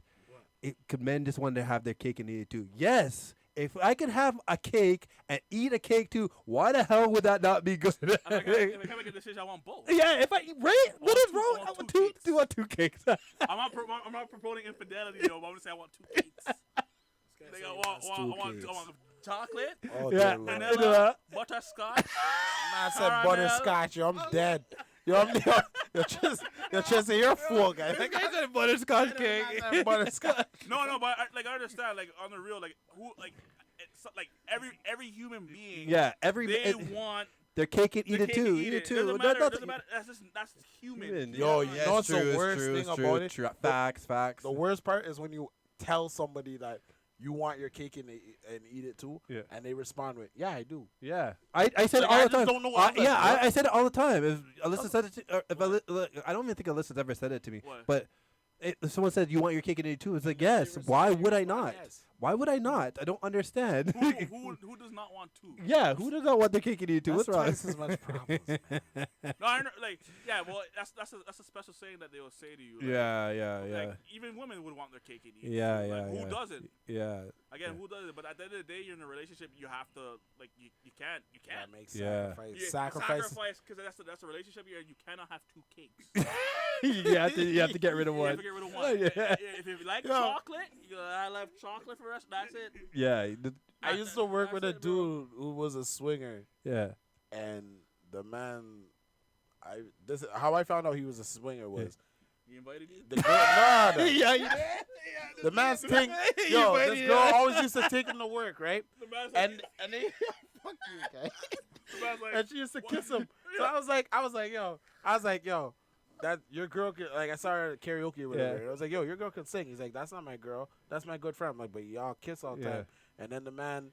Could men just want to have their cake and eat it too? Yes. If I could have a cake and eat a cake too, why the hell would that not be good? If I can make a decision, I want both. Yeah, what is wrong? I want two cakes. I'm not promoting infidelity, though. But I'm gonna say I want 2 cakes. I want chocolate. Oh, vanilla, butterscotch. I said butterscotch. Yo, I'm dead. You're full, guy. I said butterscotch cake. Butterscotch. No, but I understand. Like on the real, it's like every human being. Yeah, they want their cake and eat it too. Eat it too. Doesn't matter. That's human. Yo, you know what's the worst thing about it? Facts. The worst part is when you tell somebody that you want your cake and eat it too, and they respond with, "Yeah, I do." Yeah, I said it all the time. Don't know I said it all the time. If Alyssa said it, I don't even think Alyssa's ever said it to me. What? But if someone said, "You want your cake and eat it too?" It's like, yes. Why would I not? Yes. Why would I not? I don't understand. Who does not want to? Yeah, who does not want their cake and eat it too? What's wrong? Twice as much problems. No, I know, well, that's a special saying that they will say to you. Yeah. Even women would want their cake and eat it. Yeah. Who doesn't? Yeah. Again, who doesn't? But at the end of the day, you're in a relationship. You have to you can't. That makes sacrifice because that's a relationship. You cannot have 2 cakes. you have to get rid of one. You have to get rid of one. If you like chocolate, I love chocolate for us. That's it. Yeah. I used to work with a dude who was a swinger. Yeah. And the man, how I found out he was a swinger was. He invited you? The girl, Yeah. The man's thing. Yo, this girl always used to take him to work, right? The man's And they fuck you, guy. The man's like, And she used to kiss him. So I was like, yo, that your girl can, like, I saw her at karaoke or whatever. I was like, yo, your girl can sing. He's like, that's not my girl. That's my good friend. I'm like, but y'all kiss all the time. And then the man,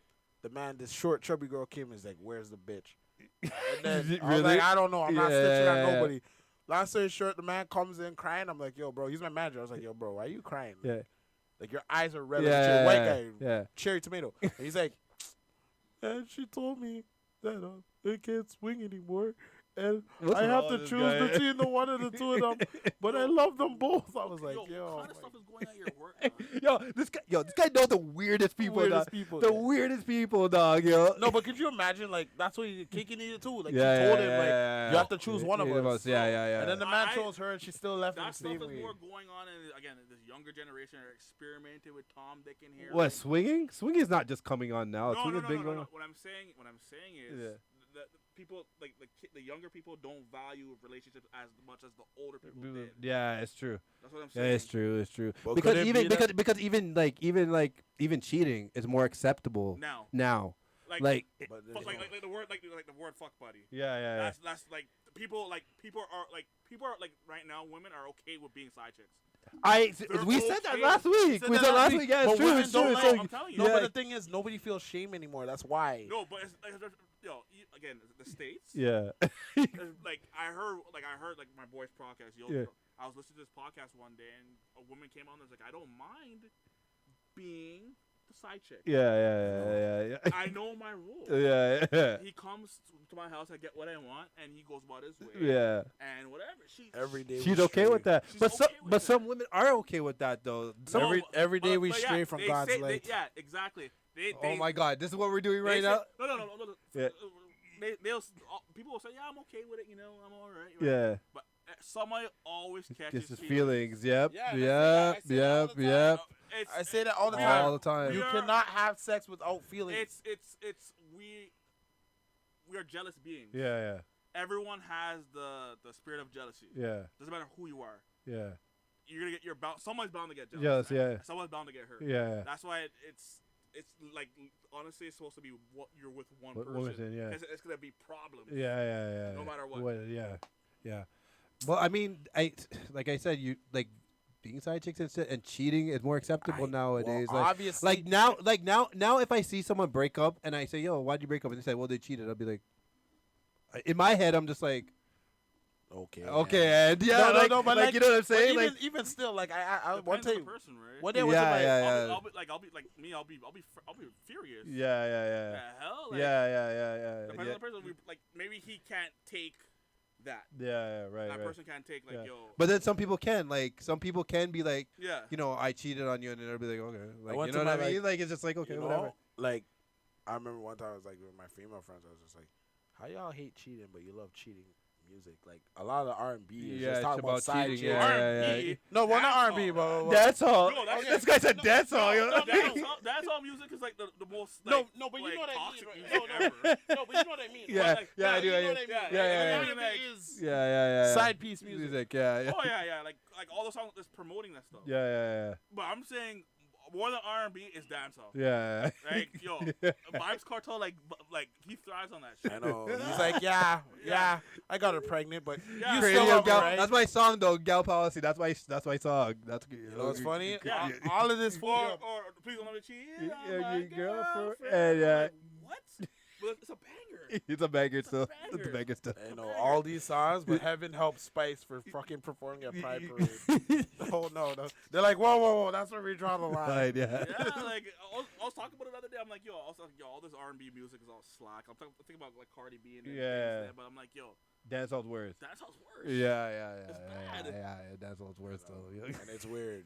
this short, chubby girl came and he's like, where's the bitch? And then I was like, I don't know. I'm not snitching on nobody. Last story short, the man comes in crying. I'm like, yo, bro, he's my manager. I was like, yo, bro, why are you crying? Yeah. Like, your eyes are red. Like white guy. Yeah. Cherry tomato. And he's like, and she told me that they can't swing anymore. And I have to choose between the one of the two of them. But I love them both. I was like, yo. What kind of stuff is going on at your work? This guy knows the weirdest people, dog. Weirdest people, dog, yo. No, but could you imagine, like, that's what he can eat it too. Like, she told him, like, you have to choose one of us. Yeah. And then the man chose her and she still left him. That stuff is more going on in, again, this younger generation are experimenting with Tom, Dick, and Harry. What, swinging? Swinging is not just coming on now. No. On. What I'm saying is that people, the younger people don't value relationships as much as the older people did. Yeah, it's true. That's what I'm saying. Yeah, it's true. Well, because even cheating is more acceptable now. Like the word fuck buddy. Yeah. That's like people are right now, women are okay with being side chicks. We said that last week. Yeah, it's true. I'm telling you. No, but the thing is, nobody feels shame anymore. That's why. No, but it's again, the States. Yeah. I heard my boy's podcast. I was listening to this podcast one day, and a woman came on and was like, I don't mind being the side chick. Yeah. I know my rules. Yeah. He comes to my house, I get what I want, and he goes about his way. Yeah. And whatever. Every day she's okay with that. But some women are okay with that though. Every day we stray from God's light. Yeah, exactly. Oh my God, this is what we're doing right now. No. Yeah. People will say, yeah, I'm okay with it. I'm all right. Yeah. But somebody always catches his feelings. Yep. I say that all the time. All the time. You cannot have sex without feelings. We are jealous beings. Yeah. Everyone has the spirit of jealousy. Yeah. Doesn't matter who you are. Yeah. Someone's bound to get jealous. Yeah. Someone's bound to get hurt. Yeah. That's why it's like, honestly, it's supposed to be you're with one person. Yeah. It's gonna be problems. Yeah. No matter what. Yeah. Well, I mean, like I said, you like being side chicks and cheating is more acceptable nowadays. Well, obviously, now, if I see someone break up and I say, "Yo, why'd you break up?" and they say, "Well, they cheated," I'll be like, in my head, I'm just like, Okay. And yeah, but you know what I'm saying? But even still, like I one day, person, right? one day I'll be furious. Yeah. The hell? Like, Yeah. Depending on the person, like maybe he can't take that. Yeah, right. That person can't take like yo. But then some people can. Like some people can be like, yeah, you know, I cheated on you, and then they'll be like, okay, like, you know what I mean? Like it's just like okay, whatever. Like I remember one time I was like with my female friends, I was just like, how y'all hate cheating, but you love cheating music? Like a lot of the R&B is just talking about side cheating. chicks. R&B. No, well, not R&B, but that's all. No, this guy said that's all. That's all music is like the most. Like, no, but you know what I mean. Right? No, but you know what I mean. Yeah, I do. Yeah. Side piece music. Yeah. Oh yeah. Like all the songs that's promoting that stuff. Yeah. But I'm saying more than R&B is dancehall. Yeah. Like yo, Vibes Cartel, like he thrives on that shit. I know. He's like, yeah. I got her pregnant, but you Crazy still love her, gal, right? That's my song though. Gal Policy. That's my song. That's you know what's funny? Yeah. All of this or please don't let me cheat. Yeah, your girlfriend. And Yeah. What? But it's a banger. It's a banger still. banger. It's a banger still. I know all these songs, but Heaven helped Spice for fucking performing at Pride Parade. Oh no, they're like, whoa, that's where we draw the line. Yeah. Yeah, like I was talking about it the other day. I'm like, yo, all this R&B music is all slack. I'm thinking about like Cardi B and yeah, but I'm like, yo, dancehall's worse. Dancehall's worse. Yeah. It's bad. Yeah, dancehall's worse though. And it's weird.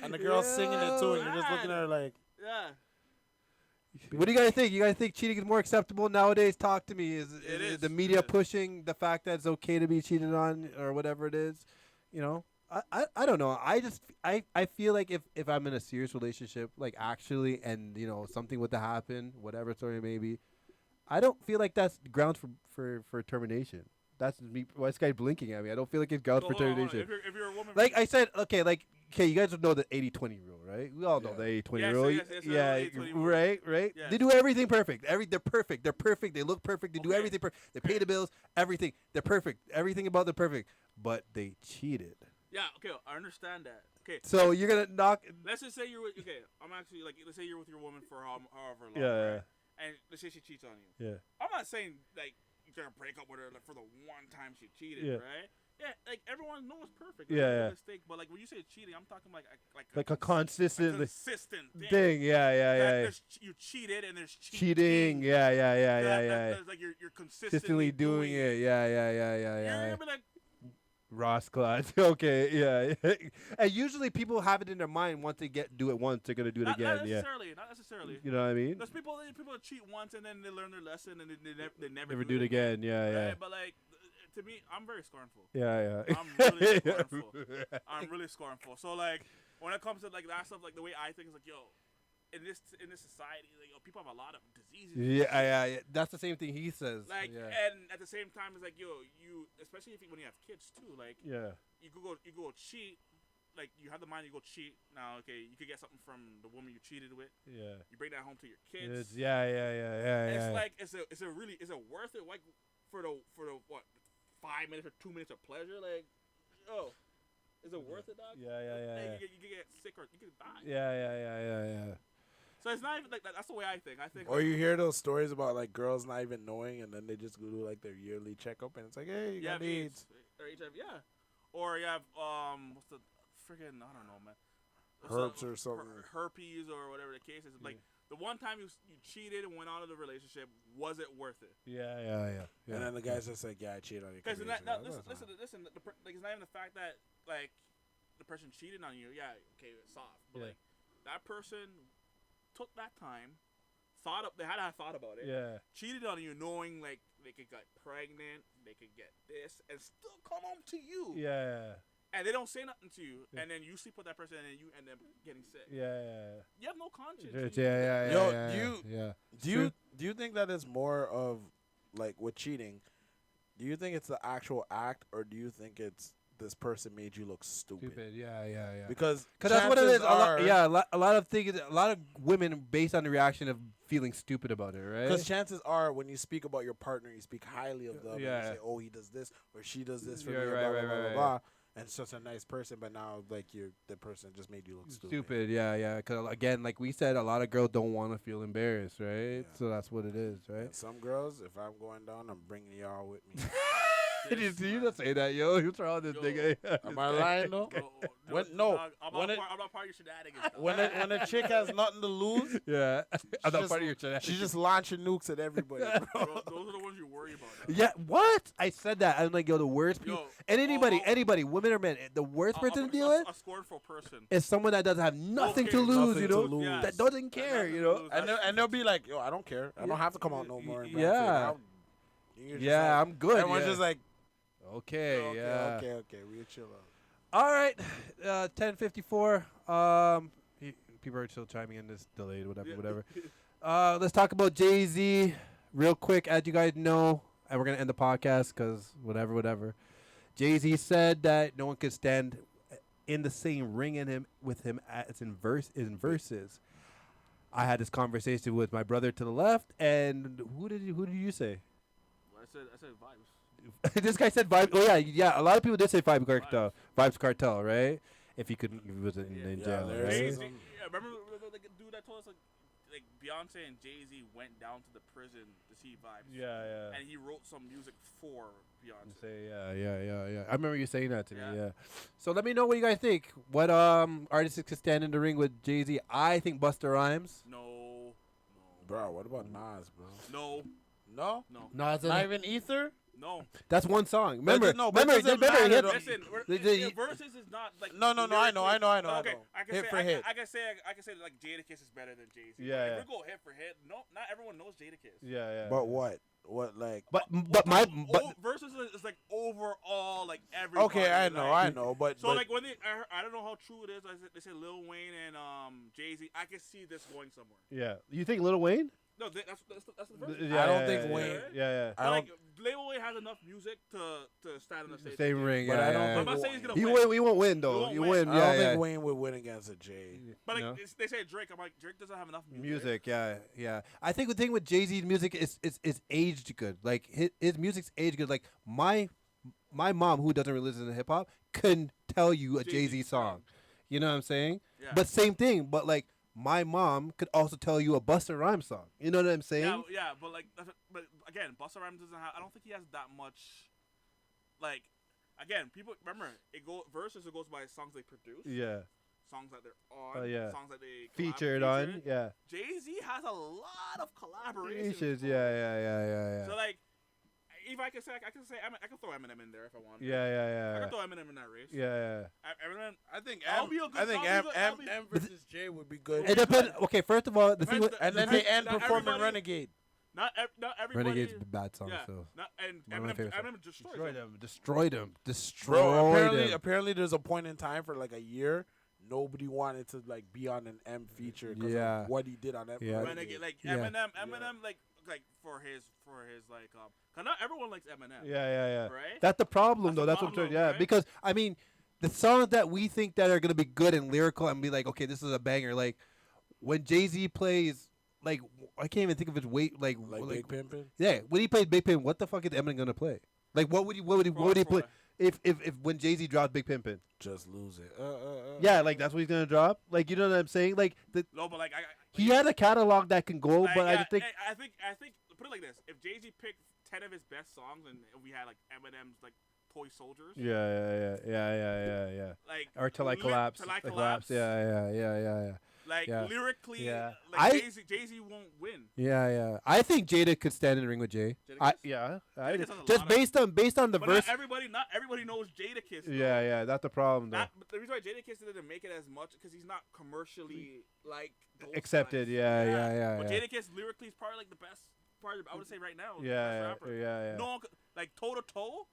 And the girl's singing it too, and you're just looking at her like, yeah. What do you guys think? You guys think cheating is more acceptable nowadays? Talk to me. Is the media pushing the fact that it's okay to be cheated on or whatever it is? You know, I don't know. I feel like if I'm in a serious relationship, like actually, and you know something would to happen, whatever story it may be, I don't feel like that's grounds for termination. That's me. Why this guy blinking at me? I don't feel like it's grounds for termination. If you're a woman, like I said, okay, you guys know the 80-20 rule, right? We all know the 80-20 rule. Yes, right. Yes. They do everything perfect. They're perfect. They're perfect. They look perfect. They do everything perfect. They pay the bills. Everything. They're perfect. Everything about them perfect. But they cheated. Yeah. Okay. I understand that. Okay. So you're gonna knock. Let's just say you're with. Okay. I'm actually like. Let's say you're with your woman for however long. Yeah. Right? And let's say she cheats on you. Yeah. I'm not saying like you're gonna break up with her like, for the one time she cheated, right? Yeah, like everyone knows perfect. Yeah. Mistake, but like when you say cheating, I'm talking like a consistent thing. Yeah. You cheated and there's cheating. Yeah. That's like you're consistently doing it. Yeah. You're gonna be like Ross class. Okay, yeah. And usually people have it in their mind once they do it once, they're gonna do it again. Not necessarily. You know what I mean? There's people cheat once and then they learn their lesson and they never do it again. Yeah. But like to me, I'm very scornful. Yeah. I'm really scornful. So like when it comes to like that stuff, like the way I think is like, yo, in this society, like, yo, people have a lot of diseases. Yeah. That's the same thing he says. Like, and at the same time, it's like, yo, you, especially when you have kids too. Like, you could go cheat. Like, you have the mind, you go cheat. Now, okay, you could get something from the woman you cheated with. Yeah. You bring that home to your kids. Yeah. It's like, is it worth it? Like, for the what, 5 minutes or 2 minutes of pleasure? Like, is it worth it, dog? Yeah. Like, you could get sick or you could die. Yeah. So it's not even like that's the way I think. Or you hear those stories about like girls not even knowing, and then they just go do like their yearly checkup, and it's like, hey, you got AIDS or HIV, or you have what's the freaking I don't know, man, herpes or something, herpes or whatever the case is. Like the one time you cheated and went out of the relationship, was it worth it? Yeah. And then the guy's just like, yeah, I cheated on you. Because listen. Like it's not even the fact that like the person cheated on you. Yeah, okay, it's soft, but like that person took that time, they had a thought about it. Yeah. Cheated on you, knowing like they could get pregnant, they could get this, and still come home to you. Yeah. And they don't say nothing to you, and then you sleep with that person, and then you end up getting sick. Yeah. You have no conscience. Yo, do you think that is more of like with cheating? Do you think it's the actual act, or do you think it's this person made you look stupid? Yeah. Because that's what it is. A lot of things. A lot of women based on the reaction of feeling stupid about it, right? Because chances are, when you speak about your partner, you speak highly of them. And you say, "Oh, he does this, or she does this for me." Blah. and such a nice person, but now like the person just made you look stupid. Stupid, yeah. Because again, like we said, a lot of girls don't want to feel embarrassed, right? Yeah. So that's what it is, right? And some girls, if I'm going down, I'm bringing y'all with me. Did you just say that, yo? You try this nigga. Am I lying though? I'm not part of your shenanigans. When a chick has nothing to lose, yeah, I'm not part of your shenanigans. She's just launching nukes at everybody. Bro. Those are the ones you worry about. Though. Yeah, what? I said that. I'm like, yo, the worst people. And anybody, women or men, the worst person to deal with. A scornful person is someone that doesn't have nothing to lose, you know, yes. that doesn't care, you know, and they'll be like, yo, I don't care. I don't have to come out no more. Yeah, like, I'm good. Everyone's just like. Okay, we'll chill out. All right, 10:54. People are still chiming in. This delayed, whatever. Let's talk about Jay-Z real quick, as you guys know, and we're gonna end the podcast because whatever. Jay-Z said that no one could stand in the same ring with him as in verses. I had this conversation with my brother to the left, and who did you say? Well, I said vibes. This guy said Vibe. Oh yeah. A lot of people did say Vibe Cartel. Vibes Cartel, right? If he was in jail, right? Jay-Z, remember the dude that told us like Beyonce and Jay-Z went down to the prison to see Vibes. Yeah. And he wrote some music for Beyonce. Yeah. I remember you saying that to me. Yeah. So let me know what you guys think. What artists could stand in the ring with Jay-Z? I think Busta Rhymes. No. Bro, what about Nas, bro? No. Nas not even Ether. No, that's one song. Remember, listen, versus is not like no. I know. Okay, I can say like Jadakiss is better than Jay-Z. Yeah. If we go hit for hit, no, not everyone knows Jadakiss. Yeah. But what like? But versus is like overall like everybody. Okay, I know. But so like when I don't know how true it is. They say Lil Wayne and Jay-Z. I can see this going somewhere. Yeah, you think Lil Wayne? No, that's the first. Yeah, I don't think Wayne. Yeah. Like Lil Wayne has enough music to stand on the same ring. But I don't. I'm not saying he's gonna win. He won't win though. He win. I don't think Wayne would win against a Jay. But like they say Drake. I'm like Drake doesn't have enough music. Yeah. I think the thing with Jay-Z's music is aged good. Like his music's aged good. Like my mom, who doesn't really listen to hip hop, couldn't tell you a Jay-Z song. You know what I'm saying? Yeah. But same thing. But like. My mom could also tell you a Busta Rhymes song. You know what I'm saying? Yeah, but again, Busta Rhymes doesn't have. I don't think he has that much. Like, again, people remember it versus it goes by songs they produce. Yeah. Songs that they're on. Songs that they featured on. Yeah. Jay-Z has a lot of collaborations. Yeah. So like, if I can say, I can throw Eminem in there if I want. Yeah. I can throw Eminem in that race. Yeah. Eminem. I think M versus Jay would be good. It depends. Okay, first of all, the thing and then they end performing Renegade. Not everybody. Renegade's a bad song. So. And Eminem destroyed him. Bro, apparently, there's a point in time for like a year. Nobody wanted to like be on an M feature because of what he did on that. Renegade, like Eminem, like for his like cause not everyone likes Eminem. Yeah. Right? That's the problem though. That's what I'm saying. Yeah, right? Because I mean, the songs that we think that are gonna be good and lyrical and be like, okay, this is a banger. Like when Jay-Z plays, like I can't even think of his weight. Like Big Pimpin'. Yeah, when he plays Big Pimpin', what the fuck is Eminem gonna play? Like what would he play? If when Jay-Z drops Big Pimpin', just lose it. Yeah, like that's what he's gonna drop. Like you know what I'm saying? Like no, but like he had a catalog that can go, but I just think I think put it like this: if Jay-Z picked 10 of his best songs and we had like Eminem's like Toy Soldiers, yeah, like or Till I Collapse, yeah. Like lyrically, yeah. Like Jay-Z won't win. Yeah. I think Jada could stand in the ring with Jay. Just based on the verse. Not everybody knows Jadakiss. Yeah. That's the problem though. But the reason why Jadakiss didn't make it as much because he's not commercially like accepted. Yeah. But Jadakiss lyrically is probably like the best part. I would say right now. Yeah. No, like toe to toe.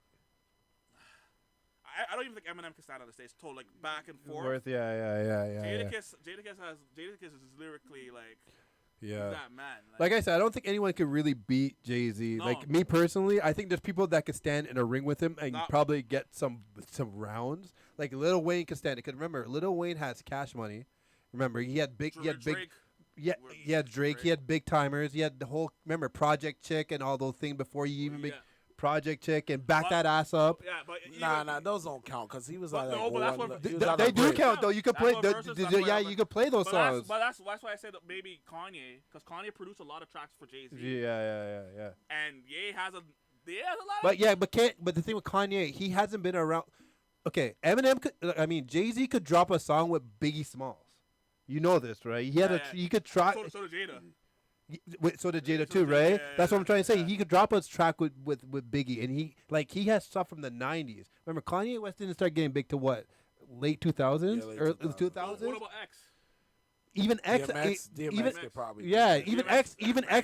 I don't even think Eminem can stand on the stage. Told like back and forth. Jadakiss is lyrically like that man. Like I said, I don't think anyone could really beat Jay-Z. No. Like me personally, I think there's people that could stand in a ring with him and probably get some rounds. Like Lil Wayne could stand it. Because remember, Lil Wayne has Cash Money. Remember, he had big. Drake. Yeah, Drake. He had big timers. He had the whole Project Chick and all those things before he even project chick and back that ass up. Yeah, but nah, those don't count because he was on they do count though. You can play. You can play those songs. But that's why I said maybe Kanye, because Kanye produced a lot of tracks for Jay-Z. Yeah. And Ye has a lot. But the thing with Kanye, he hasn't been around. Okay, Jay-Z could drop a song with Biggie Smalls. You know this, right? He could try. So did Jada. So did Jada too, right? Yeah, that's what I'm trying to say. He could drop a track with Biggie, and he has stuff from the '90s. Remember, Kanye West didn't start getting big to what, late 2000s, early 2000s. What about X? Even X, DMX could probably. Yeah, even X,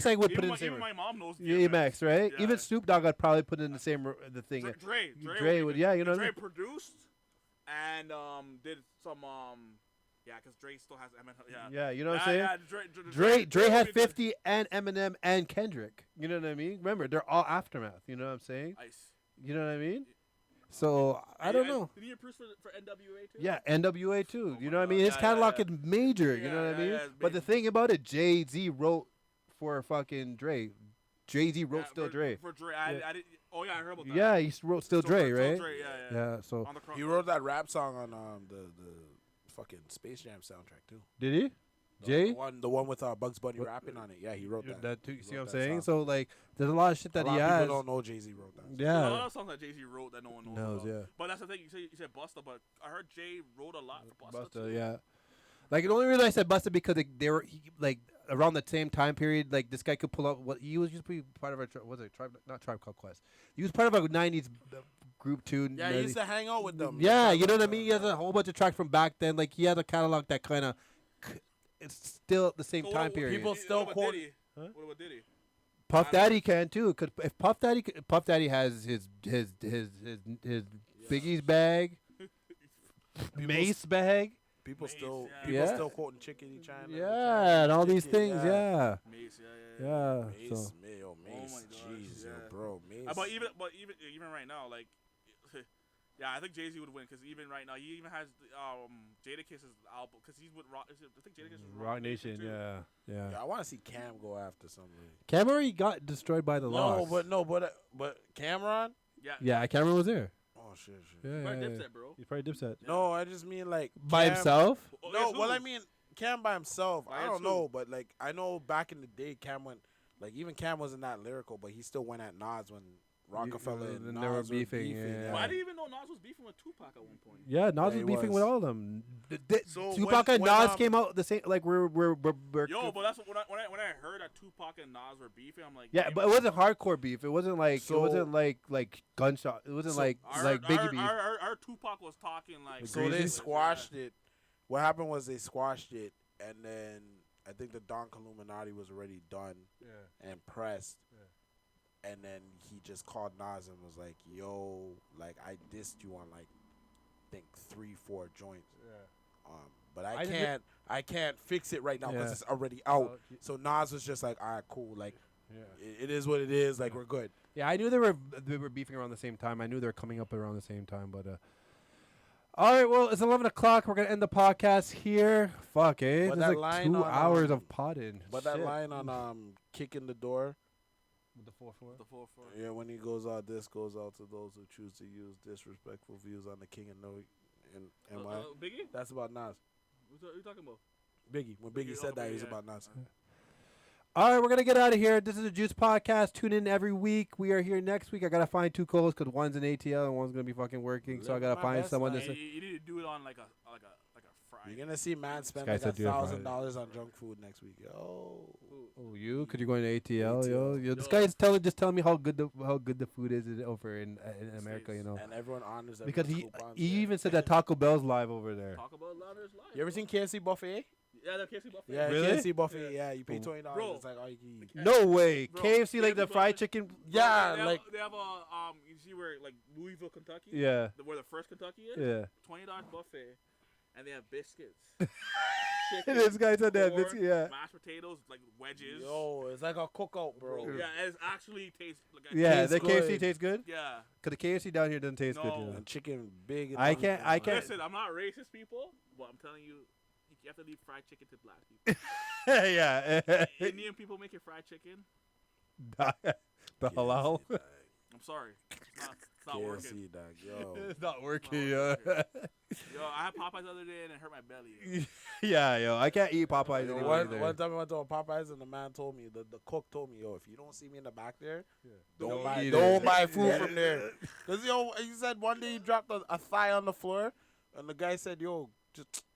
I would put in the same. Even my mom knows DMX, right? Yeah. Even Snoop Dogg, I'd probably put in the same the thing. Dre would, yeah, you know. Dre produced and did some Yeah, because Dre still has Eminem. Yeah, you know what I'm saying? Yeah, Dre had 50 and Eminem and Kendrick. You know what I mean? Remember, they're all Aftermath. You know what I'm saying? Ice. You know what I mean? So, I don't know. Did he produce for NWA too? Yeah, NWA too. Oh You know what I mean? His catalog is major. You know what I mean? Yeah, but the thing about it, Jay-Z wrote for fucking Dre. Jay-Z wrote Still Dre. For Dre. I didn't. Oh, yeah, I heard about that. Yeah, he wrote Still Dre, right? Still Dre, yeah, so. He wrote that rap song on the fucking Space Jam soundtrack too. Did he? Jay? The one with Bugs Bunny rapping on it. Yeah, he wrote that. That too. You see what I'm saying? So like, there's a lot of shit that he has. A lot of people don't know Jay-Z wrote that. Yeah. There's a lot of songs that Jay-Z wrote that no one knows. Yeah. But that's the thing. You said Busta, but I heard Jay wrote a lot for Busta too. Yeah. Like the only reason I said Busta because they were like around the same time period. Like this guy could pull up what he was used to be part of a Tribe Called Quest. He was part of a '90s group too. Yeah, he used to hang out with them. Yeah, you know what I mean. He has a whole bunch of tracks from back then. Like he has a catalog that kind of. It's still the same time period. People still quote. What about Diddy? Puff Daddy can too. Cause if Puff Daddy has his Biggie's bag, Mace bag. People still quoting Chicken China. Yeah, and all these things. Yeah. Mace, yeah. Mace, So. Mace. Oh my gosh, Jeez, yeah. bro, Mace. But even right now, like. Yeah, I think Jay-Z would win because even right now, he even has Jadakiss's album because he's with Rock. I think Jadakiss is Rock Nation. Yeah. I want to see Cam go after somebody. Cam already got destroyed by the loss. But Cameron. Yeah, Cameron was there. Oh shit. Yeah, He's probably Dipset, bro. He's probably Dipset. No, I just mean like by himself. No, well I mean Cam by himself. I don't know, but like I know back in the day, Cam went like even Cam wasn't that lyrical, but he still went at Nas when. Rockefeller and Nas were beefing. Yeah. Well, I didn't even know Nas was beefing with Tupac at one point. Yeah, Nas was beefing with all of them. Tupac and Nas came out the same. Like we're Yo, but that's when I heard that Tupac and Nas were beefing, I'm like. Yeah, but it wasn't hardcore beef. It wasn't like like gunshot. It wasn't like Biggie beef. Our Tupac was talking like. So they squashed it. What happened was they squashed it, and then I think the Don Illuminati was already done and pressed. And then he just called Nas and was like, "Yo, like I dissed you on like, I think 3-4 joints. But I can't fix it right now because it's already out." So Nas was just like, "All right, cool. Like, it is what it is. Like, we're good." Yeah, I knew they were beefing around the same time. I knew they were coming up around the same time. But all right, well, it's 11 o'clock. We're gonna end the podcast here. Fuck, eh? There's like 2 hours of potting. But that line on kicking the door. The 4-4? The 4-4. Yeah, when he goes out, this goes out to those who choose to use disrespectful views on the king and no and why? Biggie? That's about Nas. What are you talking about? Biggie. When Biggie said that, he was about Nas. All right, we're going to get out of here. This is the Juice Podcast. Tune in every week. We are here next week. I got to find 2 co-hosts because one's in ATL and one's going to be fucking working. So I got to find someone to say. You need to do it on like a Friday. You're going to see man spend like $1,000 on junk food next week. Yo. Oh, you? Because you're going to ATL, yo. This guy's just telling me how good the food is over in America, you know. And everyone honors because he even said that Taco Bell's live over there. Taco Bell is live. You ever seen KFC buffet? Yeah, the KFC buffet. Yeah, really? KFC buffet. Yeah, you pay $20. It's like all you can eat. No way. Bro, KFC like the fried chicken. Yeah, they like they have a you see where like Louisville, Kentucky. Yeah. Where the first Kentucky is. Yeah. $20 buffet, and they have biscuits. Chicken, this guy said that. Mashed potatoes, like wedges. Yo, it's like a cookout, bro. Yeah, it actually tastes like the KFC tastes good? Yeah. Because the KFC down here doesn't taste good. You know? And chicken big. I can't. Listen, I'm not racist, people, but I'm telling you, you have to leave fried chicken to black people. Yeah. Indian people make your fried chicken. The halal. I'm I'm sorry. It's not working. Dog, yo. It's not working, yo. Yo, I had Popeyes the other day and it hurt my belly. Yeah, yo. I can't eat Popeyes anymore. One time I went to a Popeyes and the man told me, the cook told me, yo, if you don't see me in the back there, don't buy food from there. Because, yo, he said one day he dropped a thigh on the floor and the guy said, yo,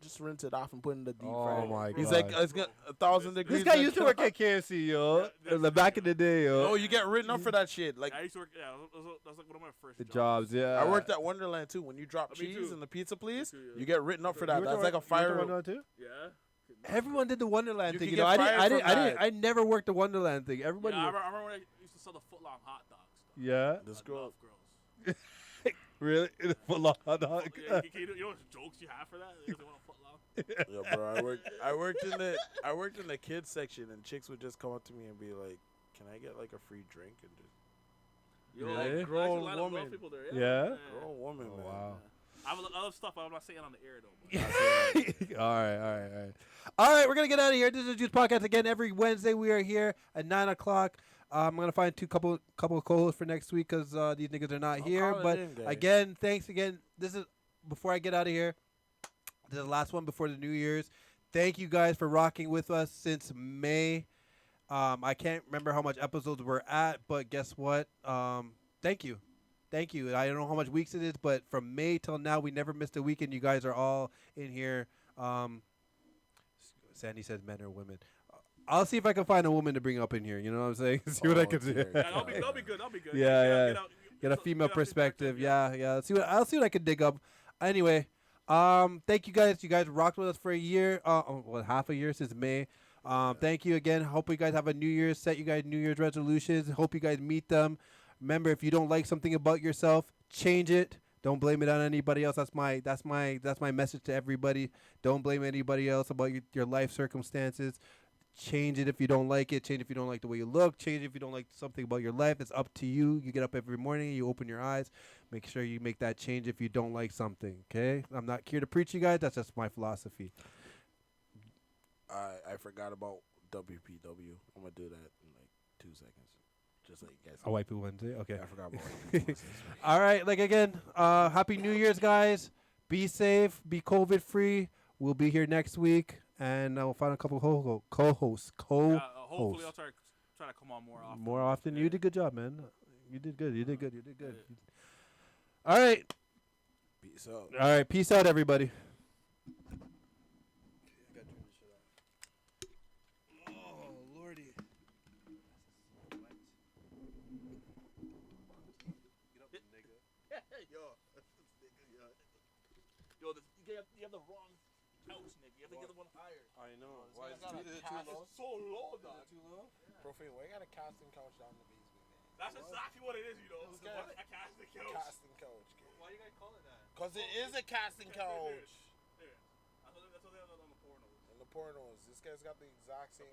just rinse it off and put it in the deep fryer. Oh my god. He's like, it's got 1,000 degrees. This guy used to work at KFC, yo. In the back in the day, yo. Oh, you get written up for that shit. Like, I used to work. Yeah, that's like one of my first jobs. Yeah. I worked at Wonderland too. When you drop cheese in the pizza, please, you get written up for that. That's like a fire. Wonderland too? Yeah. Everyone did the Wonderland thing. You know, I never worked the Wonderland thing. Everybody. Yeah, I remember when I used to sell the footlong hot dogs. Yeah. This girl. Really? The footlong hot dog. Yeah, you know what jokes you have for that? They want a footlong. Yeah, bro. I worked in the kids section, and chicks would just come up to me and be like, "Can I get like a free drink?" And just really? Grown woman. Yeah. Grown woman. Oh, man. wow. I have other stuff I'm not saying on the air though. All right. We're gonna get out of here. This is the Juice Podcast again. Every Wednesday we are here at 9:00. I'm gonna find couple of co-hosts for next week because these niggas are not here. But again, thanks again. This is before I get out of here. This is the last one before the New Year's. Thank you guys for rocking with us since May. I can't remember how much episodes we're at, but guess what? Thank you. I don't know how much weeks it is, but from May till now, we never missed a week, and you guys are all in here. Sandy says men or women. I'll see if I can find a woman to bring up in here. You know what I'm saying? See what I can do. Yeah, that'll be good. Yeah. Get a female perspective. Yeah. I'll see what I can dig up. Anyway, thank you guys. You guys rocked with us for a year. Half a year since May. Thank you again. Hope you guys have a New Year's. Set you guys New Year's resolutions. Hope you guys meet them. Remember, if you don't like something about yourself, change it. Don't blame it on anybody else. That's my message to everybody. Don't blame anybody else about your life circumstances. Change it if you don't like it. Change if you don't like the way you look. Change if you don't like something about your life. It's up to you. You get up every morning. You open your eyes. Make sure you make that change if you don't like something. Okay? I'm not here to preach you guys. That's just my philosophy. I forgot about WPW. I'm going to do that in like 2 seconds. Just like you guys. A White People Wednesday? Okay. I forgot about it. All right. Like, again, Happy New Year's, guys. Be safe. Be COVID-free. We'll be here next week. And we'll find a couple co-hosts. Hopefully, I'll try to come on more often. More often. Yeah. You did a good job, man. You did good. All right. Peace out. All right. Peace out, everybody. Oh, Lordy. Yo, you have the wrong couch, nigga. You have to get the one higher. I know. Why is it too low? It's so low, dog. Too low? Profane, why you got a casting couch down in the basement, man? That's exactly what it is, you know. It's a casting couch. Casting couch, kid. Why you guys call it that? Because it is a casting couch. That's what they have on the pornos. In the pornos. This guy's got the exact same